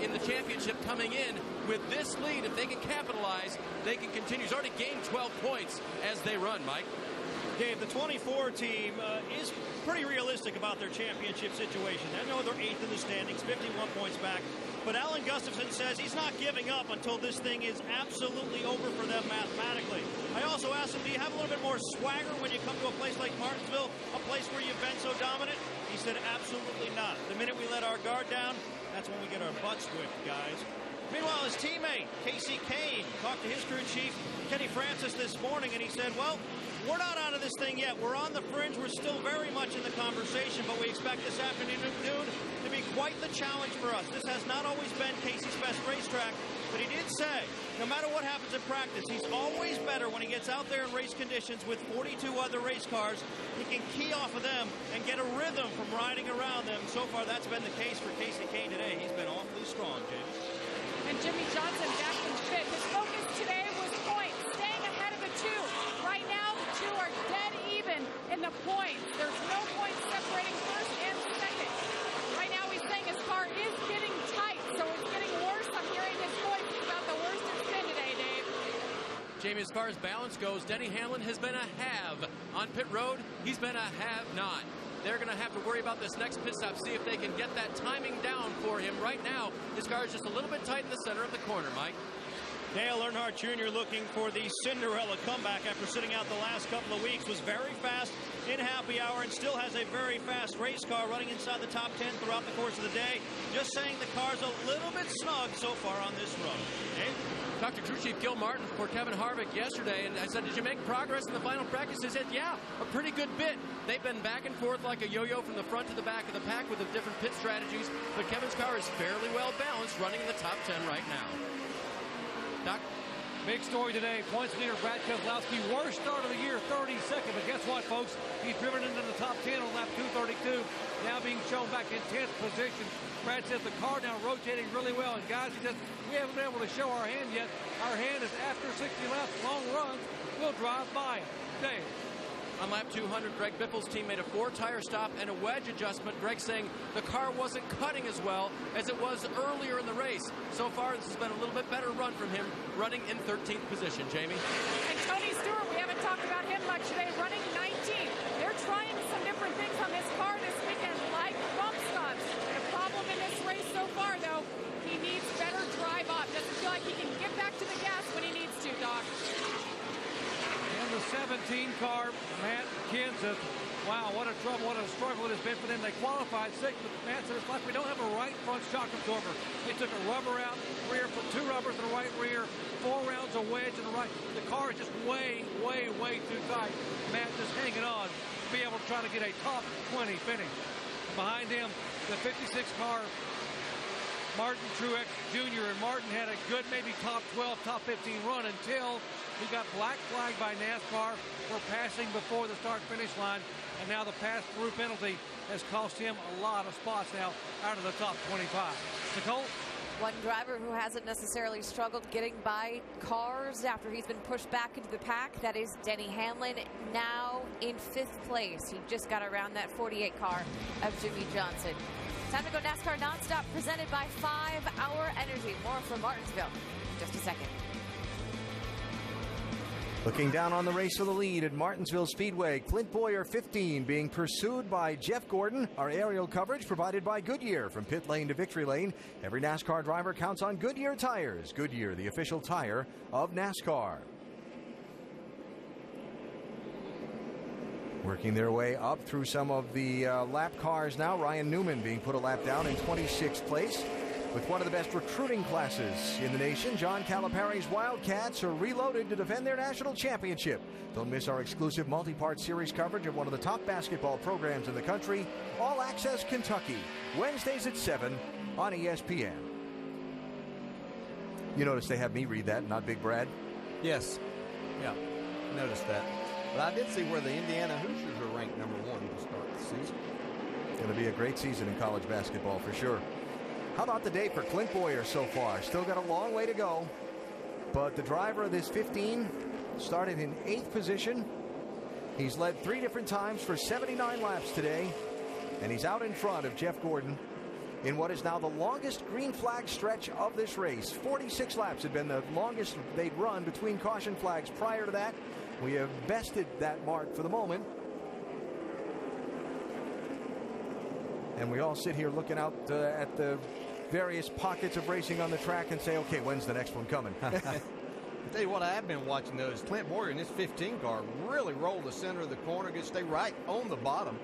in the championship coming in with this lead. If they can capitalize, they can continue. He's already gained 12 points as they run, Mike. Dave, the 24 team is pretty realistic about their championship situation. I know they're 8th in the standings, 51 points back. But Alan Gustafson says he's not giving up until this thing is absolutely over for them mathematically. I also asked him, do you have a little bit more swagger when you come to a place like Martinsville, a place where you've been so dominant? He said, absolutely not. The minute we let our guard down, that's when we get our butts whipped, guys. Meanwhile, his teammate, Casey Kane, talked to his crew chief, Kenny Francis, this morning, and he said, well, we're not out of this thing yet. We're on the fringe. We're still very much in the conversation, but we expect this afternoon to be quite the challenge for us. This has not always been Casey's best racetrack, but he did say, no matter what happens in practice, he's always better when he gets out there in race conditions with 42 other race cars. He can key off of them and get a rhythm from riding around them. So far, that's been the case for Casey Kane today. He's been awfully strong, James. And Jimmy Johnson back in fifth. His focus today was points, staying ahead of the 2. Right now, the 2 are dead even in the points. There's no points separating first and second. Right now, he's saying his car is getting tight, so it's getting worse. I'm hearing his voice. It's about the worst it's been today, Dave. Jamie, as far as balance goes, Denny Hamlin has been a have on pit road. He's been a have-not. They're going to have to worry about this next pit stop, see if they can get that timing down for him. Right now, his car is just a little bit tight in the center of the corner, Mike. Dale Earnhardt Jr. looking for the Cinderella comeback after sitting out the last couple of weeks. Was very fast in happy hour and still has a very fast race car running inside the top 10 throughout the course of the day. Just saying the car's a little bit snug so far on this run. Dave? talked to crew chief Gil Martin for Kevin Harvick yesterday, and I said, did you make progress in the final practice? He said, yeah, a pretty good bit. They've been back and forth like a yo-yo from the front to the back of the pack with the different pit strategies, but Kevin's car is fairly well balanced, running in the top 10 right now. Doc? Big story today. Points leader Brad Keselowski, worst start of the year, 32nd. But guess what, folks? He's driven into the top 10 on lap 232. Now being shown back in 10th position. Brad says the car now rotating really well. And guys, he says, we haven't been able to show our hand yet. Our hand is after 60 laps, long runs. We'll drive by him. Dave. On lap 200, Greg Biffle's team made a 4-tire stop and a wedge adjustment. Greg saying the car wasn't cutting as well as it was earlier in the race. So far, this has been a little bit better run from him, running in 13th position. Jamie? And Tony Stewart, we haven't talked about him much today, running 19th. They're trying some different things on this car this weekend, like bump stops. The problem in this race so far, though, he needs better drive off. Doesn't feel like he can get back to the gas when he needs to, Doc. The 17 car, Matt Kenseth. Wow, what a trouble, what a struggle it has been for them. They qualified 6th, but Matt said it's like we don't have a right front shock absorber. They took a rubber out rear, put 2 rubbers in the right rear, 4 rounds of wedge in the right. The car is just way too tight. Matt just hanging on to be able to try to get a top 20 finish. Behind him, the 56 car, Martin Truex Jr. And Martin had a good maybe top 12, top 15 run until he got black flagged by NASCAR for passing before the start-finish line, and now the pass-through penalty has cost him a lot of spots now out of the top 25. Nicole? One driver who hasn't necessarily struggled getting by cars after he's been pushed back into the pack, that is Denny Hamlin, now in 5th place. He just got around that 48 car of Jimmy Johnson. Time to go NASCAR Nonstop, presented by 5 Hour Energy. More from Martinsville in just a second. Looking down on the race for the lead at Martinsville Speedway, Clint Bowyer 15 being pursued by Jeff Gordon. Our aerial coverage provided by Goodyear. From pit lane to victory lane, every NASCAR driver counts on Goodyear tires. Goodyear, the official tire of NASCAR. Working their way up through some of the lap cars now. Ryan Newman being put a lap down in 26th place. With one of the best recruiting classes in the nation, John Calipari's Wildcats are reloaded to defend their national championship. Don't miss our exclusive multi-part series coverage of one of the top basketball programs in the country, All Access Kentucky, Wednesdays at 7 on ESPN. You notice they have me read that, not Big Brad? Yes. Yeah, noticed that. But I did see where the Indiana Hoosiers are ranked number 1 to start the season. It's going to be a great season in college basketball for sure. How about the day for Clint Bowyer so far? Still got a long way to go. But the driver of this 15 started in 8th position. He's led 3 different times for 79 laps today. And he's out in front of Jeff Gordon in what is now the longest green flag stretch of this race. 46 laps had been the longest they'd run between caution flags. Prior to that, we have bested that mark for the moment. And we all sit here looking out at the various pockets of racing on the track and say, okay, when's the next one coming? I'll tell you what I have been watching, though, is Clint Bowyer in this 15 car really roll the center of the corner, get stay right on the bottom.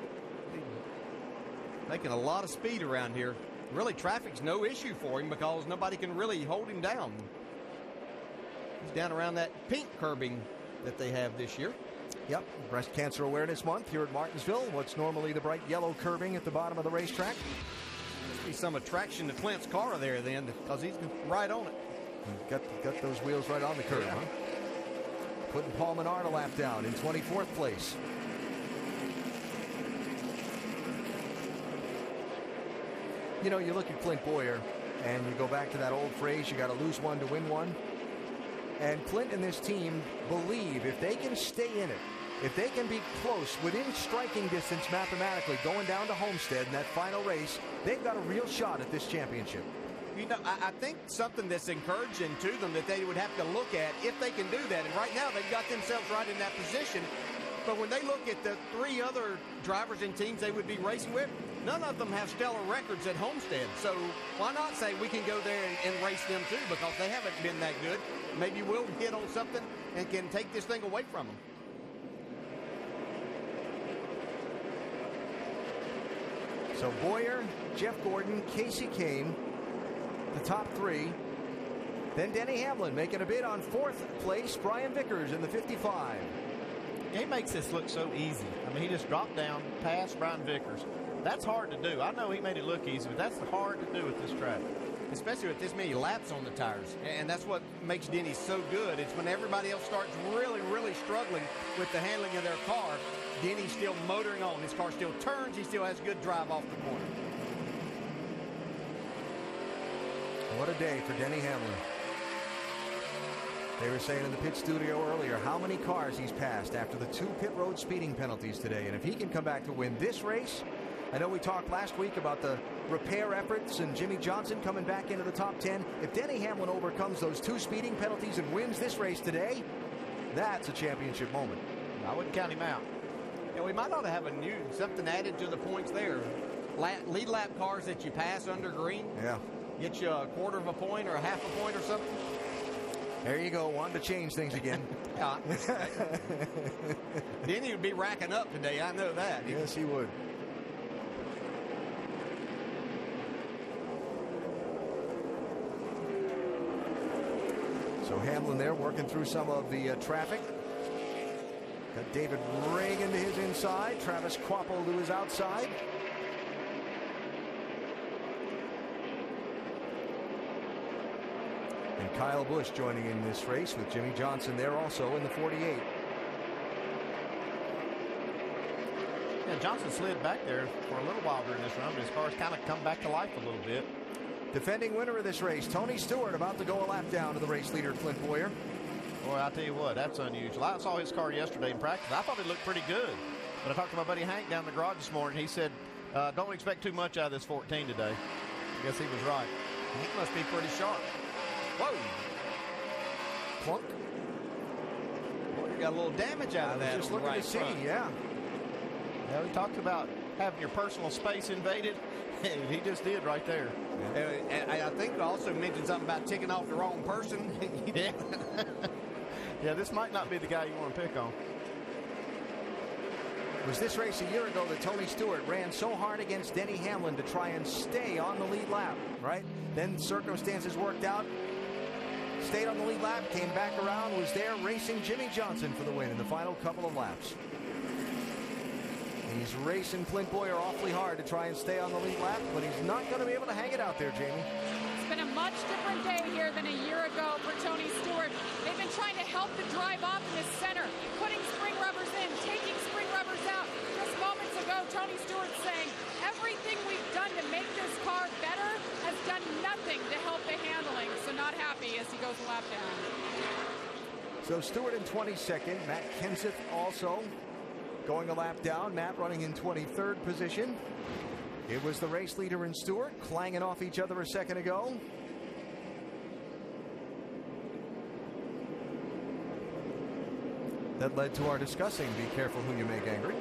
Making a lot of speed around here. Really, traffic's no issue for him because nobody can really hold him down. He's down around that pink curbing that they have this year. Yep, Breast Cancer Awareness Month here at Martinsville. What's normally the bright yellow curbing at the bottom of the racetrack. Must be some attraction to Clint's car there then, because he's right on it. Got those wheels right on the curb, huh? Putting Paul Menard a lap down in 24th place. You know, you look at Clint Bowyer, and you go back to that old phrase, you got to lose one to win one. And Clint and this team believe if they can stay in it, if they can be close, within striking distance mathematically, going down to Homestead in that final race, they've got a real shot at this championship. You know, I think something that's encouraging to them that they would have to look at if they can do that. And right now, they've got themselves right in that position. But when they look at the 3 other drivers and teams they would be racing with, none of them have stellar records at Homestead. So why not say we can go there and race them too, because they haven't been that good. Maybe we'll hit on something and can take this thing away from them. So Bowyer, Jeff Gordon, Casey Kane, the top 3. Then Denny Hamlin making a bid on 4th place, Brian Vickers in the 55. He makes this look so easy. I mean, he just dropped down past Brian Vickers. That's hard to do. I know he made it look easy, but that's hard to do with this track. Especially with this many laps on the tires. And that's what makes Denny so good. It's when everybody else starts really, really struggling with the handling of their car, Denny's still motoring on. His car still turns. He still has good drive off the corner. What a day for Denny Hamlin. They were saying in the pit studio earlier how many cars he's passed after the 2 pit road speeding penalties today. And if he can come back to win this race, I know we talked last week about the repair efforts and Jimmy Johnson coming back into the top 10. If Denny Hamlin overcomes those 2 speeding penalties and wins this race today, that's a championship moment. I wouldn't count him out. Yeah, we might ought to have something added to the points there. Lead lap cars that you pass under green. Yeah. Get you a quarter of a point or a half a point or something. There you go. Wanted to change things again. Denny would be racking up today. I know that. Yes, he would. So Hamlin there working through some of the traffic. Got David Reagan to his inside. Travis Kvapil to his outside. And Kyle Busch joining in this race with Jimmy Johnson there also in the 48. Yeah, Johnson slid back there for a little while during this run, but his car's kind of come back to life a little bit. Defending winner of this race, Tony Stewart, about to go a lap down to the race leader, Clint Boyer. Boy, I'll tell you what, that's unusual. I saw his car yesterday in practice. I thought it looked pretty good. But I talked to my buddy Hank down in the garage this morning. He said, don't expect too much out of this 14 today. I guess he was right. Hank must be pretty sharp. Whoa. Plunk. Boy, you got a little damage out of that. Just looking to see, yeah. Yeah, we talked about having your personal space invaded. He just did right there. Yeah. I think I also mentioned something about ticking off the wrong person. Yeah. Yeah, this might not be the guy you want to pick on. It was this race a year ago that Tony Stewart ran so hard against Denny Hamlin to try and stay on the lead lap, right? Then circumstances worked out. Stayed on the lead lap, came back around, was there racing Jimmy Johnson for the win in the final couple of laps. He's racing Clint Boyer awfully hard to try and stay on the lead lap, but he's not going to be able to hang it out there, Jamie. It's been a much different day here than a year ago for Tony Stewart. They've been trying to help the drive off in the center, putting spring rubbers in, taking spring rubbers out. Just moments ago, Tony Stewart saying, everything we've done to make this car better has done nothing to help the handling. So not happy as he goes a lap down. So Stewart in 22nd, Matt Kenseth also going a lap down. Matt running in 23rd position. It was the race leader and Stewart clanging off each other a second ago. That led to our discussing be careful who you make angry.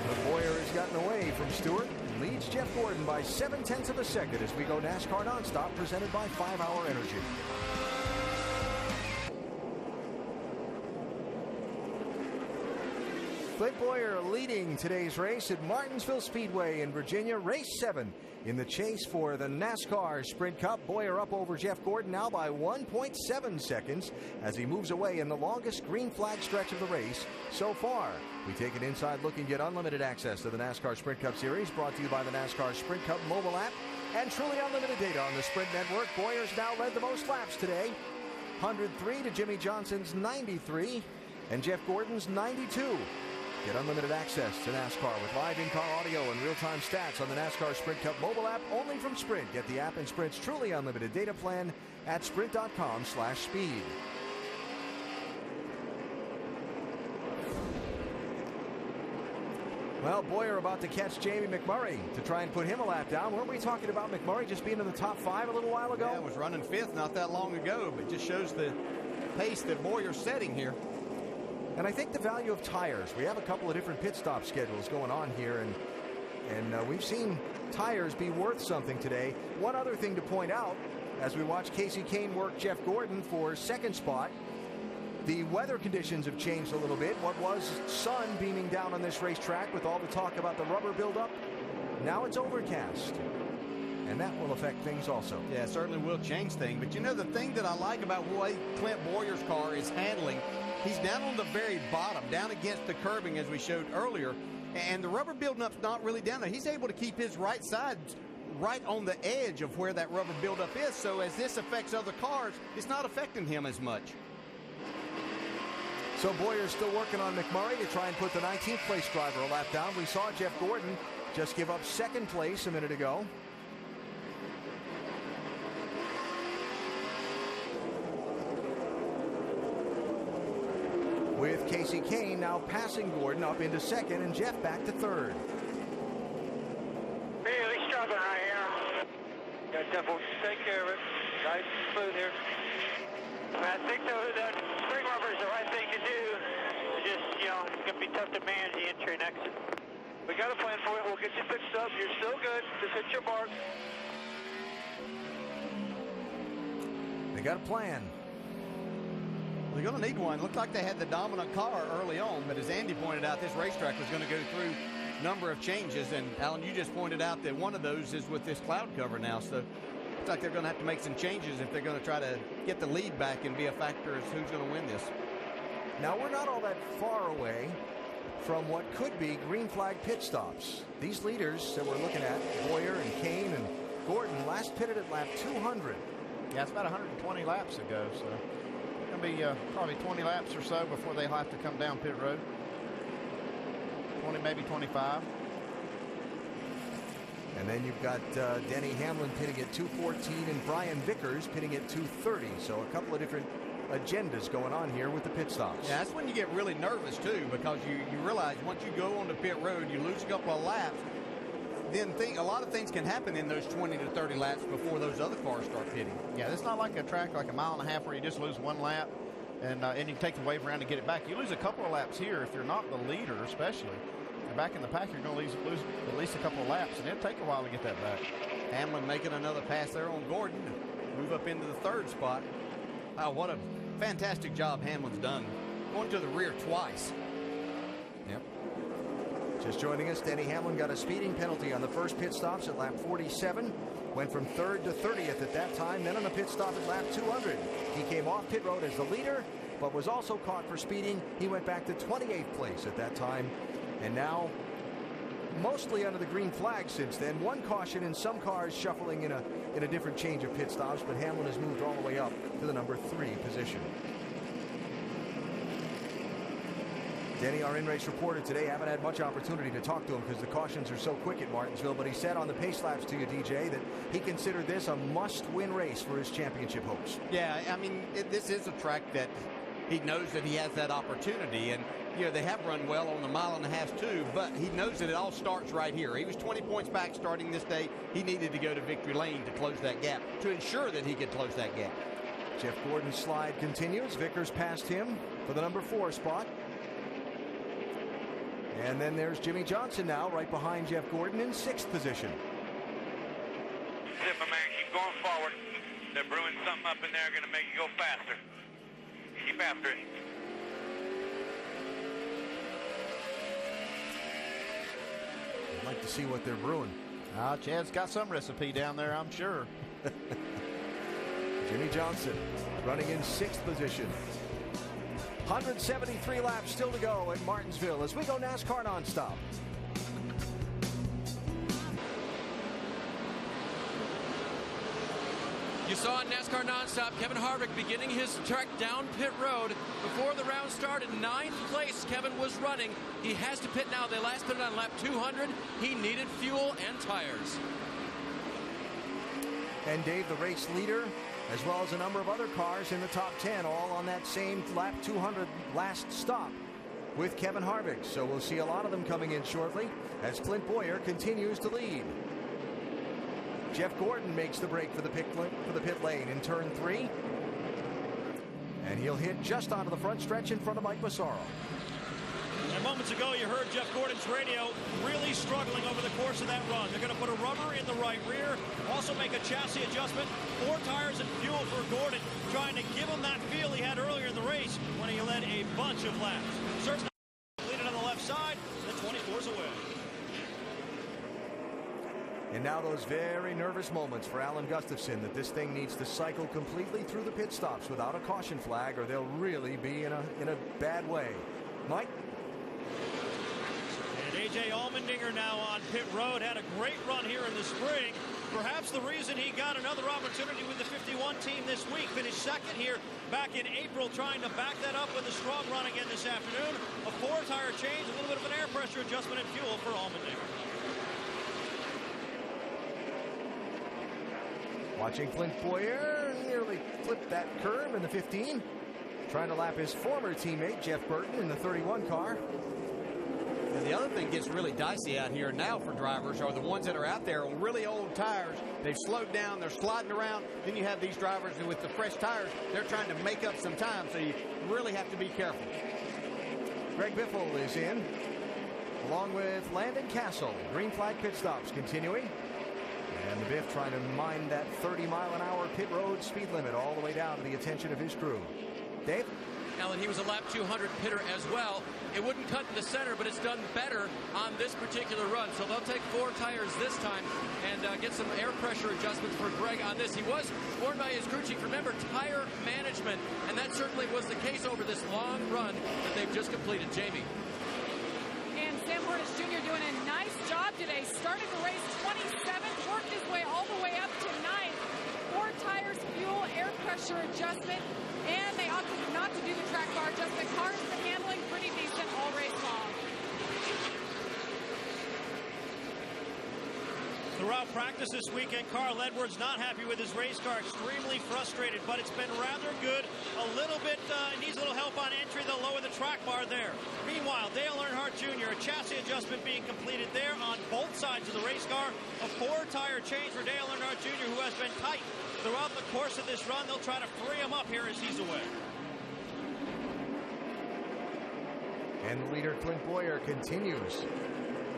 But Boyer has gotten away from Stewart. Leads Jeff Gordon by 0.7 of a second as we go NASCAR Nonstop, presented by 5 Hour Energy. Clint Boyer leading today's race at Martinsville Speedway in Virginia, race 7 in the chase for the NASCAR Sprint Cup. Boyer up over Jeff Gordon now by 1.7 seconds as he moves away in the longest green flag stretch of the race so far. We take an inside look and get unlimited access to the NASCAR Sprint Cup Series, brought to you by the NASCAR Sprint Cup mobile app and truly unlimited data on the Sprint Network. Boyer's now led the most laps today, 103 to Jimmy Johnson's 93 and Jeff Gordon's 92. Get unlimited access to NASCAR with live in-car audio and real-time stats on the NASCAR Sprint Cup mobile app only from Sprint. Get the app and Sprint's truly unlimited data plan at sprint.com/speed. Well, Boyer about to catch Jamie McMurray to try and put him a lap down. Weren't we talking about McMurray just being in the top 5 a little while ago? Yeah, was running 5th not that long ago, but just shows the pace that Boyer's setting here. And I think the value of tires. We have a couple of different pit stop schedules going on here, and we've seen tires be worth something today. One other thing to point out, as we watch Casey Kane work Jeff Gordon for 2nd spot, the weather conditions have changed a little bit. What was sun beaming down on this racetrack with all the talk about the rubber buildup, now it's overcast. and that will affect things also. Yeah, it certainly will change things. But you know, the thing that I like about the way Clint Boyer's car is handling, he's down on the very bottom, down against the curbing as we showed earlier, and the rubber building up's not really down there. He's able to keep his right side right on the edge of where that rubber buildup is, so as this affects other cars, it's not affecting him as much. So Boyer's still working on McMurray to try and put the 19th place driver a lap down. We saw Jeff Gordon just give up second place a minute ago. With Casey Kane now passing Gordon up into second and Jeff back to third. Really struggling right here. Yeah, Jeff will take care of it. Nice and smooth here. I think that spring rubber is the right thing to do. It's just, you know, it's going to be tough to manage the entry and exit. We got a plan for it. We'll get you fixed up. You're still good. Just hit your mark. They got a plan. They're going to need one. Looked like they had the dominant car early on, but as Andy pointed out, this racetrack was going to go through a number of changes, and Alan, you just pointed out that one of those is with this cloud cover now, so looks like they're going to have to make some changes if they're going to try to get the lead back and be a factor as who's going to win this. Now, we're not all that far away from what could be green flag pit stops. These leaders that we're looking at, Boyer and Kane and Gordon, last pitted at lap 200. Yeah, it's about 120 laps ago, so it's going to be probably 20 laps or so before they'll have to come down pit road. 20, maybe 25. And then you've got Denny Hamlin pitting at 214 and Brian Vickers pitting at 230. So a couple of different agendas going on here with the pit stops. Yeah, that's when you get really nervous too, because you realize once you go on the pit road, you lose a couple of laps, then a lot of things can happen in those 20 to 30 laps before those other cars start pitting. Yeah, it's not like a track like a mile and a half where you just lose one lap and you take the wave around to get it back. You lose a couple of laps here if you're not the leader, especially. Back in the pack, you're going to lose at least a couple of laps, and it'll take a while to get that back. Hamlin making another pass there on Gordon to move up into the third spot. Wow, what a fantastic job Hamlin's done. Going to the rear twice. Yep. Just joining us, Denny Hamlin got a speeding penalty on the first pit stops at lap 47. Went from 3rd to 30th at that time, then on the pit stop at lap 200. He came off pit road as the leader, but was also caught for speeding. He went back to 28th place at that time. And now, mostly under the green flag since then. One caution and some cars shuffling in a different change of pit stops, but Hamlin has moved all the way up to the number 3 position. Denny, our in-race reporter today, haven't had much opportunity to talk to him because the cautions are so quick at Martinsville, but he said on the pace laps to you, DJ, that he considered this a must-win race for his championship hopes. Yeah, I mean, this is a track that he knows that he has that opportunity, and you know, they have run well on the mile and a half too, but he knows that it all starts right here. He was 20 points back starting this day. He needed to go to victory lane to close that gap, to ensure that he could close that gap. Jeff Gordon's slide continues. Vickers passed him for the number 4 spot. And then there's Jimmy Johnson now right behind Jeff Gordon in 6th position. Zip, my man, keep going forward. They're brewing something up in there going to make you go faster. Keep after it. I'd like to see what they're brewing. Chad's got some recipe down there, I'm sure. Jimmy Johnson running in 6th position. 173 laps still to go at Martinsville as we go NASCAR nonstop. You saw in NASCAR nonstop Kevin Harvick beginning his trek down pit road. Before the round started, 9th place Kevin was running. He has to pit now. They last pitted on lap 200. He needed fuel and tires. And Dave, the race leader, as well as a number of other cars in the top 10, all on that same lap 200 last stop with Kevin Harvick. So we'll see a lot of them coming in shortly as Clint Boyer continues to lead. Jeff Gordon makes the break for the pit lane in turn 3. And he'll hit just onto the front stretch in front of Mike Massaro. And moments ago, you heard Jeff Gordon's radio really struggling over the course of that run. They're going to put a rubber in the right rear, also make a chassis adjustment, 4 tires and fuel for Gordon, trying to give him that feel he had earlier in the race when he led a bunch of laps. Certainly leading on the left side, the 24's away. In now those very nervous moments for Alan Gustafson that this thing needs to cycle completely through the pit stops without a caution flag, or they'll really be in a bad way. Mike? And A.J. Allmendinger now on pit road, had a great run here in the spring. Perhaps the reason he got another opportunity with the 51 team this week. Finished second here back in April, trying to back that up with a strong run again this afternoon. A 4-tire change, a little bit of an air pressure adjustment and fuel for Allmendinger. Watching Clint Boyer nearly flip that curve in the 15. Trying to lap his former teammate, Jeff Burton, in the 31 car. And the other thing gets really dicey out here now for drivers are the ones that are out there on really old tires. They've slowed down, they're sliding around. Then you have these drivers with the fresh tires, they're trying to make up some time, so you really have to be careful. Greg Biffle is in, along with Landon Castle. Green flag pit stops continuing. And the Biff trying to mind that 30-mile-an-hour pit road speed limit all the way down to the attention of his crew. Dave? Alan, he was a lap 200 pitter as well. It wouldn't cut in the center, but it's done better on this particular run. So they'll take 4 tires this time and get some air pressure adjustments for Greg on this. He was warned by his crew chief, remember, tire management, and that certainly was the case over this long run that they've just completed. Jamie. And Sam Hornish Jr. doing a nice job today. Started the race 27th, worked his way all the way up to 9th. 4 tires, fuel, air pressure adjustment, and they opted not to do the track bar adjustment. Car's been handling pretty decent all race long. Throughout practice this weekend, Carl Edwards not happy with his race car, extremely frustrated, but it's been rather good. A little bit, needs a little help on entry. They'll lower the track bar there. Meanwhile, Dale Earnhardt Jr., a chassis adjustment being completed there on both sides of the race car. A 4-tire change for Dale Earnhardt Jr., who has been tight throughout the course of this run. They'll try to free him up here as he's away. And the leader, Clint Boyer, continues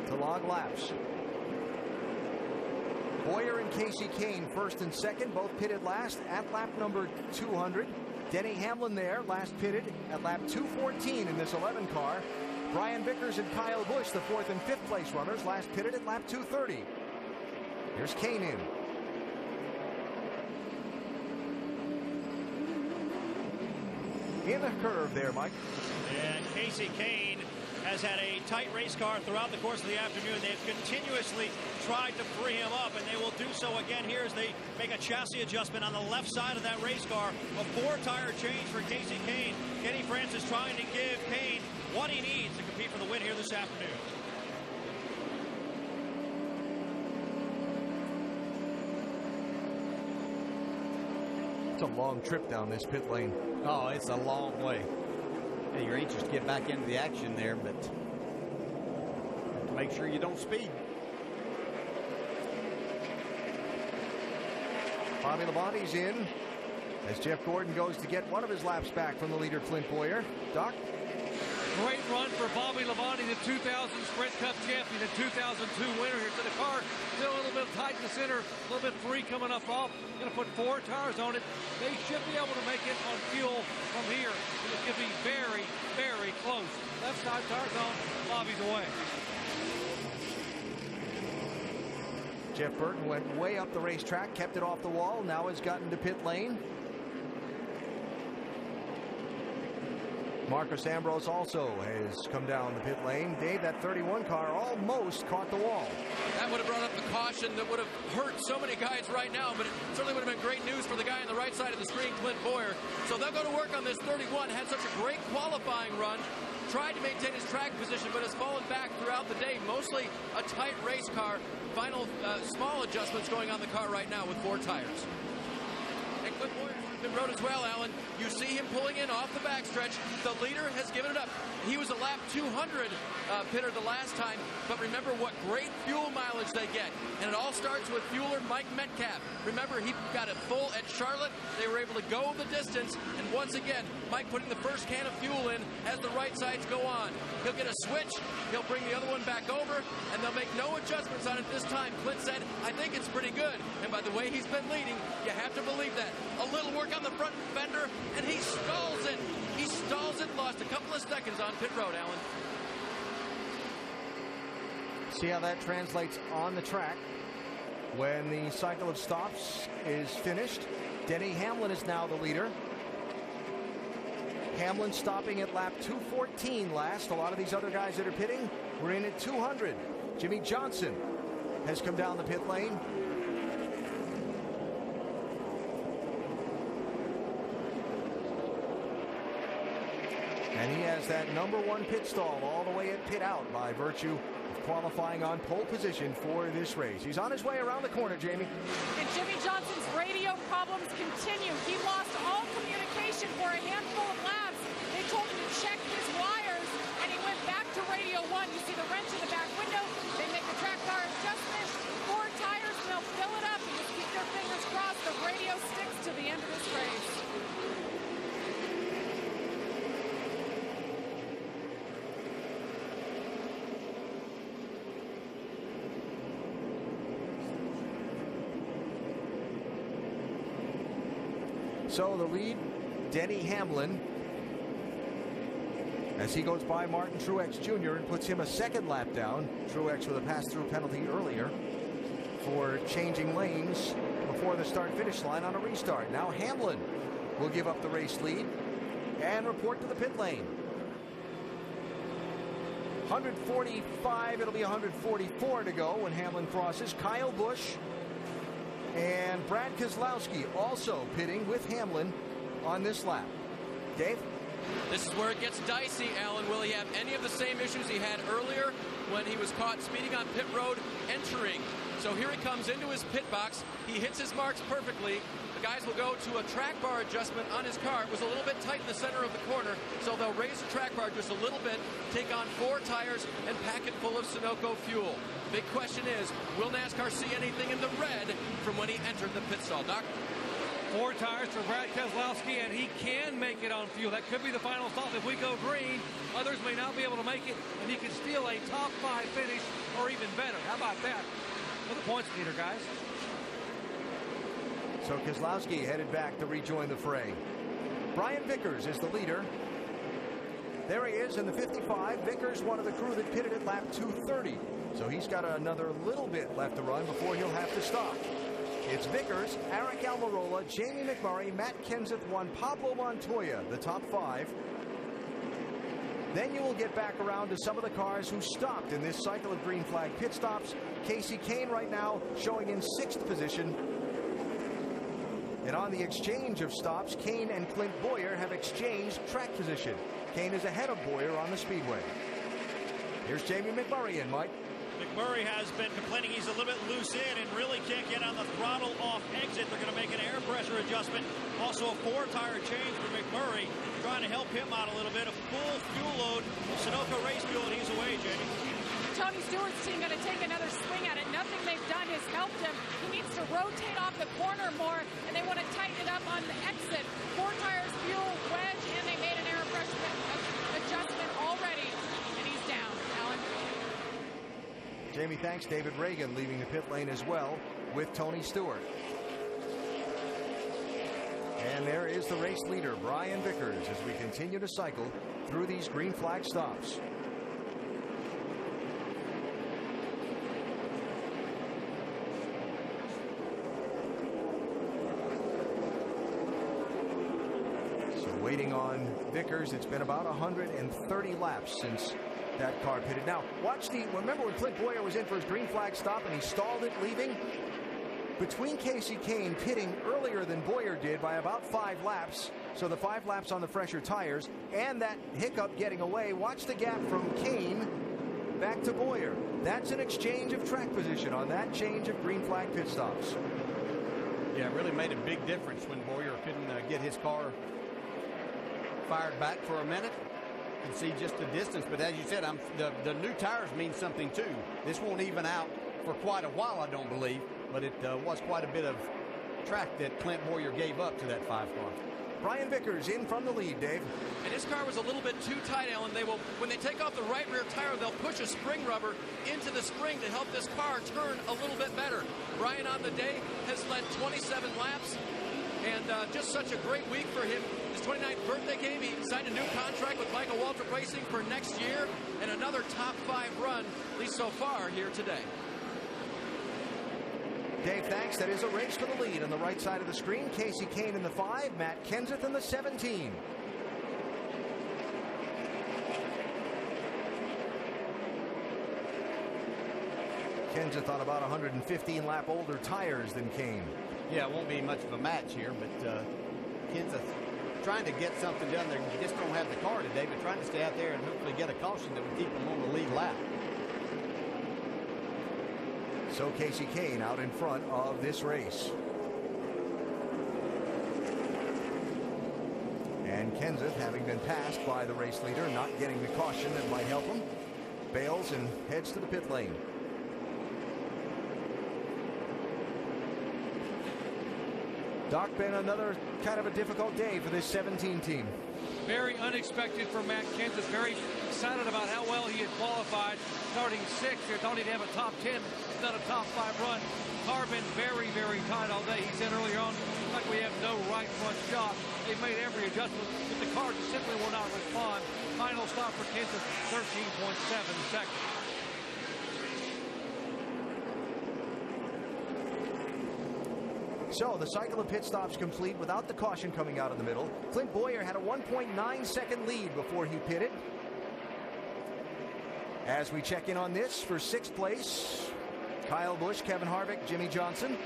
to log laps. Boyer and Casey Kane first and second, both pitted last at lap number 200. Denny Hamlin there, last pitted at lap 214 in this 11 car. Brian Vickers and Kyle Busch, the 4th and 5th place runners, last pitted at lap 230. Here's Kane in. In the curve there, Mike. And Casey Kane has had a tight race car throughout the course of the afternoon. They've continuously tried to free him up, and they will do so again here as they make a chassis adjustment on the left side of that race car. A 4-tire change for Casey Kane. Kenny Francis trying to give Kane what he needs to compete for the win here this afternoon. It's a long trip down this pit lane. Oh, it's a long way. Yeah, you're anxious to get back into the action there, but have to make sure you don't speed. Bobby Labonte's in as Jeff Gordon goes to get one of his laps back from the leader, Clint Boyer. Doc? Great run for Bobby Labonte, the 2000 Sprint Cup champion, the 2002 winner here. So the car still a little bit tight in the center, a little bit free coming up off. Going to put 4 tires on it. They should be able to make it on fuel from here. And it could be very, very close. Left side tires on, Bobby's away. Jeff Burton went way up the racetrack, kept it off the wall, now has gotten to pit lane. Marcus Ambrose also has come down the pit lane. Dave, that 31 car almost caught the wall. That would have brought up the caution that would have hurt so many guys right now, but it certainly would have been great news for the guy on the right side of the screen, Clint Boyer. So they'll go to work on this 31. Had such a great qualifying run. Tried to maintain his track position, but has fallen back throughout the day. Mostly a tight race car. Final small adjustments going on the car right now with 4 tires. And Clint Boyer pit road as well, Alan. You see him pulling in off the backstretch. The leader has given it up. He was a lap 200 pitter the last time, but remember what great fuel mileage they get. And it all starts with fueler Mike Metcalf. Remember, he got it full at Charlotte. They were able to go the distance, and once again, Mike putting the first can of fuel in as the right sides go on. He'll get a switch, he'll bring the other one back over, and they'll make no adjustments on it this time. Clint said, I think it's pretty good. And by the way he's been leading, you have to believe that. A little work on the front fender, and he stalls it. He stalls it, lost a couple of seconds on pit road, Alan. See how that translates on the track. when the cycle of stops is finished. Denny Hamlin is now the leader. Hamlin stopping at lap 214 last. A lot of these other guys that are pitting were in at 200. Jimmy Johnson has come down the pit lane. And he has that #1 pit stall all the way at pit out by virtue of qualifying on pole position for this race. He's on his way around the corner, Jamie. And Jimmy Johnson's radio problems continue. He lost all communication for a handful of laps. They told him to check his wires, and he went back to Radio 1. You see the wrench in the back window. They make the track car adjustment. 4 tires, and they'll fill it up. And just keep their fingers crossed the radio sticks to the end of this race. So the lead, Denny Hamlin, as he goes by Martin Truex Jr. and puts him a second lap down. Truex with a pass-through penalty earlier for changing lanes before the start-finish line on a restart. Now Hamlin will give up the race lead and report to the pit lane. 145, it'll be 144 to go when Hamlin crosses. Kyle Busch and Brad Keselowski also pitting with Hamlin on this lap. Dave? This is where it gets dicey, Alan. Will he have any of the same issues he had earlier when he was caught speeding on pit road entering? So here he comes into his pit box. He hits his marks perfectly. The guys will go to a track bar adjustment on his car. It was a little bit tight in the center of the corner, so they'll raise the track bar just a little bit, take on 4 tires, and pack it full of Sunoco fuel. Big question is, will NASCAR see anything in the red from when he entered the pit stall? Doc? 4 tires for Brad Keselowski, and he can make it on fuel. That could be the final stop. If we go green, others may not be able to make it, and he could steal a top 5 finish or even better. How about that for the points leader, guys? So Keselowski headed back to rejoin the fray. Brian Vickers is the leader. There he is in the 55. Vickers, one of the crew that pitted at lap 230. So he's got another little bit left to run before he'll have to stop. It's Vickers, Aric Almirola, Jamie McMurray, Matt Kenseth, Juan Pablo Montoya, the top 5. Then you will get back around to some of the cars who stopped in this cycle of green flag pit stops. Kasey Kahne right now showing in 6th position. And on the exchange of stops, Kahne and Clint Bowyer have exchanged track position. Kahne is ahead of Bowyer on the speedway. Here's Jamie McMurray in, Mike. McMurray has been complaining he's a little bit loose in and really can't get on the throttle off exit. They're going to make an air pressure adjustment. Also a 4-tire change for McMurray, trying to help him out a little bit. A full fuel load of Sunoco race fuel, and he's away, Jamie. Tony Stewart's team going to take another swing at it. Nothing they've done has helped him. He needs to rotate off the corner more, and they want to tighten it up on the exit. 4 tires, fuel, wedge, and they made an air pressure adjustment already, and he's down. Alan? Jamie, thanks. David Reagan leaving the pit lane as well with Tony Stewart. And there is the race leader, Brian Vickers, as we continue to cycle through these green flag stops. Waiting on Vickers. It's been about 130 laps since that car pitted. Now, remember when Clint Bowyer was in for his green flag stop and he stalled it leaving? Between Kasey Kahne pitting earlier than Bowyer did by about 5 laps, so the 5 laps on the fresher tires, and that hiccup getting away, watch the gap from Kahne back to Bowyer. That's an exchange of track position on that change of green flag pit stops. Yeah, it really made a big difference when Bowyer couldn't get his car fired back for a minute. You can see just the distance, but as you said, the new tires mean something too. This won't even out for quite a while, I don't believe, but it was quite a bit of track that Clint Bowyer gave up to that 5 car. Brian Vickers in from the lead, Dave. And his car was a little bit too tight, Alan. When they take off the right rear tire, they'll push a spring rubber into the spring to help this car turn a little bit better. Brian on the day has led 27 laps, and just such a great week for him. His 29th birthday game, he signed a new contract with Michael Waltrip Racing for next year, and another top 5 run, at least so far, here today. Dave, thanks. That is a race for the lead on the right side of the screen. Casey Kane in the 5, Matt Kenseth in the 17. Kenseth on about 115 lap older tires than Kane. Yeah, it won't be much of a match here, but Kenseth trying to get something done there. You just don't have the car today, but trying to stay out there and hopefully get a caution that will keep him on the lead lap. So Casey Kane out in front of this race. And Kenseth, having been passed by the race leader, not getting the caution that might help him, bails and heads to the pit lane. Doc, been another kind of a difficult day for this 17 team. Very unexpected for Matt Kenseth. Very excited about how well he had qualified. Starting 6th here, thought he'd have a top 10, not a top 5 run. Car been very, very tight all day. He said earlier on, like we have no right front shock. They've made every adjustment, but the car just simply will not respond. Final stop for Kenseth, 13.7 seconds. So the cycle of pit stops complete without the caution coming out in the middle. Clint Bowyer had a 1.9 second lead before he pitted. As we check in on this for 6th place, Kyle Busch, Kevin Harvick, Jimmy Johnson.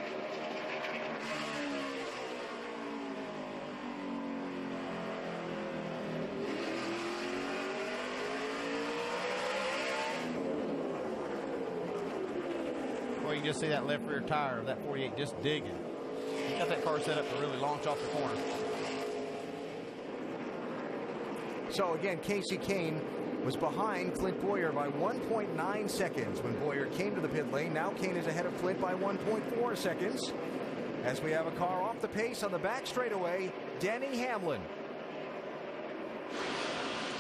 Well, you can just see that left rear tire of that 48 just digging. He got that car set up to really launch off the corner. So again, Casey Kane was behind Clint Bowyer by 1.9 seconds when Bowyer came to the pit lane. Now Kane is ahead of Clint by 1.4 seconds. As we have a car off the pace on the back straightaway, Denny Hamlin.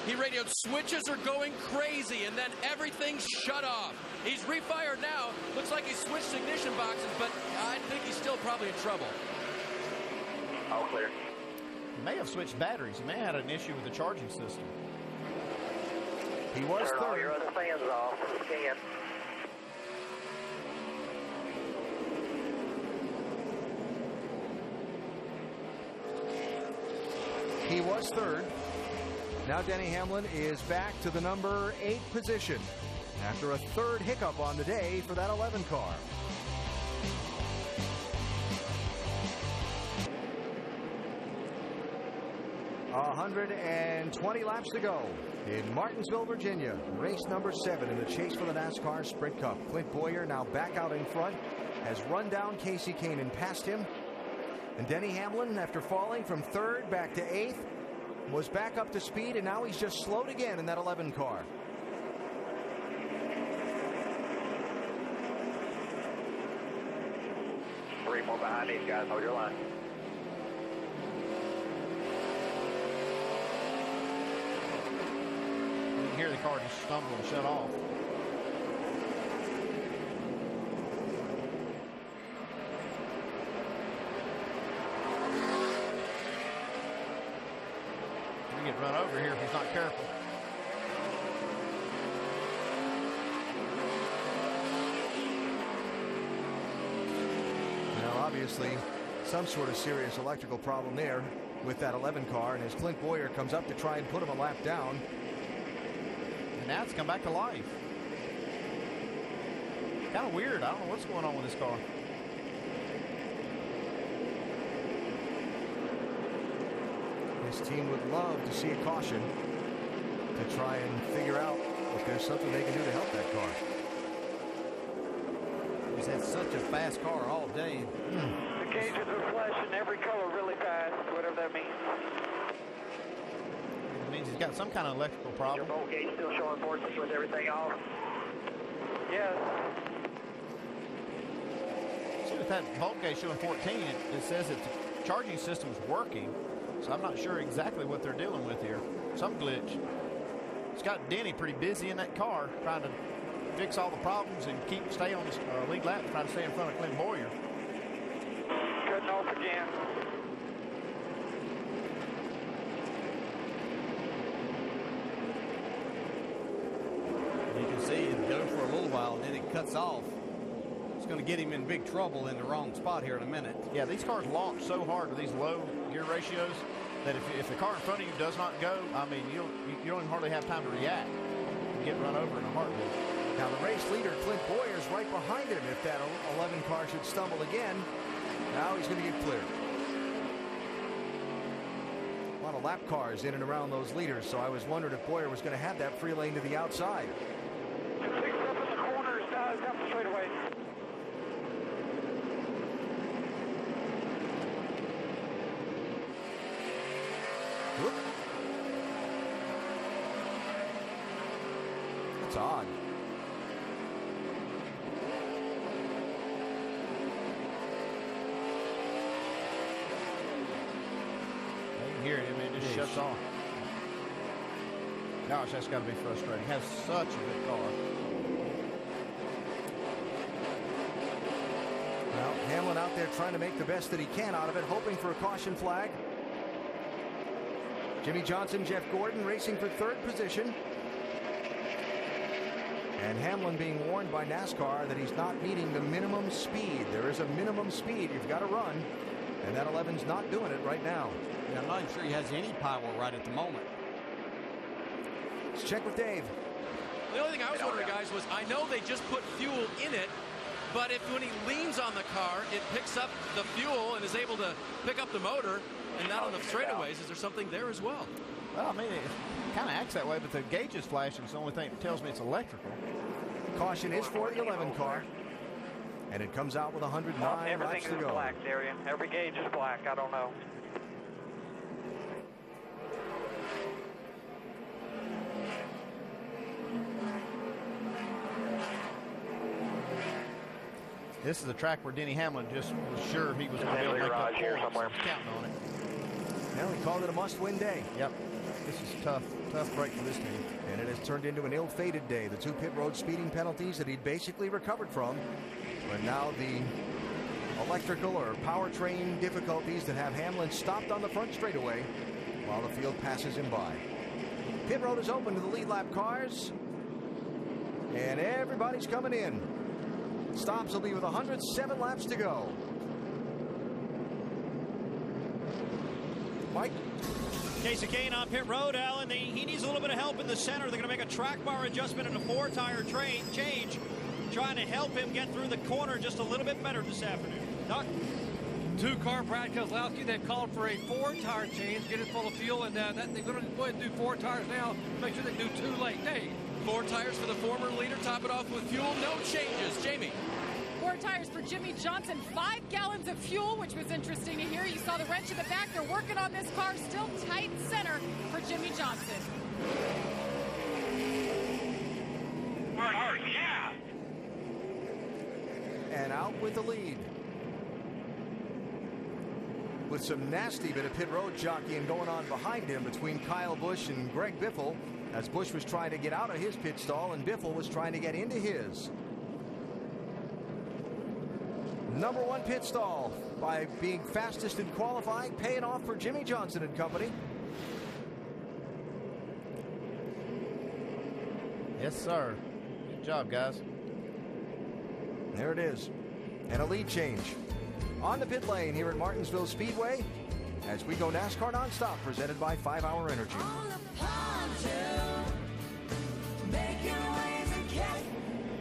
He radioed, switches are going crazy, and then everything shut off. He's refired now. Looks like he switched ignition boxes, but I think he's still probably in trouble. All clear. He may have switched batteries. He may have had an issue with the charging system. He was Turn all third. your other fans off. Scan. He was third. Now Denny Hamlin is back to the number 8 position after a third hiccup on the day for that 11 car. A 120 laps to go in Martinsville, Virginia. Race number 7 in the chase for the NASCAR Sprint Cup. Clint Bowyer now back out in front, has run down Casey Kane and passed him. And Denny Hamlin, after falling from 3rd back to 8th, was back up to speed, and now he's just slowed again in that 11 car. Three more behind these guys. Hold your line. You can hear the car just stumble and shut off. He get run over here if he's not careful. Now, obviously, some sort of serious electrical problem there with that 11 car, and as Clint Bowyer comes up to try and put him a lap down. And now it's come back to life. Kind of weird. I don't know what's going on with this car. This team would love to see a caution to try and figure out if there's something they can do to help that car. He's had such a fast car all day. The cages are flashing every color really fast, whatever that means. It means he's got some kind of electrical problem. Your bolt gauge still showing 14 with everything off? Yes. See, with that volt gauge showing 14, it says that the charging system's working. So I'm not sure exactly what they're dealing with here. Some glitch. It's got Denny pretty busy in that car trying to fix all the problems and stay on his lead lap, trying to stay in front of Clint Bowyer. Cutting off again. You can see it goes for a little while and then it cuts off. It's going to get him in big trouble in the wrong spot here in a minute. Yeah, these cars launch so hard with these low gear ratios that if the car in front of you does not go, I mean, you don't even hardly have time to react. You get run over in a heartbeat. Now the race leader, Clint Boyer's right behind him. If that 11 car should stumble again, now he's going to get clear. A lot of lap cars in and around those leaders, so I was wondering if Boyer was going to have that free lane to the outside. 6 up in the corners, down the straightaway. Whoop. That's odd. You can hear it, it just shuts off. Gosh, that's got to be frustrating. Has such a good car. Well, Hamlin out there trying to make the best that he can out of it, hoping for a caution flag. Jimmy Johnson, Jeff Gordon racing for third position. And Hamlin being warned by NASCAR that he's not meeting the minimum speed. There is a minimum speed you've got to run, and that 11's not doing it right now. Yeah, I'm not even sure he has any power right at the moment. Let's check with Dave. The only thing I was wondering, guys, was I know they just put fuel in it, but if when he leans on the car, it picks up the fuel and is able to pick up the motor, and not on the straightaways, is there something there as well? Well, I mean, it kind of acts that way, but the gauge is flashing. It's the only thing that tells me it's electrical. Caution is for the 11 car. And it comes out with 109 laps to Everything is go. black, Darian. Every gauge is black. I don't know. This is a track where Denny Hamlin just was sure he was going to be able to make that pole. Counting on it. Well, he called it a must-win day. Yep. This is tough break for this team. And it has turned into an ill-fated day. The 2 pit road speeding penalties that he'd basically recovered from. But now the electrical or powertrain difficulties that have Hamlin stopped on the front straightaway while the field passes him by. Pit road is open to the lead lap cars. And everybody's coming in. Stops will be with 107 laps to go. Mike? Casey Kane on pit road, Alan. He needs a little bit of help in the center. They're going to make a track bar adjustment and a 4-tire change, trying to help him get through the corner just a little bit better this afternoon. Doc? 2-car Brad Keselowski, they've called for a 4-tire change, get it full of fuel, and they're going to go ahead and do 4 tires now. Make sure they do 2 late. Dave? 4 tires for the former leader, top it off with fuel, no changes. Jamie? 4 tires for Jimmy Johnson, 5 gallons of fuel, which was interesting to hear. You saw the wrench in the back. They're working on this car, still tight center for Jimmy Johnson. Hard, yeah. And out with the lead. With some nasty bit of pit road jockeying going on behind him between Kyle Busch and Greg Biffle, as Busch was trying to get out of his pit stall and Biffle was trying to get into his. Number 1 pit stall by being fastest in qualifying, paying off for Jimmy Johnson and company. Yes, sir. Good job, guys. There it is. And a lead change on the pit lane here at Martinsville Speedway as we go NASCAR nonstop, presented by 5 Hour Energy.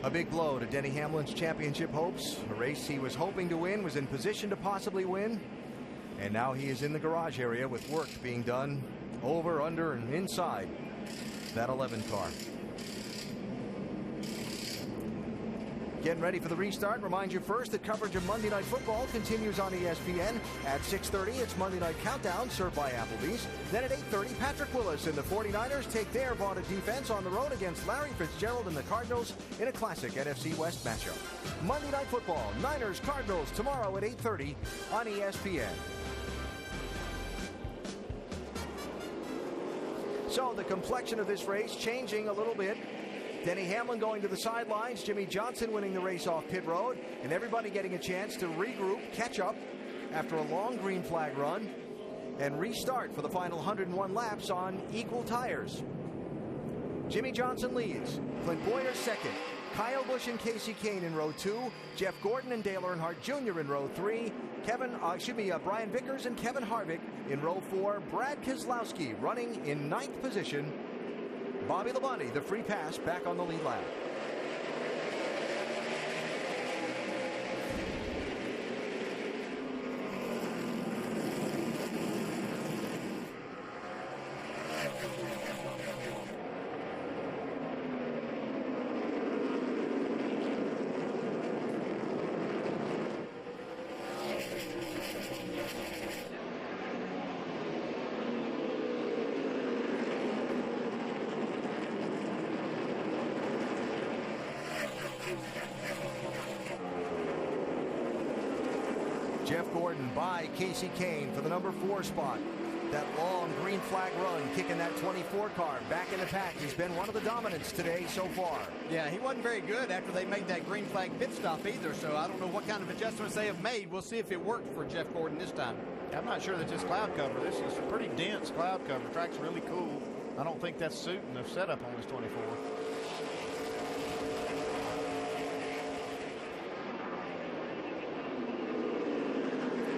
A big blow to Denny Hamlin's championship hopes. A race he was hoping to win, was in position to possibly win. And now he is in the garage area with work being done over, under, and inside that 11 car. Getting ready for the restart. Remind you first that coverage of Monday Night Football continues on ESPN. At 6:30, it's Monday Night Countdown, served by Applebee's. Then at 8:30, Patrick Willis and the 49ers take their vaunted defense on the road against Larry Fitzgerald and the Cardinals in a classic NFC West matchup. Monday Night Football, Niners-Cardinals, tomorrow at 8:30 on ESPN. So the complexion of this race changing a little bit. Denny Hamlin going to the sidelines, Jimmy Johnson winning the race off pit road, and everybody getting a chance to regroup, catch up after a long green flag run, and restart for the final 101 laps on equal tires. Jimmy Johnson leads, Clint Boyer second, Kyle Busch and Casey Kane in row 2, Jeff Gordon and Dale Earnhardt Jr. in row 3, Brian Vickers and Kevin Harvick in row 4, Brad Keselowski running in 9th position, Bobby Labonte, the free pass, back on the lead lap. Jeff Gordon by Casey Kane for the number 4 spot. That long green flag run kicking that 24 car back in the pack. He's been one of the dominants today so far. Yeah, he wasn't very good after they made that green flag pit stop either, so I don't know what kind of adjustments they have made. We'll see if it worked for Jeff Gordon this time. I'm not sure that this cloud cover, this is pretty dense cloud cover. The track's really cool. I don't think that's suiting the setup on this 24.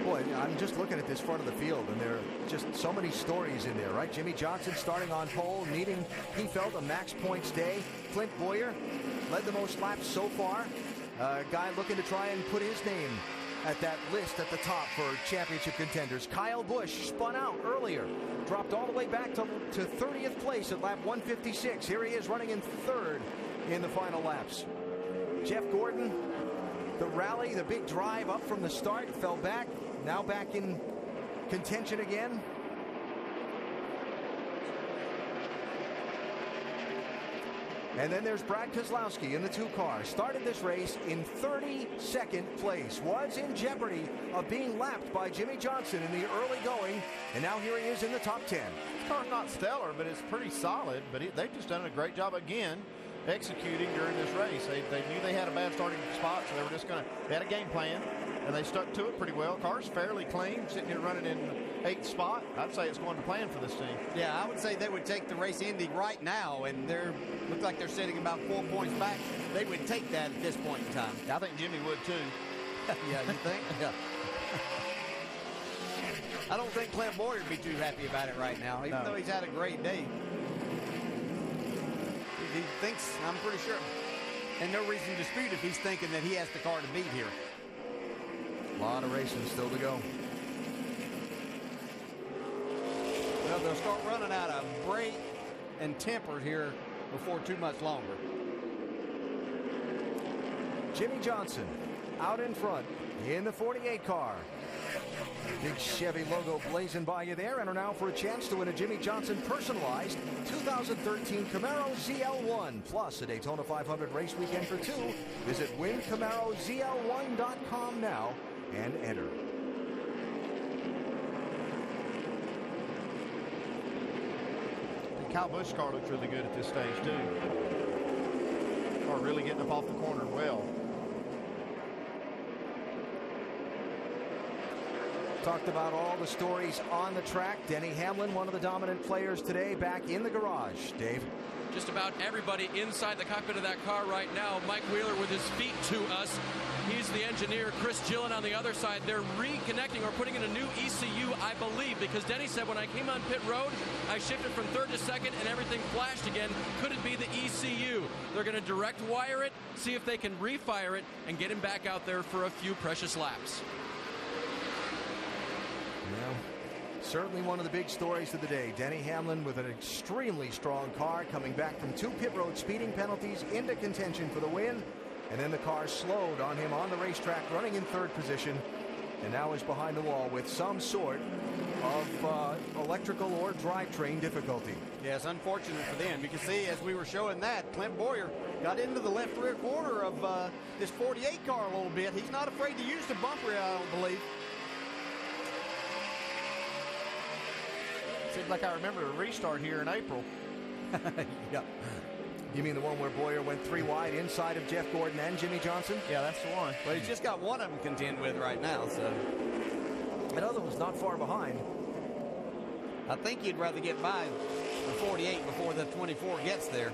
Boy, I'm just looking at this front of the field, and there are just so many stories in there, right? Jimmie Johnson starting on pole, needing, he felt, a max points day. Clint Bowyer led the most laps so far. A guy looking to try and put his name at that list at the top for championship contenders. Kyle Busch spun out earlier, dropped all the way back to 30th place at lap 156. Here he is running in 3rd in the final laps. Jeff Gordon, the rally, the big drive up from the start, fell back. Now back in contention again. And then there's Brad Keselowski in the 2 car. Started this race in 32nd place. Was in jeopardy of being lapped by Jimmie Johnson in the early going. And now here he is in the top 10. This car's not stellar, but it's pretty solid. But they've just done a great job again executing during this race. They knew they had a bad starting spot, so they were just they had a game plan, and they stuck to it pretty well. Car's fairly clean, sitting here running in 8th spot. I'd say it's going to plan for this team. Yeah, I would say they would take the race Indy right now, and look like they're sitting about 4 points back. They would take that at this point in time. I think Jimmy would too. Yeah, you think? Yeah. I don't think Clint Bowyer would be too happy about it right now, even though he's had a great day. He thinks, I'm pretty sure, and no reason to dispute if he's thinking that he has the car to beat here. A lot of racing still to go. Well, they'll start running out of brake and temper here before too much longer. Jimmie Johnson out in front in the 48 car. Big Chevy logo blazing by you there, and are now for a chance to win a Jimmie Johnson personalized 2013 Camaro ZL1 plus a Daytona 500 race weekend for 2. Visit wincamarozl1.com now and enter. And Kyle Busch's car looks really good at this stage too. Car really getting up off the corner well. Talked about all the stories on the track. Denny Hamlin, one of the dominant players today, back in the garage. Dave? Just about everybody inside the cockpit of that car right now. Mike Wheeler with his feet to us. He's the engineer. Chris Gillen on the other side. They're reconnecting or putting in a new ECU, I believe, because Denny said when I came on pit road, I shifted from 3rd to 2nd and everything flashed again. Could it be the ECU? They're going to direct wire it, see if they can refire it, and get him back out there for a few precious laps. Well, certainly one of the big stories of the day. Denny Hamlin with an extremely strong car coming back from 2 pit road speeding penalties into contention for the win. And then the car slowed on him on the racetrack, running in 3rd position. And now is behind the wall with some sort of electrical or drivetrain difficulty. Yeah, it's unfortunate for them. You can see as we were showing that, Clint Bowyer got into the left rear corner of this 48 car a little bit. He's not afraid to use the bumper, I don't believe. Seems like I remember a restart here in April. Yeah. You mean the one where Bowyer went 3 wide inside of Jeff Gordon and Jimmie Johnson? Yeah, that's the one. Well, he's just got one of them to contend with right now, so. That other one's not far behind. I think he'd rather get by the 48 before the 24 gets there.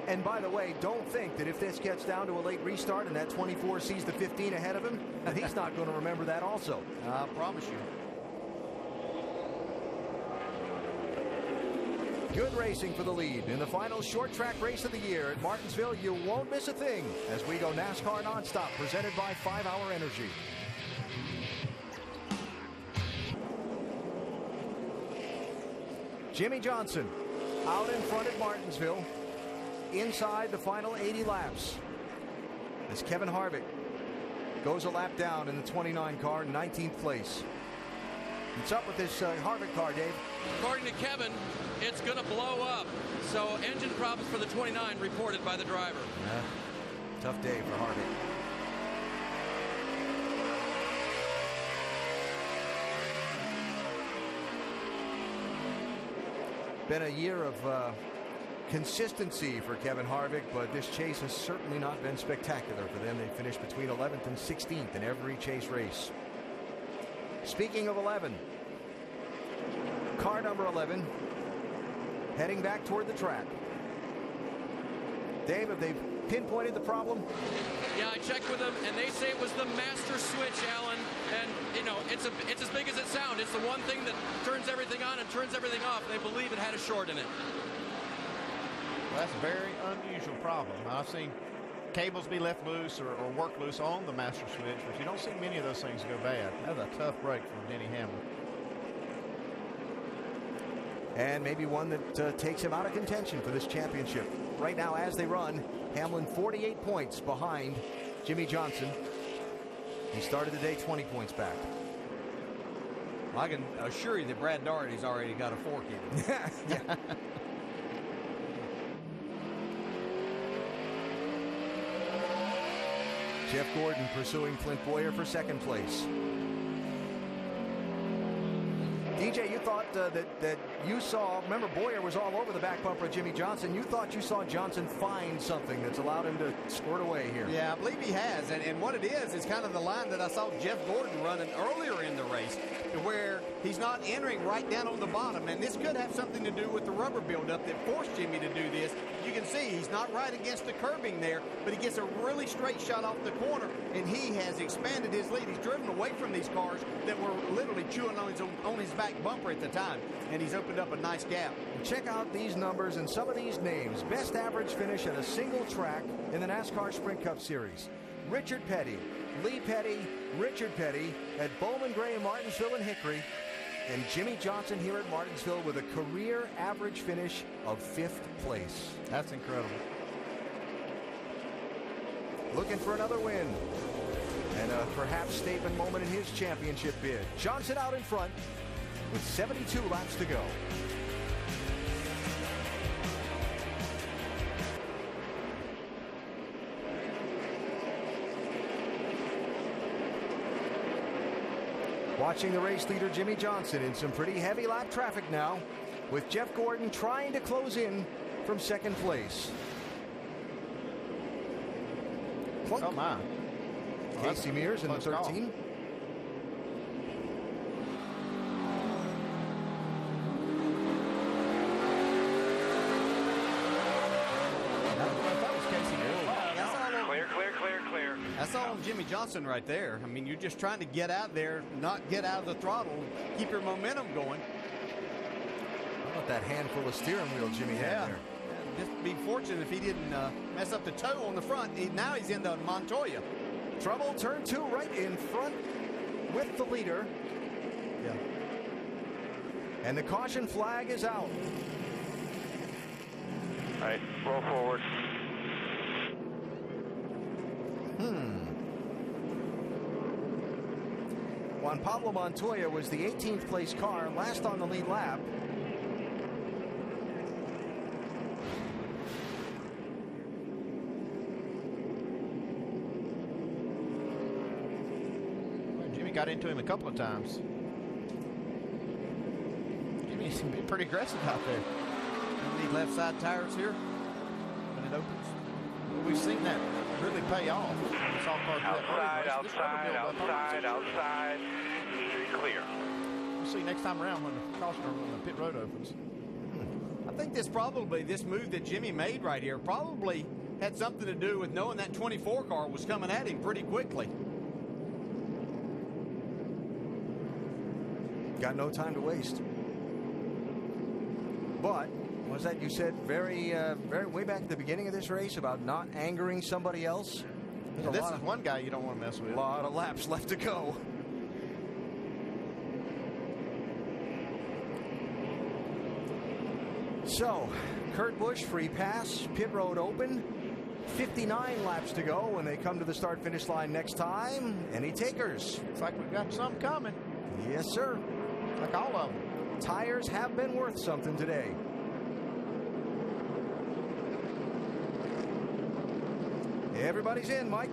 And by the way, don't think that if this gets down to a late restart and that 24 sees the 15 ahead of him, that he's not going to remember that also. I promise you. Good racing for the lead in the final short track race of the year at Martinsville. You won't miss a thing as we go NASCAR nonstop, presented by 5 Hour Energy. Jimmy Johnson out in front at Martinsville, inside the final 80 laps, as Kevin Harvick goes a lap down in the 29 car, 19th place. What's up with this Harvick car, Dave? According to Kevin, it's going to blow up. So engine problems for the 29 reported by the driver. Tough day for Harvick. Been a year of consistency for Kevin Harvick, but this chase has certainly not been spectacular for them. They finished between 11th and 16th in every chase race. Speaking of 11, car number 11 heading back toward the track. Dave, have they pinpointed the problem? Yeah, I checked with them, and they say it was the master switch, Alan. And, you know, it's as big as it sounds. It's the one thing that turns everything on and turns everything off. They believe it had a short in it. Well, that's a very unusual problem. I've seen cables be left loose or work loose on the master switch, but you don't see many of those things go bad. That was a tough break from Denny Hamlin. And maybe one that takes him out of contention for this championship. Right now, as they run, Hamlin 48 points behind Jimmy Johnson. He started the day 20 points back. I can assure you that Brad Daugherty's already got a fork in it. Yeah. Jeff Gordon pursuing Clint Boyer for second place. DJ, you thought that you saw, remember Boyer was all over the back bumper of Jimmy Johnson. You thought you saw Johnson find something that's allowed him to squirt away here. Yeah, I believe he has. And what it is kind of the line that I saw Jeff Gordon running earlier in the race, to where he's not entering right down on the bottom. And this could have something to do with the rubber buildup that forced Jimmy to do this. You can see he's not right against the curbing there, but he gets a really straight shot off the corner, and he has expanded his lead. He's driven away from these cars that were literally chewing on his back bumper at the time, and he's opened up a nice gap. Check out these numbers and some of these names. Best average finish at a single track in the NASCAR Sprint Cup Series. Richard Petty, Lee Petty, Richard Petty at Bowman Gray, Martinsville, and Hickory. And Jimmy Johnson here at Martinsville with a career average finish of 5th place. That's incredible. Looking for another win. And a perhaps statement moment in his championship bid. Johnson out in front with 72 laps to go. Watching the race leader Jimmy Johnson in some pretty heavy lap traffic now, with Jeff Gordon trying to close in from second place. Clunk. Oh my. Casey Mears in the 13. Call. Clear. That's all on Jimmy Johnson right there. I mean, you're just trying to get out there, not get out of the throttle, keep your momentum going. How about that handful of steering wheel Jimmy had there? Just be fortunate if he didn't mess up the toe on the front. Now he's in the Montoya. Trouble, turn 2 right in front with the leader. Yeah. And the caution flag is out. All right, roll forward. Juan Pablo Montoya was the 18th place car, last on the lead lap. Jimmy got into him a couple of times. Jimmy's been pretty aggressive out there. Need left side tires here when it opens. Well, we've seen that really pay off. Outside. Clear. We'll see next time around when the caution or when the pit road opens. I think this move that Jimmy made right here probably had something to do with knowing that 24 car was coming at him pretty quickly. Got no time to waste. But was that you said very way back at the beginning of this race about not angering somebody else? This is one guy you don't want to mess with. A lot of laps left to go. So, Kurt Busch, free pass, pit road open. 59 laps to go when they come to the start-finish line next time. Any takers? Looks like we've got some coming. Yes, sir. Like all of them. Tires have been worth something today. Everybody's in, Mike.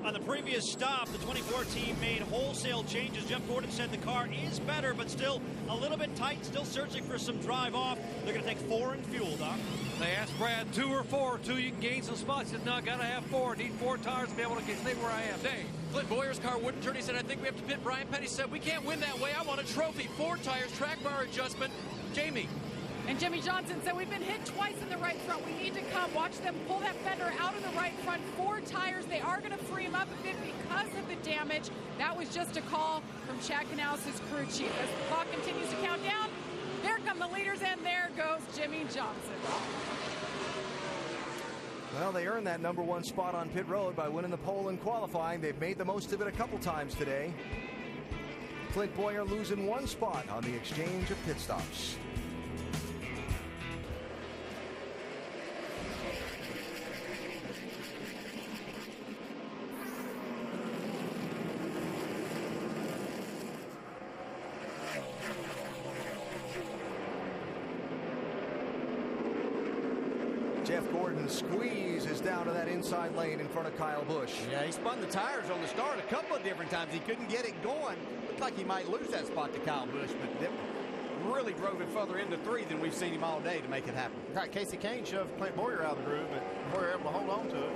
On the previous stop, the 24 team made wholesale changes. Jeff Gordon said the car is better, but still a little bit tight, still searching for some drive off. They're going to take 4 in fuel, Doc. They asked Brad 2 or 4. 2, you can gain some spots. He said, no, I got to have 4. Need 4 tires to be able to stay where I am. Dave, Clint Boyer's car wouldn't turn. He said, I think we have to pit. Brian Petty said, we can't win that way. I want a trophy. 4 tires, track bar adjustment. Jamie. And Jimmy Johnson said, we've been hit twice in the right front. We need to come. Watch them pull that fender out of the right front. 4 tires. They are going to free him up a bit because of the damage. That was just a call from Chad Knaus's crew chief. As the clock continues to count down, there come the leaders, and there goes Jimmy Johnson. Well, they earned that number 1 spot on pit road by winning the pole and qualifying. They've made the most of it a couple times today. Clint Boyer losing 1 spot on the exchange of pit stops. Jeff Gordon squeezes down to that inside lane in front of Kyle Busch. Yeah, he spun the tires on the start a couple of different times. He couldn't get it going. Looked like he might lose that spot to Kyle Busch, but that really drove him further into 3 than we've seen him all day to make it happen. Got Casey Kane shoved Clint Boyer out of the groove, but Boyer able to hold on to it.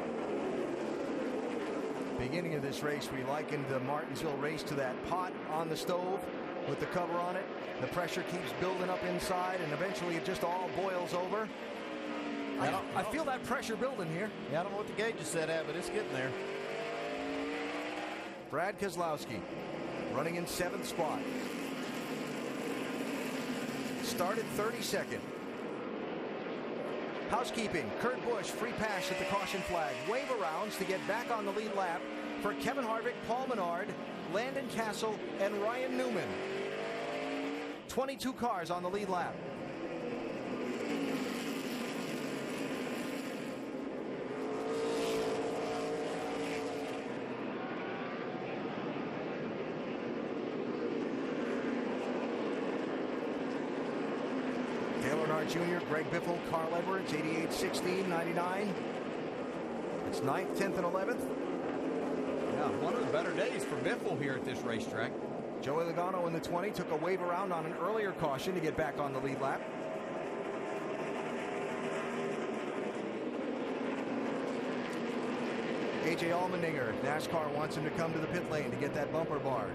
Beginning of this race, we likened the Martinsville race to that pot on the stove with the cover on it. The pressure keeps building up inside, and eventually it just all boils over. I feel that pressure building here. Yeah, I don't know what the gauge is set at, but it's getting there. Brad Keselowski running in 7th spot. Started 32nd. Housekeeping. Kurt Busch, free pass at the caution flag. Wave arounds to get back on the lead lap for Kevin Harvick, Paul Menard, Landon Castle, and Ryan Newman. 22 cars on the lead lap. Jr., Greg Biffle, Carl Edwards, 88, 16, 99. It's 9th, 10th, and 11th. Yeah, one of the better days for Biffle here at this racetrack. Joey Logano in the 20 took a wave around on an earlier caution to get back on the lead lap. AJ Allmendinger, NASCAR wants him to come to the pit lane to get that bumper bar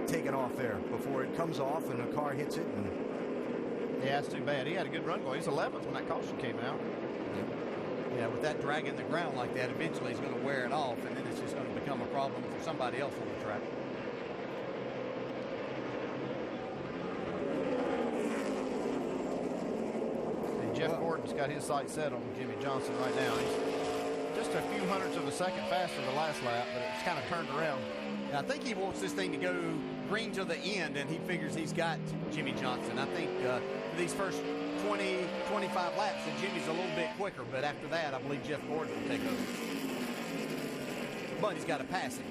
taken off there before it comes off and the car hits it. And yeah, it's too bad. He had a good run going. He's 11th when that caution came out. Yeah, with that dragging the ground like that, eventually he's going to wear it off, and then it's just going to become a problem for somebody else on the track. And Jeff Gordon's got his sights set on Jimmy Johnson right now. He's just a few hundredths of a second faster the last lap, but it's kind of turned around. And I think he wants this thing to go green to the end, and he figures he's got Jimmy Johnson. I think these first 20, 25 laps, and Jimmy's a little bit quicker, but after that, I believe Jeff Gordon will take over. But he's got to pass him.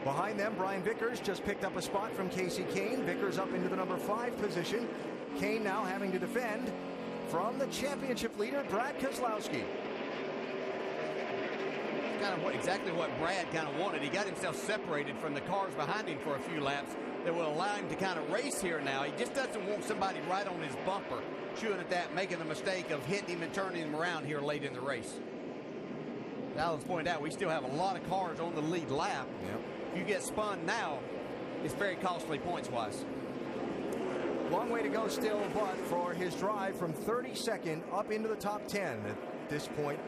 Behind them, Brian Vickers just picked up a spot from Casey Kane. Vickers up into the number 5 position. Kane now having to defend from the championship leader, Brad Keselowski. Kind of exactly what Brad kind of wanted. He got himself separated from the cars behind him for a few laps that will allow him to kind of race here now. He just doesn't want somebody right on his bumper chewing at that, making the mistake of hitting him and turning him around here late in the race. Now let's point out we still have a lot of cars on the lead lap. Yep. If you get spun now, it's very costly points-wise. Long way to go still, but for his drive from 32nd up into the top 10 at this point.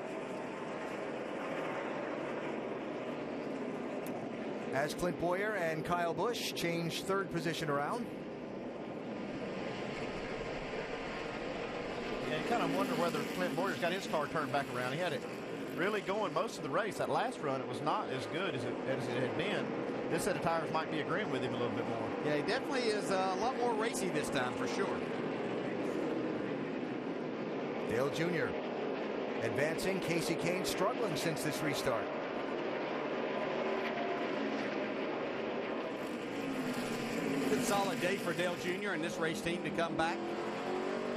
As Clint Boyer and Kyle Busch change third position around. Yeah, you kind of wonder whether Clint Boyer's got his car turned back around. He had it really going most of the race. That last run, it was not as good as it had been. This set of tires might be agreeing with him a little bit more. Yeah, he definitely is a lot more racy this time, for sure. Dale Jr. advancing. Casey Kane struggling since this restart. Good solid day for Dale Jr. and this race team to come back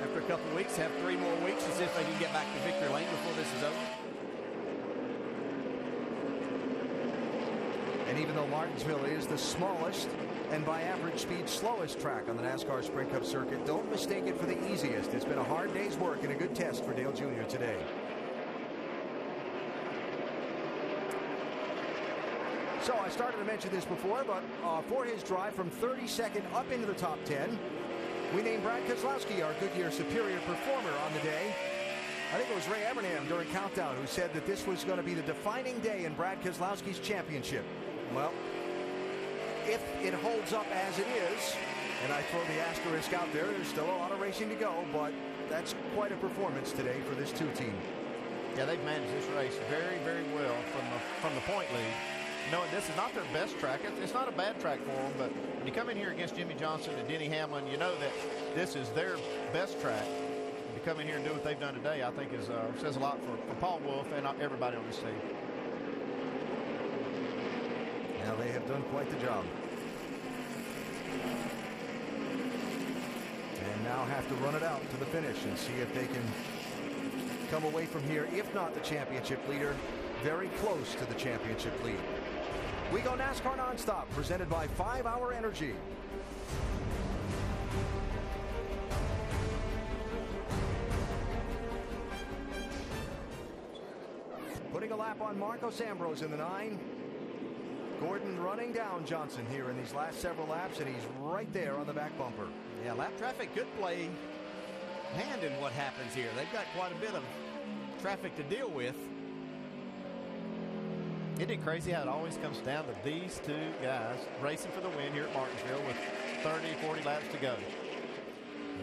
after a couple weeks, have 3 more weeks to see if they can get back to victory lane before this is over. And even though Martinsville is the smallest and by average speed slowest track on the NASCAR Sprint Cup circuit, don't mistake it for the easiest. It's been a hard day's work and a good test for Dale Jr. today. So I started to mention this before, but for his drive from 32nd up into the top 10, we named Brad Keselowski our Goodyear Superior Performer on the day. I think it was Ray Evernham during Countdown who said that this was going to be the defining day in Brad Keselowski's championship. Well, if it holds up as it is, and I throw the asterisk out there, there's still a lot of racing to go, but that's quite a performance today for this 2 team. Yeah, they've managed this race very, very well from the point lead. Knowing this is not their best track. It's not a bad track for them, but when you come in here against Jimmy Johnson and Denny Hamlin, you know that this is their best track. To come in here and do what they've done today, I think says a lot for Paul Wolf and everybody on this team. Now they have done quite the job. And now have to run it out to the finish and see if they can come away from here, if not the championship leader, very close to the championship lead. We go NASCAR Nonstop, presented by 5 Hour Energy. Putting a lap on Marcos Ambrose in the 9. Gordon running down Johnson here in these last several laps, and he's right there on the back bumper. Yeah, lap traffic could play hand in what happens here. They've got quite a bit of traffic to deal with. Isn't it crazy how it always comes down to these 2 guys racing for the win here at Martinsville with 30, 40 laps to go?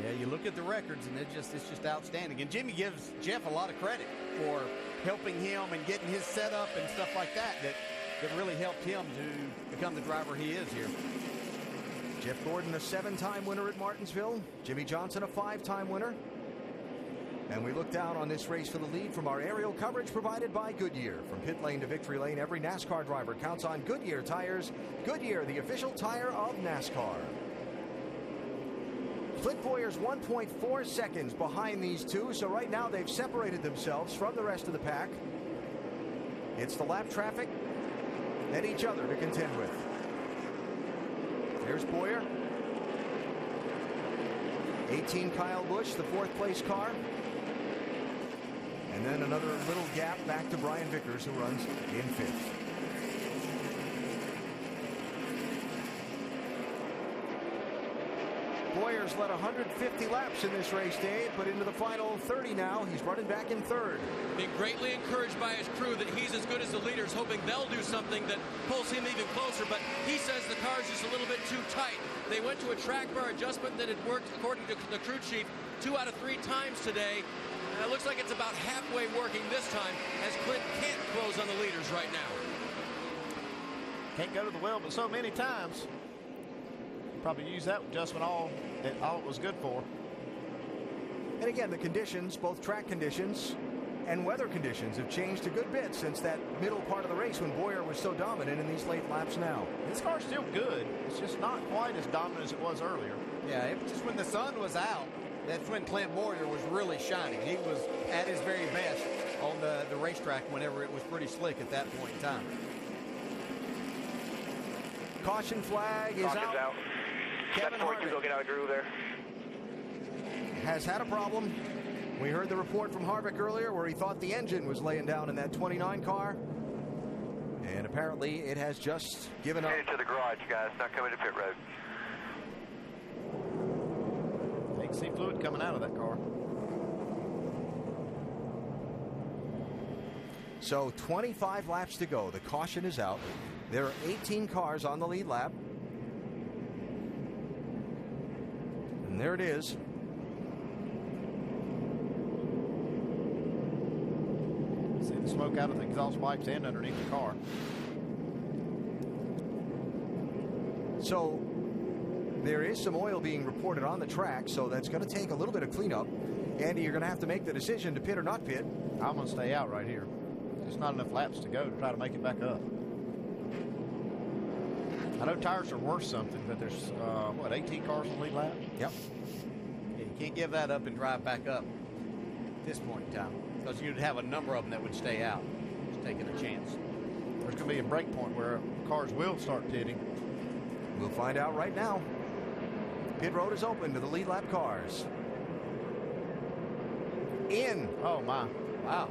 Yeah, you look at the records, and it's just outstanding. And Jimmy gives Jeff a lot of credit for helping him and getting his setup and stuff like that really helped him to become the driver he is here. Jeff Gordon, a 7-time winner at Martinsville. Jimmy Johnson, a 5-time winner. And we look down on this race for the lead from our aerial coverage provided by Goodyear. From pit lane to victory lane, every NASCAR driver counts on Goodyear tires. Goodyear, the official tire of NASCAR. Clint Boyer's 1.4 seconds behind these 2, so right now they've separated themselves from the rest of the pack. It's the lap traffic and each other to contend with. There's Boyer. 18 Kyle Busch, the 4th place car. And then another little gap back to Brian Vickers, who runs in 5th. Boyer's led 150 laps in this race, Dave, but into the final 30 now. He's running back in 3rd. Being greatly encouraged by his crew that he's as good as the leaders, hoping they'll do something that pulls him even closer, but he says the car's just a little bit too tight. They went to a track bar adjustment that had worked, according to the crew chief, 2 out of 3 times today. And it looks like it's about halfway working this time, as Clint can't close on the leaders right now. Can't go to the well but so many times. Probably use that adjustment all it was good for. And again, the conditions, both track conditions and weather conditions, have changed a good bit since that middle part of the race when Boyer was so dominant in these late laps now. This car's still good. It's just not quite as dominant as it was earlier. Yeah, it was just when the sun was out, that's when Clint Boyer was really shining. He was at his very best on the racetrack whenever it was pretty slick at that point in time. Caution flag is out. Kevin Harvick will get out of groove there. Has had a problem. We heard the report from Harvick earlier where he thought the engine was laying down in that 29 car. And apparently it has just given up. Headed to the garage, guys. Not coming to pit road. You can see fluid coming out of that car. So 25 laps to go. The caution is out. There are 18 cars on the lead lap. And there it is. See the smoke out of the exhaust pipes and underneath the car. So there is some oil being reported on the track, so that's going to take a little bit of cleanup. Andy, you're going to have to make the decision to pit or not pit. I'm going to stay out right here. There's not enough laps to go to try to make it back up. I know tires are worth something, but there's, 18 cars on the lead lap? Yep. Yeah, you can't give that up and drive back up at this point in time, because you'd have a number of them that would stay out. Just taking a chance. There's going to be a break point where cars will start pitting. We'll find out right now. Pit road is open to the lead lap cars. In. Oh, my. Wow.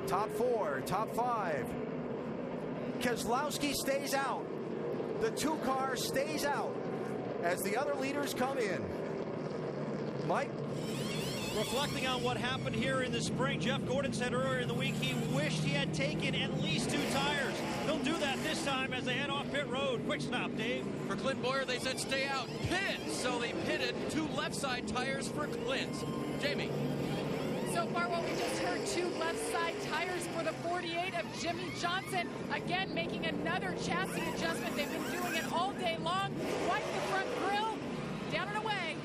Top 4, top 5. Keselowski stays out. The 2 car stays out as the other leaders come in. Mike? Reflecting on what happened here in the spring, Jeff Gordon said earlier in the week he wished he had taken at least 2 tires. He'll do that this time as they head off pit road. Quick stop, Dave. For Clint Boyer, they said stay out, pit. So they pitted 2 left side tires for Clint. Jamie. So far, what we just heard, 2 left side tires for the 48 of Jimmy Johnson. Again, making another chassis adjustment. They've been doing it all day long. Wipe the front grille, down and away.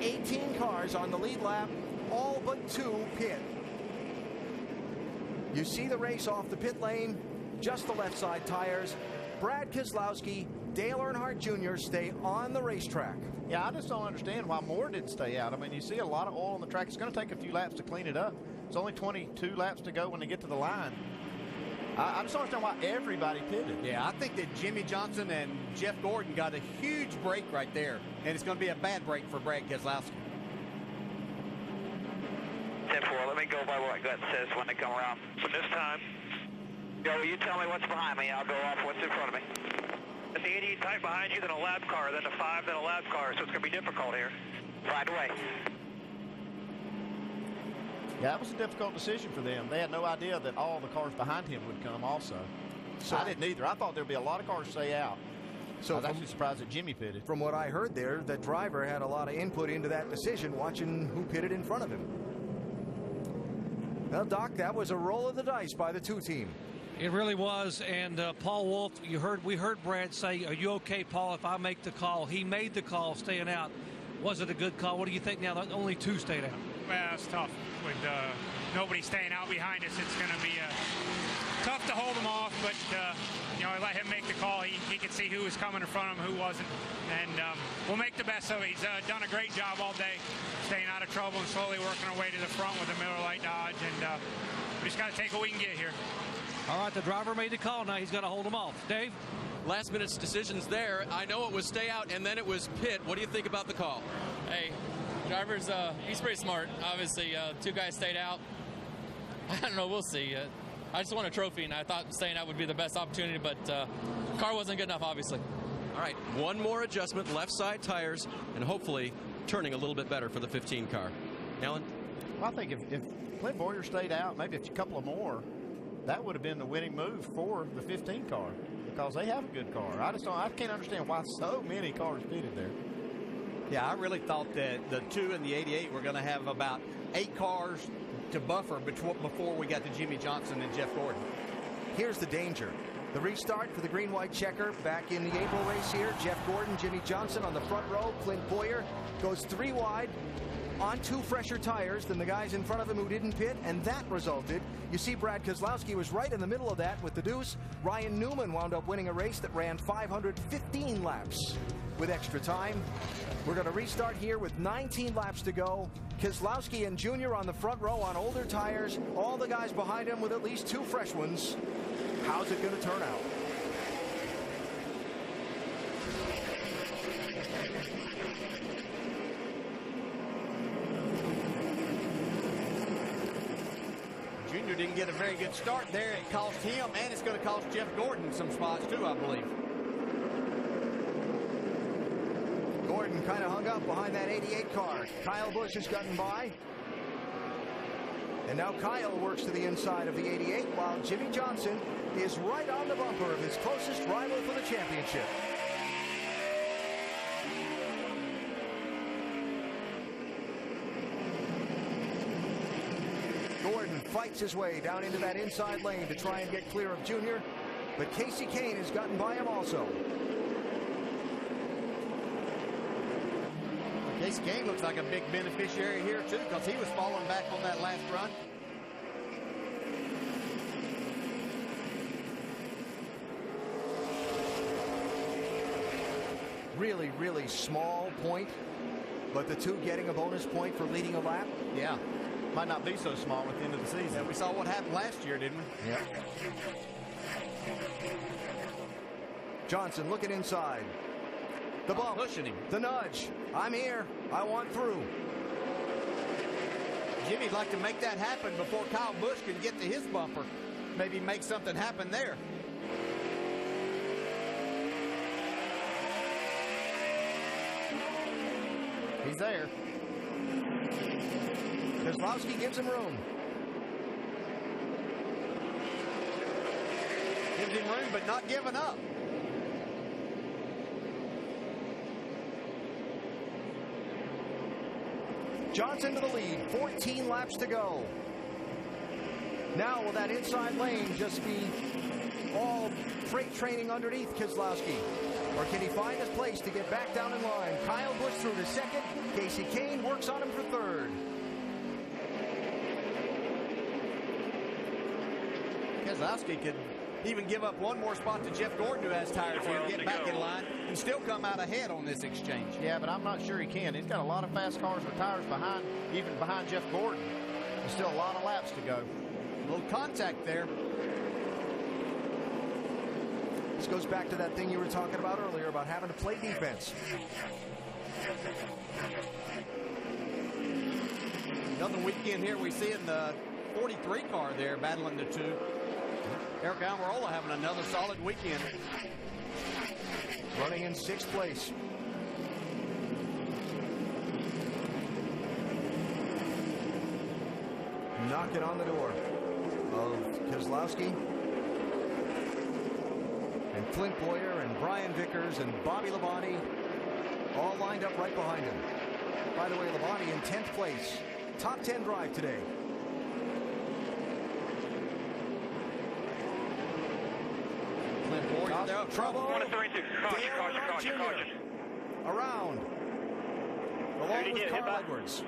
18 cars on the lead lap, all but 2 pit. You see the race off the pit lane, just the left side tires. Brad Keselowski, Dale Earnhardt Jr. stay on the racetrack. Yeah, I just don't understand why more didn't stay out. I mean, you see a lot of oil on the track. It's going to take a few laps to clean it up. It's only 22 laps to go when they get to the line. I just don't understand why everybody pitted. Yeah, I think that Jimmy Johnson and Jeff Gordon got a huge break right there, and it's going to be a bad break for Brad Keselowski. 10-4, let me go by what gut says when they come around. So this time, Joe, you tell me what's behind me. I'll go off what's in front of me. It's the 88 tight behind you, then a lap car, then a 5, then a lap car, so it's going to be difficult here. Right away. Yeah, that was a difficult decision for them. They had no idea that all the cars behind him would come also. So I didn't either. I thought there'd be a lot of cars stay out. So I was actually surprised that Jimmy pitted. From what I heard there, the driver had a lot of input into that decision, watching who pitted in front of him. Well, Doc, that was a roll of the dice by the 2 team. It really was, and Paul Wolf, we heard Brad say, are you okay, Paul, if I make the call? He made the call staying out. Was it a good call? What do you think now that only 2 stayed out? Well, it's tough. With nobody staying out behind us, it's going to be tough to hold them off, but I let him make the call. He could see who was coming in front of him, who wasn't, and we'll make the best of it. He's done a great job all day, staying out of trouble and slowly working our way to the front with the Miller Lite Dodge, and we just got to take what we can get here. All right, the driver made the call. Now he's got to hold them off. Dave? Last minute decisions there. I know it was stay out and then it was pit. What do you think about the call? Hey, driver's, he's pretty smart. Obviously, 2 guys stayed out. I don't know, we'll see. I just won a trophy, and I thought staying out would be the best opportunity, but car wasn't good enough, obviously. All right, one more adjustment, left side tires, and hopefully turning a little bit better for the 15 car. Alan? Well, I think if Clint Boyer stayed out, maybe a couple of more, that would have been the winning move for the 15 car, because they have a good car. I can't understand why so many cars pitted there. Yeah, I really thought that the 2 and the 88 were going to have about 8 cars to buffer before we got to Jimmy Johnson and Jeff Gordon. Here's the danger. The restart for the green-white checker back in the April race here. Jeff Gordon, Jimmy Johnson on the front row. Clint Boyer goes 3 wide on 2 fresher tires than the guys in front of him who didn't pit, and that resulted, you see Brad Keselowski was right in the middle of that with the deuce. Ryan Newman wound up winning a race that ran 515 laps with extra time. We're going to restart here with 19 laps to go. Keselowski and Jr. on the front row on older tires. All the guys behind him with at least 2 fresh ones. How's it going to turn out? Jr. didn't get a very good start there. It cost him, and it's going to cost Jeff Gordon some spots too, I believe. Gordon kind of hung up behind that 88 car. Kyle Busch has gotten by. And now Kyle works to the inside of the 88, while Jimmy Johnson is right on the bumper of his closest rival for the championship. Gordon fights his way down into that inside lane to try and get clear of Junior, but Casey Kane has gotten by him also. Casey Kane looks like a big beneficiary here too, because he was falling back on that last run. Really, really small point, but the two getting a bonus point for leading a lap. Yeah, might not be so small at the end of the season. Yeah, we saw what happened last year, didn't we? Yeah. Johnson looking inside. The bump. Pushing him. The nudge. I'm here. I want through. Jimmy'd like to make that happen before Kyle Busch can get to his bumper. Maybe make something happen there. He's there. Keselowski gives him room. Gives him room, but not giving up. Johnson to the lead. 14 laps to go. Now will that inside lane just be all freight training underneath Keselowski? Or can he find his place to get back down in line? Kyle Busch through to second. Casey Kane works on him for third. Keselowski could even give up one more spot to Jeff Gordon, who has tires here, get back in line, and still come out ahead on this exchange. Yeah, but I'm not sure he can. He's got a lot of fast cars with tires behind, even behind Jeff Gordon. There's still a lot of laps to go. A little contact there. This goes back to that thing you were talking about earlier about having to play defense. Another weekend here we see in the 43 car there battling the two. Eric Almirola having another solid weekend. Running in 6th place. Knocking on the door of Keselowski and Clint Boyer and Brian Vickers and Bobby Labonte all lined up right behind him. By the way, Labonte in 10th place. Top 10 drive today. Clint Boyer, they're up trouble. 132. Caution. Around. Along with Carl Edwards.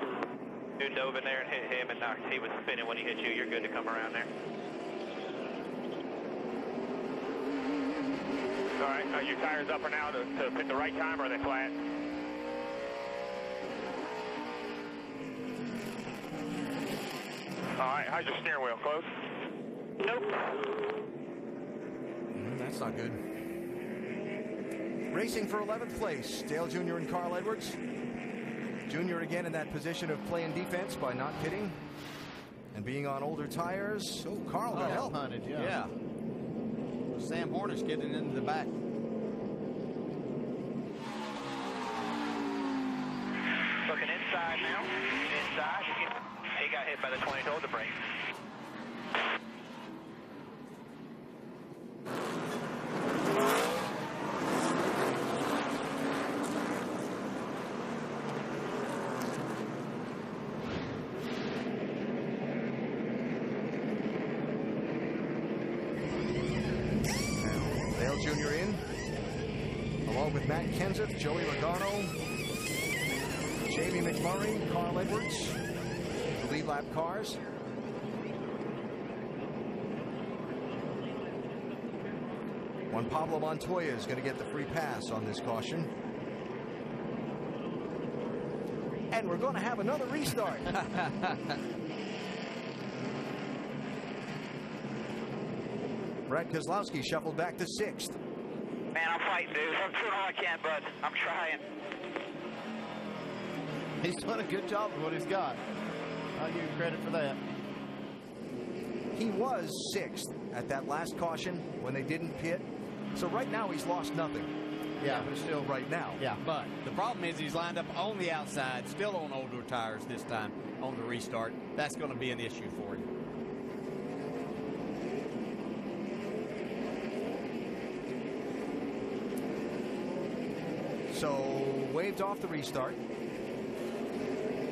Dude dove in there and hit him, and he was spinning when he hit you. You're good to come around there. All right, are your tires upper now to pick the right time, or are they flat? All right, how's your steering wheel? Close? Nope. That's not good. Racing for 11th place, Dale Jr. and Carl Edwards. Jr. again in that position of playing defense by not pitting and being on older tires. Oh, Carl got help. Hunted, Yeah. Sam Hornish getting into the back. Looking inside now. Inside. He got hit by the 20 told to brake. Jr. in, along with Matt Kenseth, Joey Logano, Jamie McMurray, Carl Edwards, the lead lap cars. Juan Pablo Montoya is going to get the free pass on this caution. And we're going to have another restart. Brad Keselowski shuffled back to 6th. Man, I'm fighting, dude. I'm doing all I can, bud. I'm trying. He's done a good job with what he's got. I'll give you credit for that. He was 6th at that last caution when they didn't pit. So right now he's lost nothing. Yeah, but still right now. Yeah, but the problem is he's lined up on the outside, still on older tires this time on the restart. That's going to be an issue for him. So waved off the restart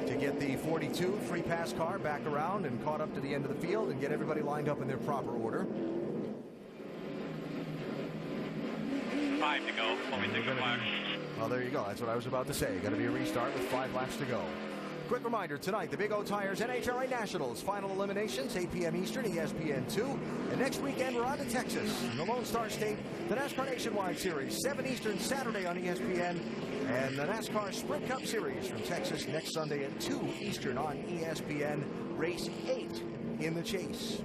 to get the 42 free pass car back around and caught up to the end of the field and get everybody lined up in their proper order. 5 to go. Let me take the flag. Well, there you go. That's what I was about to say. Going to be a restart with 5 laps to go. Quick reminder, tonight, the Big O Tires NHRA Nationals. Final eliminations, 8 p.m. Eastern, ESPN2. And next weekend, we're on to Texas. In the Lone Star State, the NASCAR Nationwide Series, 7 Eastern, Saturday on ESPN. And the NASCAR Sprint Cup Series from Texas next Sunday at 2 Eastern on ESPN. Race 8 in the chase.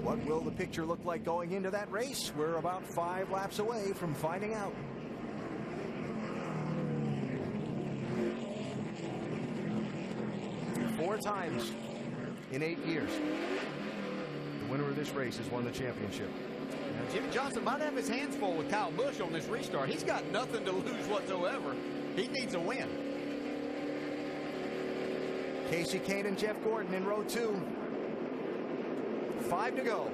What will the picture look like going into that race? We're about 5 laps away from finding out. Four times in 8 years, the winner of this race has won the championship. Now, Jimmy Johnson might have his hands full with Kyle Busch on this restart. He's got nothing to lose whatsoever. He needs a win. Casey Kane and Jeff Gordon in row 2. 5 to go.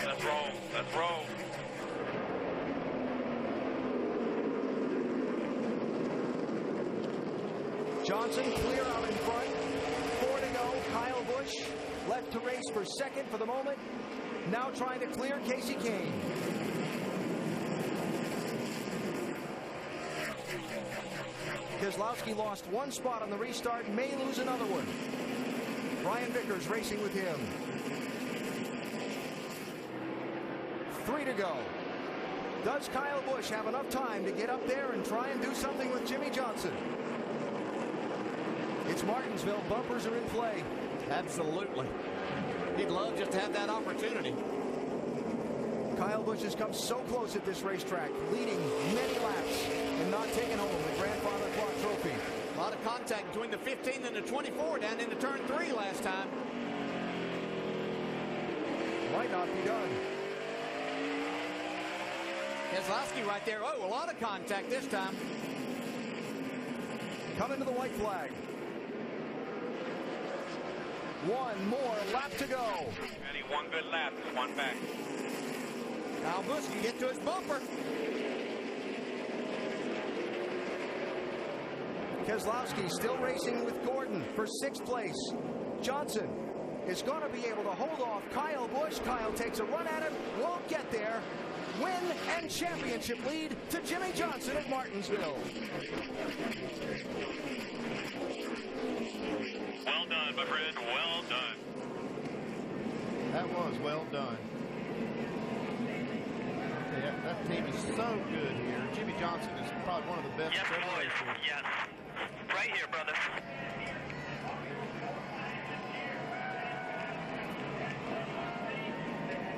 Let's roll. Let's roll. Johnson clear out in front. 4 to go. Kyle Busch left to race for second for the moment. Now trying to clear Casey Kane. Keselowski lost 1 spot on the restart, may lose another one. Brian Vickers racing with him. 3 to go. Does Kyle Busch have enough time to get up there and try and do something with Jimmy Johnson? It's Martinsville. Bumpers are in play. Absolutely. He'd love just to have that opportunity. Kyle Busch has come so close at this racetrack, leading many laps and not taking home the Grandfather Clock Trophy. A lot of contact between the 15 and the 24 down into turn 3 last time. Might not be done. Keselowski right there. Oh, a lot of contact this time. Coming to the white flag. 1 more lap to go. I need 1 good lap. 1 back. Kyle Busch can get to his bumper. Keselowski still racing with Gordon for 6th place. Johnson is going to be able to hold off Kyle Busch. Kyle takes a run at him, won't get there. Win and championship lead to Jimmy Johnson at Martinsville. Well done, my friend. Well done. That was well done. Yeah, that team is so good here. Jimmy Johnson is probably one of the best. Yes, boys. Yes. Right here, brother.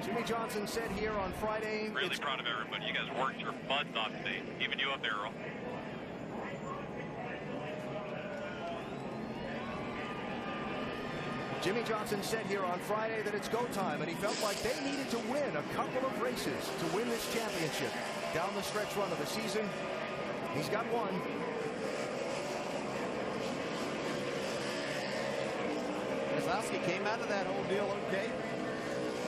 Jimmy Johnson said here on Friday. Really proud of everybody. You guys worked your butts off today. Even you up there, Earl. Jimmy Johnson said here on Friday that it's go time, and he felt like they needed to win a couple of races to win this championship. Down the stretch run of the season, he's got 1. Keselowski came out of that whole deal okay.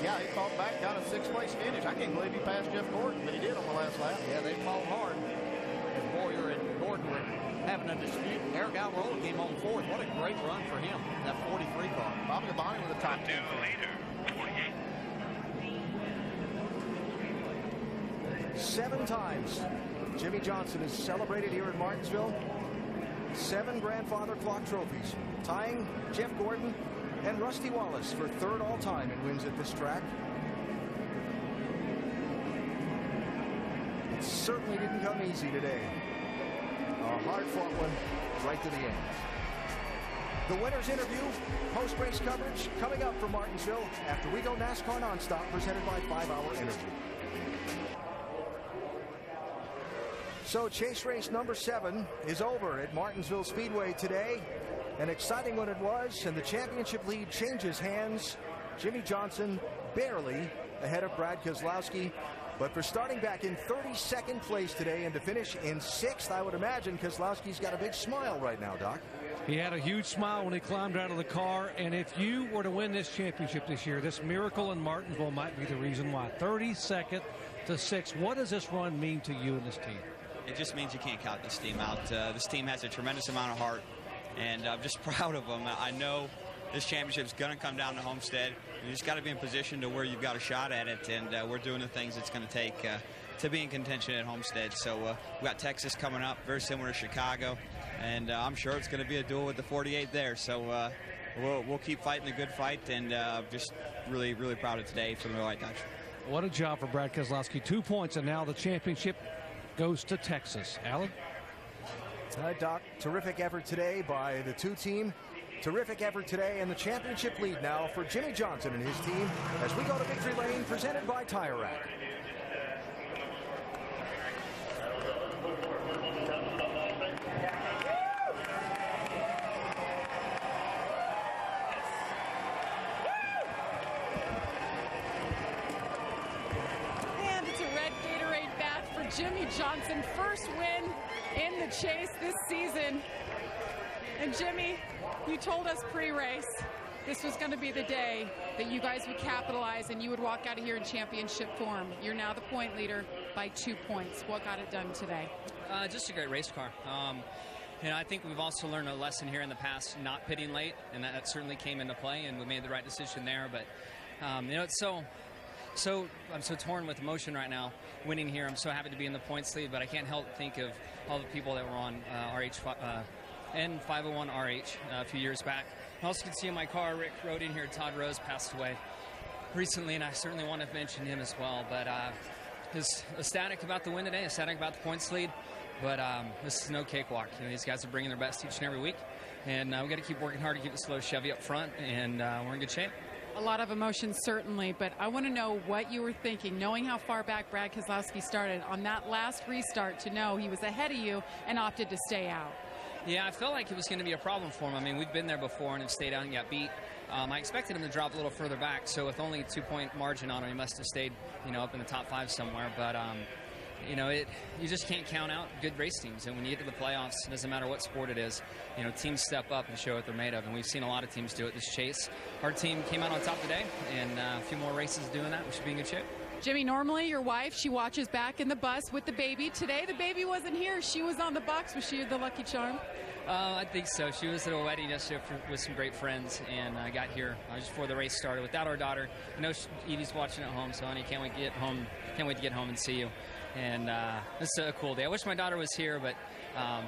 Yeah, he fought back, got a 6th place finish. I can't believe he passed Jeff Gordon, but he did on the last lap. Yeah, they fought hard. And Boyer and Gordon were having a dispute. Eric Almirola came home 4th. What a great run for him. That 43 car. Bobby Labonte with a top 10. Later. 7 times Jimmy Johnson is celebrated here at Martinsville. 7 Grandfather Clock trophies, tying Jeff Gordon and Rusty Wallace for 3rd all-time in wins at this track. It certainly didn't come easy today. A hard-fought one right to the end. The winner's interview, post-race coverage, coming up from Martinsville after we go NASCAR Nonstop, presented by 5 Hour Energy. So chase race number 7 is over at Martinsville Speedway today. An exciting one it was, and the championship lead changes hands. Jimmie Johnson barely ahead of Brad Keselowski. But for starting back in 32nd place today and to finish in 6th, I would imagine Keselowski's got a big smile right now, Doc. He had a huge smile when he climbed out of the car, and if you were to win this championship this year, this miracle in Martinsville might be the reason why. 32nd to 6th. What does this run mean to you and this team? It just means you can't count this team out. This team has a tremendous amount of heart, and I'm just proud of them. I know this championship is going to come down to Homestead. You just got to be in position to where you've got a shot at it, and we're doing the things it's going to take to be in contention at Homestead. So we've got Texas coming up, very similar to Chicago, and I'm sure it's going to be a duel with the 48 there. So we'll keep fighting the good fight, and just really, really proud of today for the White Dutch. What a job for Brad Keselowski. 2 points, and now the championship goes to Texas. Alan? All right, Doc, terrific effort today by the 2 team. Terrific effort today, and the championship lead now for Jimmie Johnson and his team as we go to Victory Lane, presented by Tire Rack. And it's a red Gatorade bat for Jimmie Johnson. First win in the chase this season. And Jimmy, you told us pre-race this was going to be the day that you guys would capitalize and you would walk out of here in championship form. You're now the point leader by 2 points. What got it done today? Just a great race car. I think we've also learned a lesson here in the past, not pitting late, and that certainly came into play, and we made the right decision there. But it's so I'm so torn with emotion right now. Winning here, I'm so happy to be in the points lead, but I can't help think of all the people that were on and 501 RH a few years back. I also can see in my car, Rick rode in here, Todd Rose passed away recently, and I certainly want to mention him as well. But he's ecstatic about the win today, ecstatic about the points lead, but this is no cakewalk. These guys are bringing their best each and every week, and we got to keep working hard to keep the slow Chevy up front, and we're in good shape. A lot of emotion, certainly, but I want to know what you were thinking, knowing how far back Brad Keselowski started on that last restart, to know he was ahead of you and opted to stay out. Yeah, I felt like it was going to be a problem for him. I mean, we've been there before and have stayed out and got beat. I expected him to drop a little further back, so with only a 2-point margin on him, he must have stayed, up in the top 5 somewhere. But, you just can't count out good race teams. And when you get to the playoffs, it doesn't matter what sport it is, teams step up and show what they're made of. And we've seen a lot of teams do it this chase. Our team came out on top today, and a few more races doing that. We should be in good shape. Jimmy, normally your wife, she watches back in the bus with the baby. Today, the baby wasn't here. She was on the box. Was she the lucky charm? I think so. She was at a wedding yesterday with some great friends, and I got here just before the race started without our daughter. I know Edie's watching at home, so honey, can't wait to get home. Can't wait to get home and see you. And this is a cool day. I wish my daughter was here, but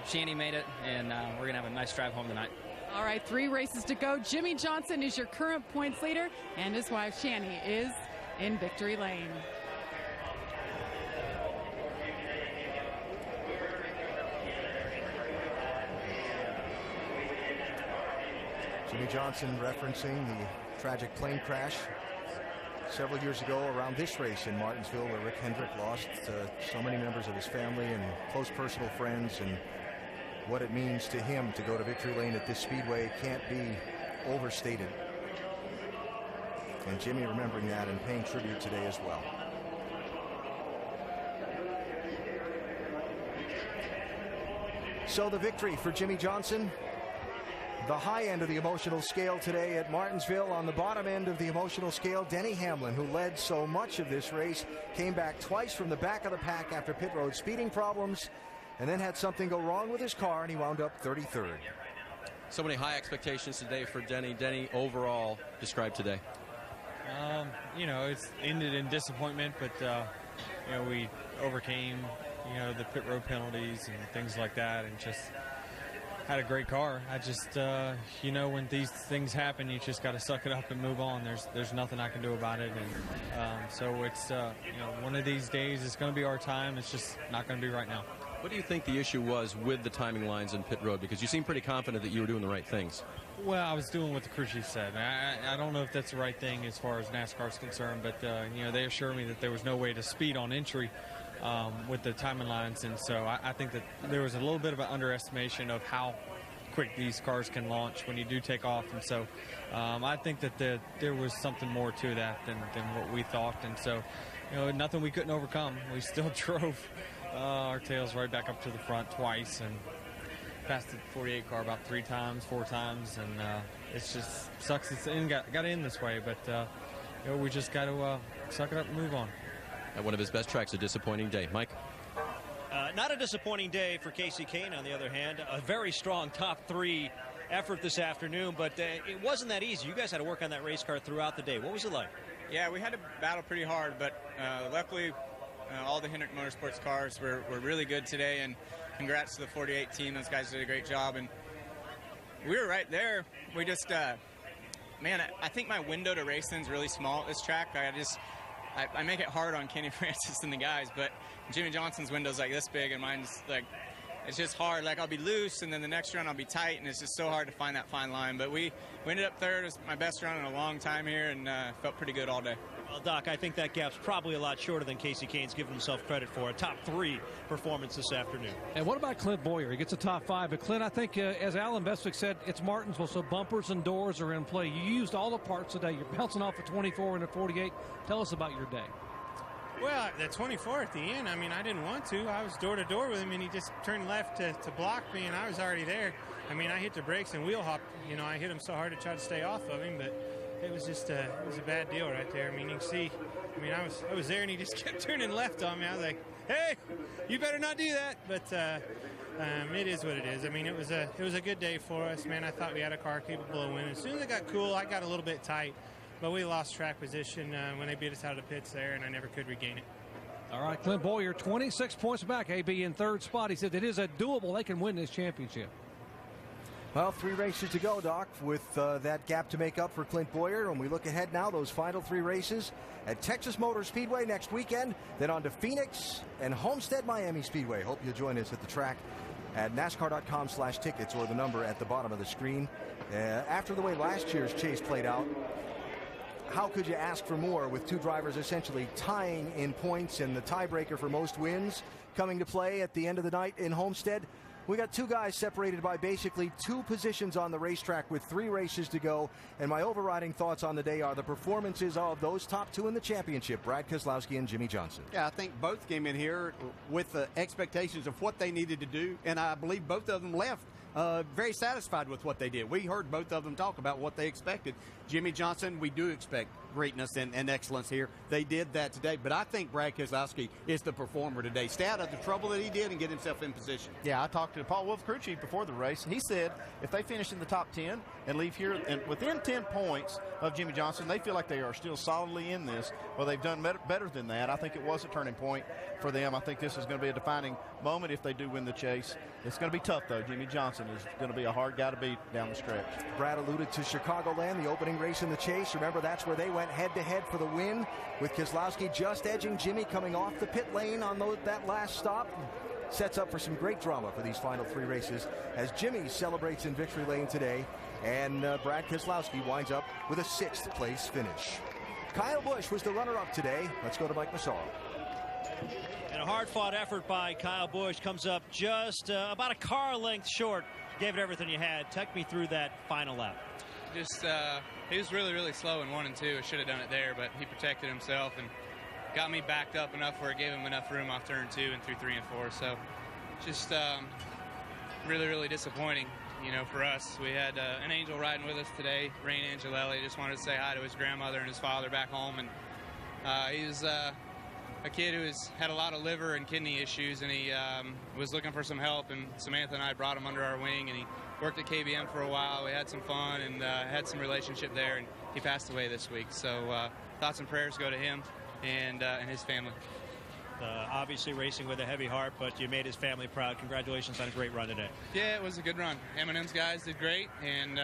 Shani made it, and we're gonna have a nice drive home tonight. All right, 3 races to go. Jimmie Johnson is your current points leader, and his wife Shani is in victory lane. Jimmie Johnson referencing the tragic plane crash several years ago around this race in Martinsville, where Rick Hendrick lost so many members of his family and close personal friends, and what it means to him to go to victory lane at this speedway can't be overstated. And Jimmy remembering that and paying tribute today as well. So the victory for Jimmie Johnson. The high end of the emotional scale today at Martinsville. On the bottom end of the emotional scale, Denny Hamlin, who led so much of this race, came back twice from the back of the pack after pit road speeding problems, and then had something go wrong with his car, and he wound up 33rd. So many high expectations today for Denny. Denny, overall, describe today. It's ended in disappointment, but, we overcame, the pit road penalties and things like that, and just had a great car. I just, when these things happen, you just got to suck it up and move on. There's nothing I can do about it. And so it's, one of these days it's going to be our time. It's just not going to be right now. What do you think the issue was with the timing lines in pit road? Because you seem pretty confident that you were doing the right things. Well, I was doing what the crew chief said. I don't know if that's the right thing as far as NASCAR is concerned, but, they assured me that there was no way to speed on entry. with the timing lines, and so I think that there was a little bit of an underestimation of how quick these cars can launch when you do take off, and so I think that there was something more to that than what we thought, and so nothing we couldn't overcome. We still drove our tails right back up to the front twice and passed the 48 car about 4 times, and it's just sucks it's got to end this way, but we just got to suck it up and move on. At one of his best tracks, a disappointing day. Mike? Not a disappointing day for Casey Kane, on the other hand. A very strong top 3 effort this afternoon, but it wasn't that easy. You guys had to work on that race car throughout the day. What was it like? Yeah, we had to battle pretty hard, but luckily all the Hendrick Motorsports cars were really good today, and congrats to the 48 team. Those guys did a great job, and we were right there. We just, man, I think my window to racing is really small at this track. I make it hard on Kenny Francis and the guys, but Jimmy Johnson's window's like this big, and mine's like, it's just hard. Like, I'll be loose, and then the next run I'll be tight, and it's just so hard to find that fine line. But we ended up third. It was my best run in a long time here, and felt pretty good all day. Well, Doc, I think that gap's probably a lot shorter than Casey Kane's given himself credit for. A top 3 performance this afternoon. And what about Clint Boyer? He gets a top 5. But Clint, I think, as Alan Bestwick said, it's Martinsville, so bumpers and doors are in play. You used all the parts today. You're bouncing off a 24 and a 48. Tell us about your day. Well, the 24 at the end, I mean, I didn't want to. I was door-to-door with him, and he just turned left to block me, and I was already there. I mean, I hit the brakes and wheel hopped. I hit him so hard to try to stay off of him, but it was just it was a bad deal right there. I mean, you can see, I was there, and he just kept turning left on me. I was like, hey, you better not do that. But it is what it is. I mean, it was a good day for us, man. I thought we had a car capable of winning. As soon as it got cool, I got a little bit tight. But we lost track position when they beat us out of the pits there, and I never could regain it. All right, Clint Boyer, 26 points back, AB in 3rd spot. He said it is a doable. They can win this championship. Well, 3 races to go, Doc, with that gap to make up for Clint Boyer. And we look ahead now, those final 3 races at Texas Motor Speedway next weekend, then on to Phoenix and Homestead Miami Speedway. Hope you'll join us at the track at NASCAR.com/tickets or the number at the bottom of the screen. After the way last year's chase played out, how could you ask for more with 2 drivers essentially tying in points and the tiebreaker for most wins coming to play at the end of the night in Homestead? We got 2 guys separated by basically 2 positions on the racetrack with 3 races to go. And my overriding thoughts on the day are the performances of those top 2 in the championship, Brad Keselowski and Jimmy Johnson. Yeah, I think both came in here with the expectations of what they needed to do, and I believe both of them left very satisfied with what they did. We heard both of them talk about what they expected. Jimmy Johnson, we do expect greatness and excellence here. They did that today, but I think Brad Keselowski is the performer today. Stay out of the trouble that he did and get himself in position. Yeah, I talked to Paul Wolf, crew chief, before the race. He said if they finish in the top 10 and leave here and within 10 points of Jimmy Johnson, they feel like they are still solidly in this. Well, they've done better than that. I think it was a turning point for them. I think this is going to be a defining moment if they do win the chase. It's going to be tough, though. Jimmy Johnson is going to be a hard guy to beat down the stretch. Brad alluded to Chicagoland, the opening race in the chase. Remember, that's where they went head-to-head for the win, with Keselowski just edging Jimmy coming off the pit lane on that last stop. Sets up for some great drama for these final 3 races as Jimmy celebrates in victory lane today, and Brad Keselowski winds up with a 6th place finish. Kyle Busch was the runner-up today. Let's go to Mike Massaro. And a hard-fought effort by Kyle Busch comes up just about a car length short. Gave it everything you had. Take me through that final lap. Just, he was really, really slow in 1 and 2. I should have done it there, but he protected himself and got me backed up enough where it gave him enough room off turn 2 and through 3 and 4. So just really, really disappointing, for us. We had an angel riding with us today, Rain Angelelli. Just wanted to say hi to his grandmother and his father back home. And he was a kid who had a lot of liver and kidney issues, and he was looking for some help, and Samantha and I brought him under our wing, and he worked at KBM for a while. We had some fun and had some relationship there, and he passed away this week. So thoughts and prayers go to him and his family. Obviously racing with a heavy heart, but you made his family proud. Congratulations on a great run today. Yeah, it was a good run. M&M's guys did great, and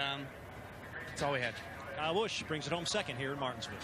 that's all we had. Kyle Busch brings it home 2nd here in Martinsville.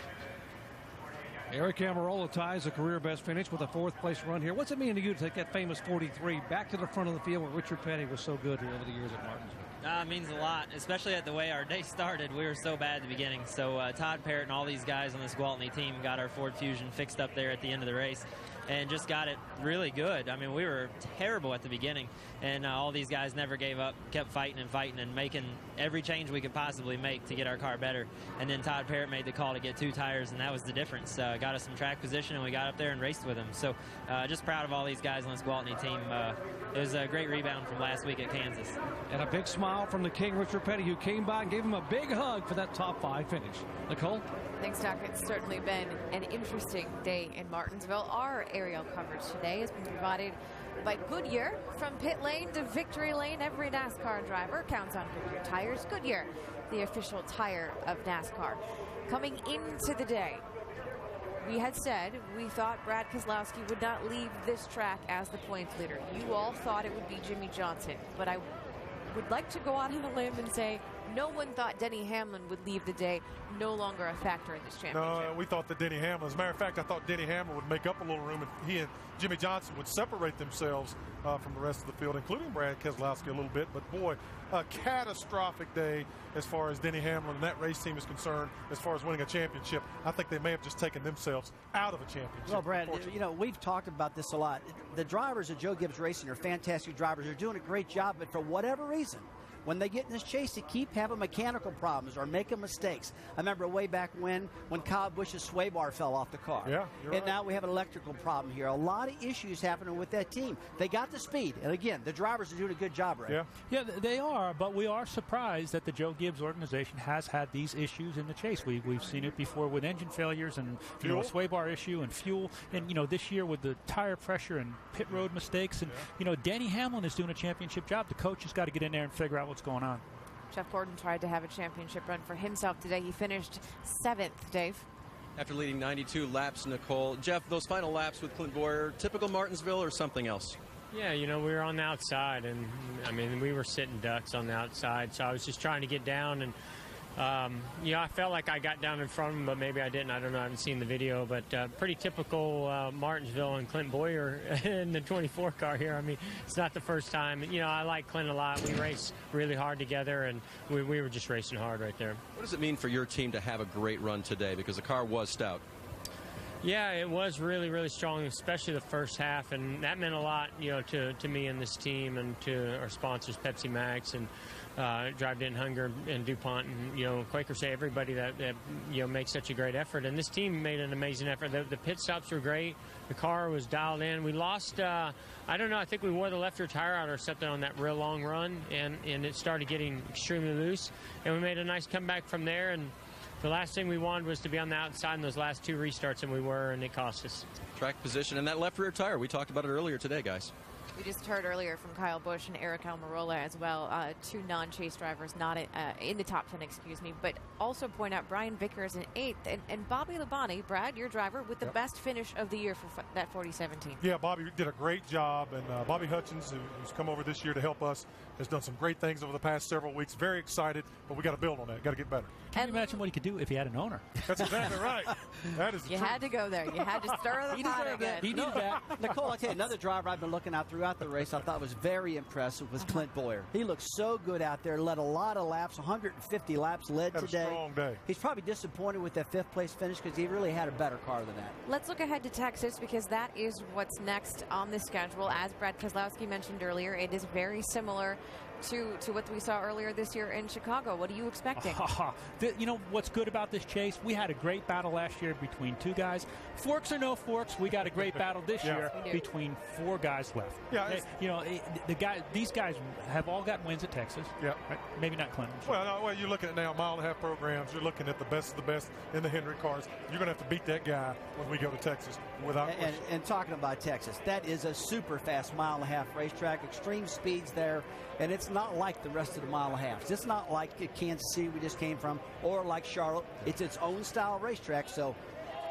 Eric Almirola ties a career best finish with a 4th place run here. What's it mean to you to take that famous 43 back to the front of the field where Richard Petty was so good over the years at Martinsville? It means a lot, especially at the way our day started. We were so bad at the beginning. So Todd Parrott and all these guys on this Gwaltney team got our Ford Fusion fixed up there at the end of the race. and just got it really good. I mean, we were terrible at the beginning, and all these guys never gave up, kept fighting and making every change we could possibly make to get our car better. And then Todd Parrott made the call to get 2 tires, and that was the difference. Got us some track position, and we got up there and raced with them. So just proud of all these guys on this Gwaltney team. It was a great rebound from last week at Kansas. And a big smile from the King, Richard Petty, who came by and gave him a big hug for that top 5 finish. Nicole? Thanks, Doc. It's certainly been an interesting day in Martinsville. Our aerial coverage today has been provided by Goodyear. From pit lane to victory lane, every NASCAR driver counts on Goodyear tires. Goodyear, the official tire of NASCAR. Coming into the day, we had said we thought Brad Keselowski would not leave this track as the points leader. You all thought it would be Jimmy Johnson, but I would like to go out on a limb and say no one thought Denny Hamlin would leave the day, no longer a factor in this championship. No, we thought that Denny Hamlin, as a matter of fact, I thought Denny Hamlin would make up a little room and he and Jimmy Johnson would separate themselves from the rest of the field, including Brad Keselowski a little bit. But boy, a catastrophic day as far as Denny Hamlin and that race team is concerned, as far as winning a championship. I think they may have just taken themselves out of a championship. Well, Brad, you know, we've talked about this a lot. The drivers at Joe Gibbs Racing are fantastic drivers. They're doing a great job, but for whatever reason, when they get in this chase, they keep having mechanical problems or making mistakes. I remember way back when Kyle Busch's sway bar fell off the car. Yeah, you're right. And now we have an electrical problem here. A lot of issues happening with that team. They got the speed. And again, the drivers are doing a good job, Ray. Yeah, they are, but we are surprised that the Joe Gibbs organization has had these issues in the chase. We've seen it before with engine failures and a sway bar issue and fuel. And, this year with the tire pressure and pit road mistakes. And, Denny Hamlin is doing a championship job. The coach has got to get in there and figure out what's going on. Jeff Gordon tried to have a championship run for himself today. He finished 7th, Dave. After leading 92 laps, Nicole. Jeff, those final laps with Clint Boyer, typical Martinsville or something else? Yeah, we were on the outside, and, we were sitting ducks on the outside, so I was just trying to get down, and, I felt like I got down in front of him, but maybe I didn't. I don't know. I haven't seen the video, but pretty typical Martinsville and Clint Boyer in the 24 car here. It's not the first time. I like Clint a lot. We race really hard together, and we were just racing hard right there. What does it mean for your team to have a great run today? Because the car was stout. Yeah, it was really, really strong, especially the first half, and that meant a lot, to me and this team and to our sponsors, Pepsi Max and Drive In Hunger and DuPont and, Quaker Say, everybody that makes such a great effort. And this team made an amazing effort. The pit stops were great. The car was dialed in. We lost, I don't know, I think we wore the left rear tire out or something on that real long run, and it started getting extremely loose. And we made a nice comeback from there, and the last thing we wanted was to be on the outside in those last 2 restarts, and we were, and it cost us. Track position and that left rear tire. We talked about it earlier today, guys. We just heard earlier from Kyle Busch and Eric Almirola as well, 2 non-chase drivers not in the top 10, but also point out Brian Vickers in 8th, and Bobby Labonte, Brad, your driver, with the best finish of the year for that 4017. Yeah, Bobby did a great job, and Bobby Hutchins, who's come over this year to help us, has done some great things over the past several weeks. Very excited, but we got to build on that. Got to get better. Can you imagine what he could do if he had an owner? That's exactly right. That is the You truth. had to go there. You had to stir the pot again. He needed that. Nicole, I tell you, another driver I've been looking at throughout the race I thought was very impressive was Clint Boyer. He looked so good out there, led a lot of laps, 150 laps led Had today. A strong day. He's probably disappointed with that 5th place finish because he really had a better car than that. Let's look ahead to Texas because that is what's next on the schedule. As Brad Keselowski mentioned earlier, it is very similar to what we saw earlier this year in Chicago. What are you expecting? What's good about this chase? We had a great battle last year between 2 guys. Forks or no forks, we got a great battle this year between 4 guys left. Yeah, these guys have all got wins at Texas. Yeah, right? Maybe not Clinton. Well, you're looking at now 1.5-mile programs. You're looking at the best of the best in the Hendrick cars. You're going to have to beat that guy when we go to Texas without question. And talking about Texas, that is a super fast 1.5-mile racetrack, extreme speeds there. And it's not like the rest of the 1.5 miles. It's not like Kansas City we just came from or like Charlotte. It's its own style racetrack, so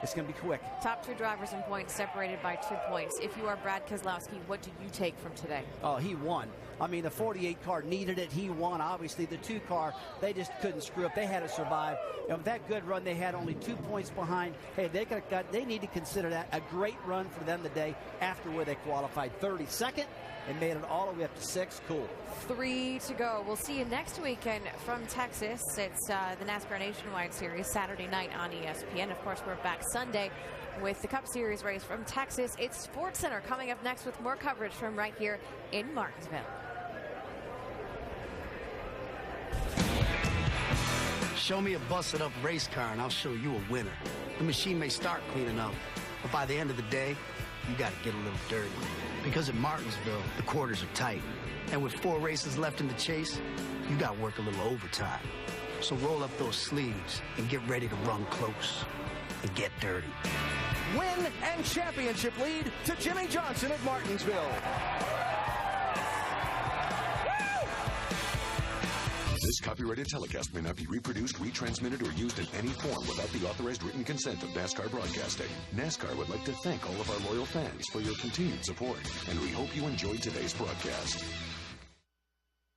it's going to be quick. Top 2 drivers in points separated by 2 points. If you are Brad Keselowski, what do you take from today? Oh, he won. The 48 car needed it. He won. Obviously, the 2 car, they just couldn't screw up. They had to survive. That good run, they had only 2 points behind. Hey, they need to consider that a great run for them today after where they qualified 32nd. And made it all the way up to 6. Cool. 3 to go. We'll see you next weekend from Texas. It's the NASCAR Nationwide Series Saturday night on ESPN. Of course, we're back Sunday with the Cup Series race from Texas. It's SportsCenter coming up next with more coverage from right here in Martinsville. Show me a busted up race car and I'll show you a winner. The machine may start clean enough, but by the end of the day, you got to get a little dirty. Because at Martinsville, the quarters are tight. And with 4 races left in the chase, you got to work a little overtime. So roll up those sleeves and get ready to run close and get dirty. Win and championship lead to Jimmy Johnson at Martinsville. This copyrighted telecast may not be reproduced, retransmitted, or used in any form without the authorized written consent of NASCAR Broadcasting. NASCAR would like to thank all of our loyal fans for your continued support, and we hope you enjoyed today's broadcast.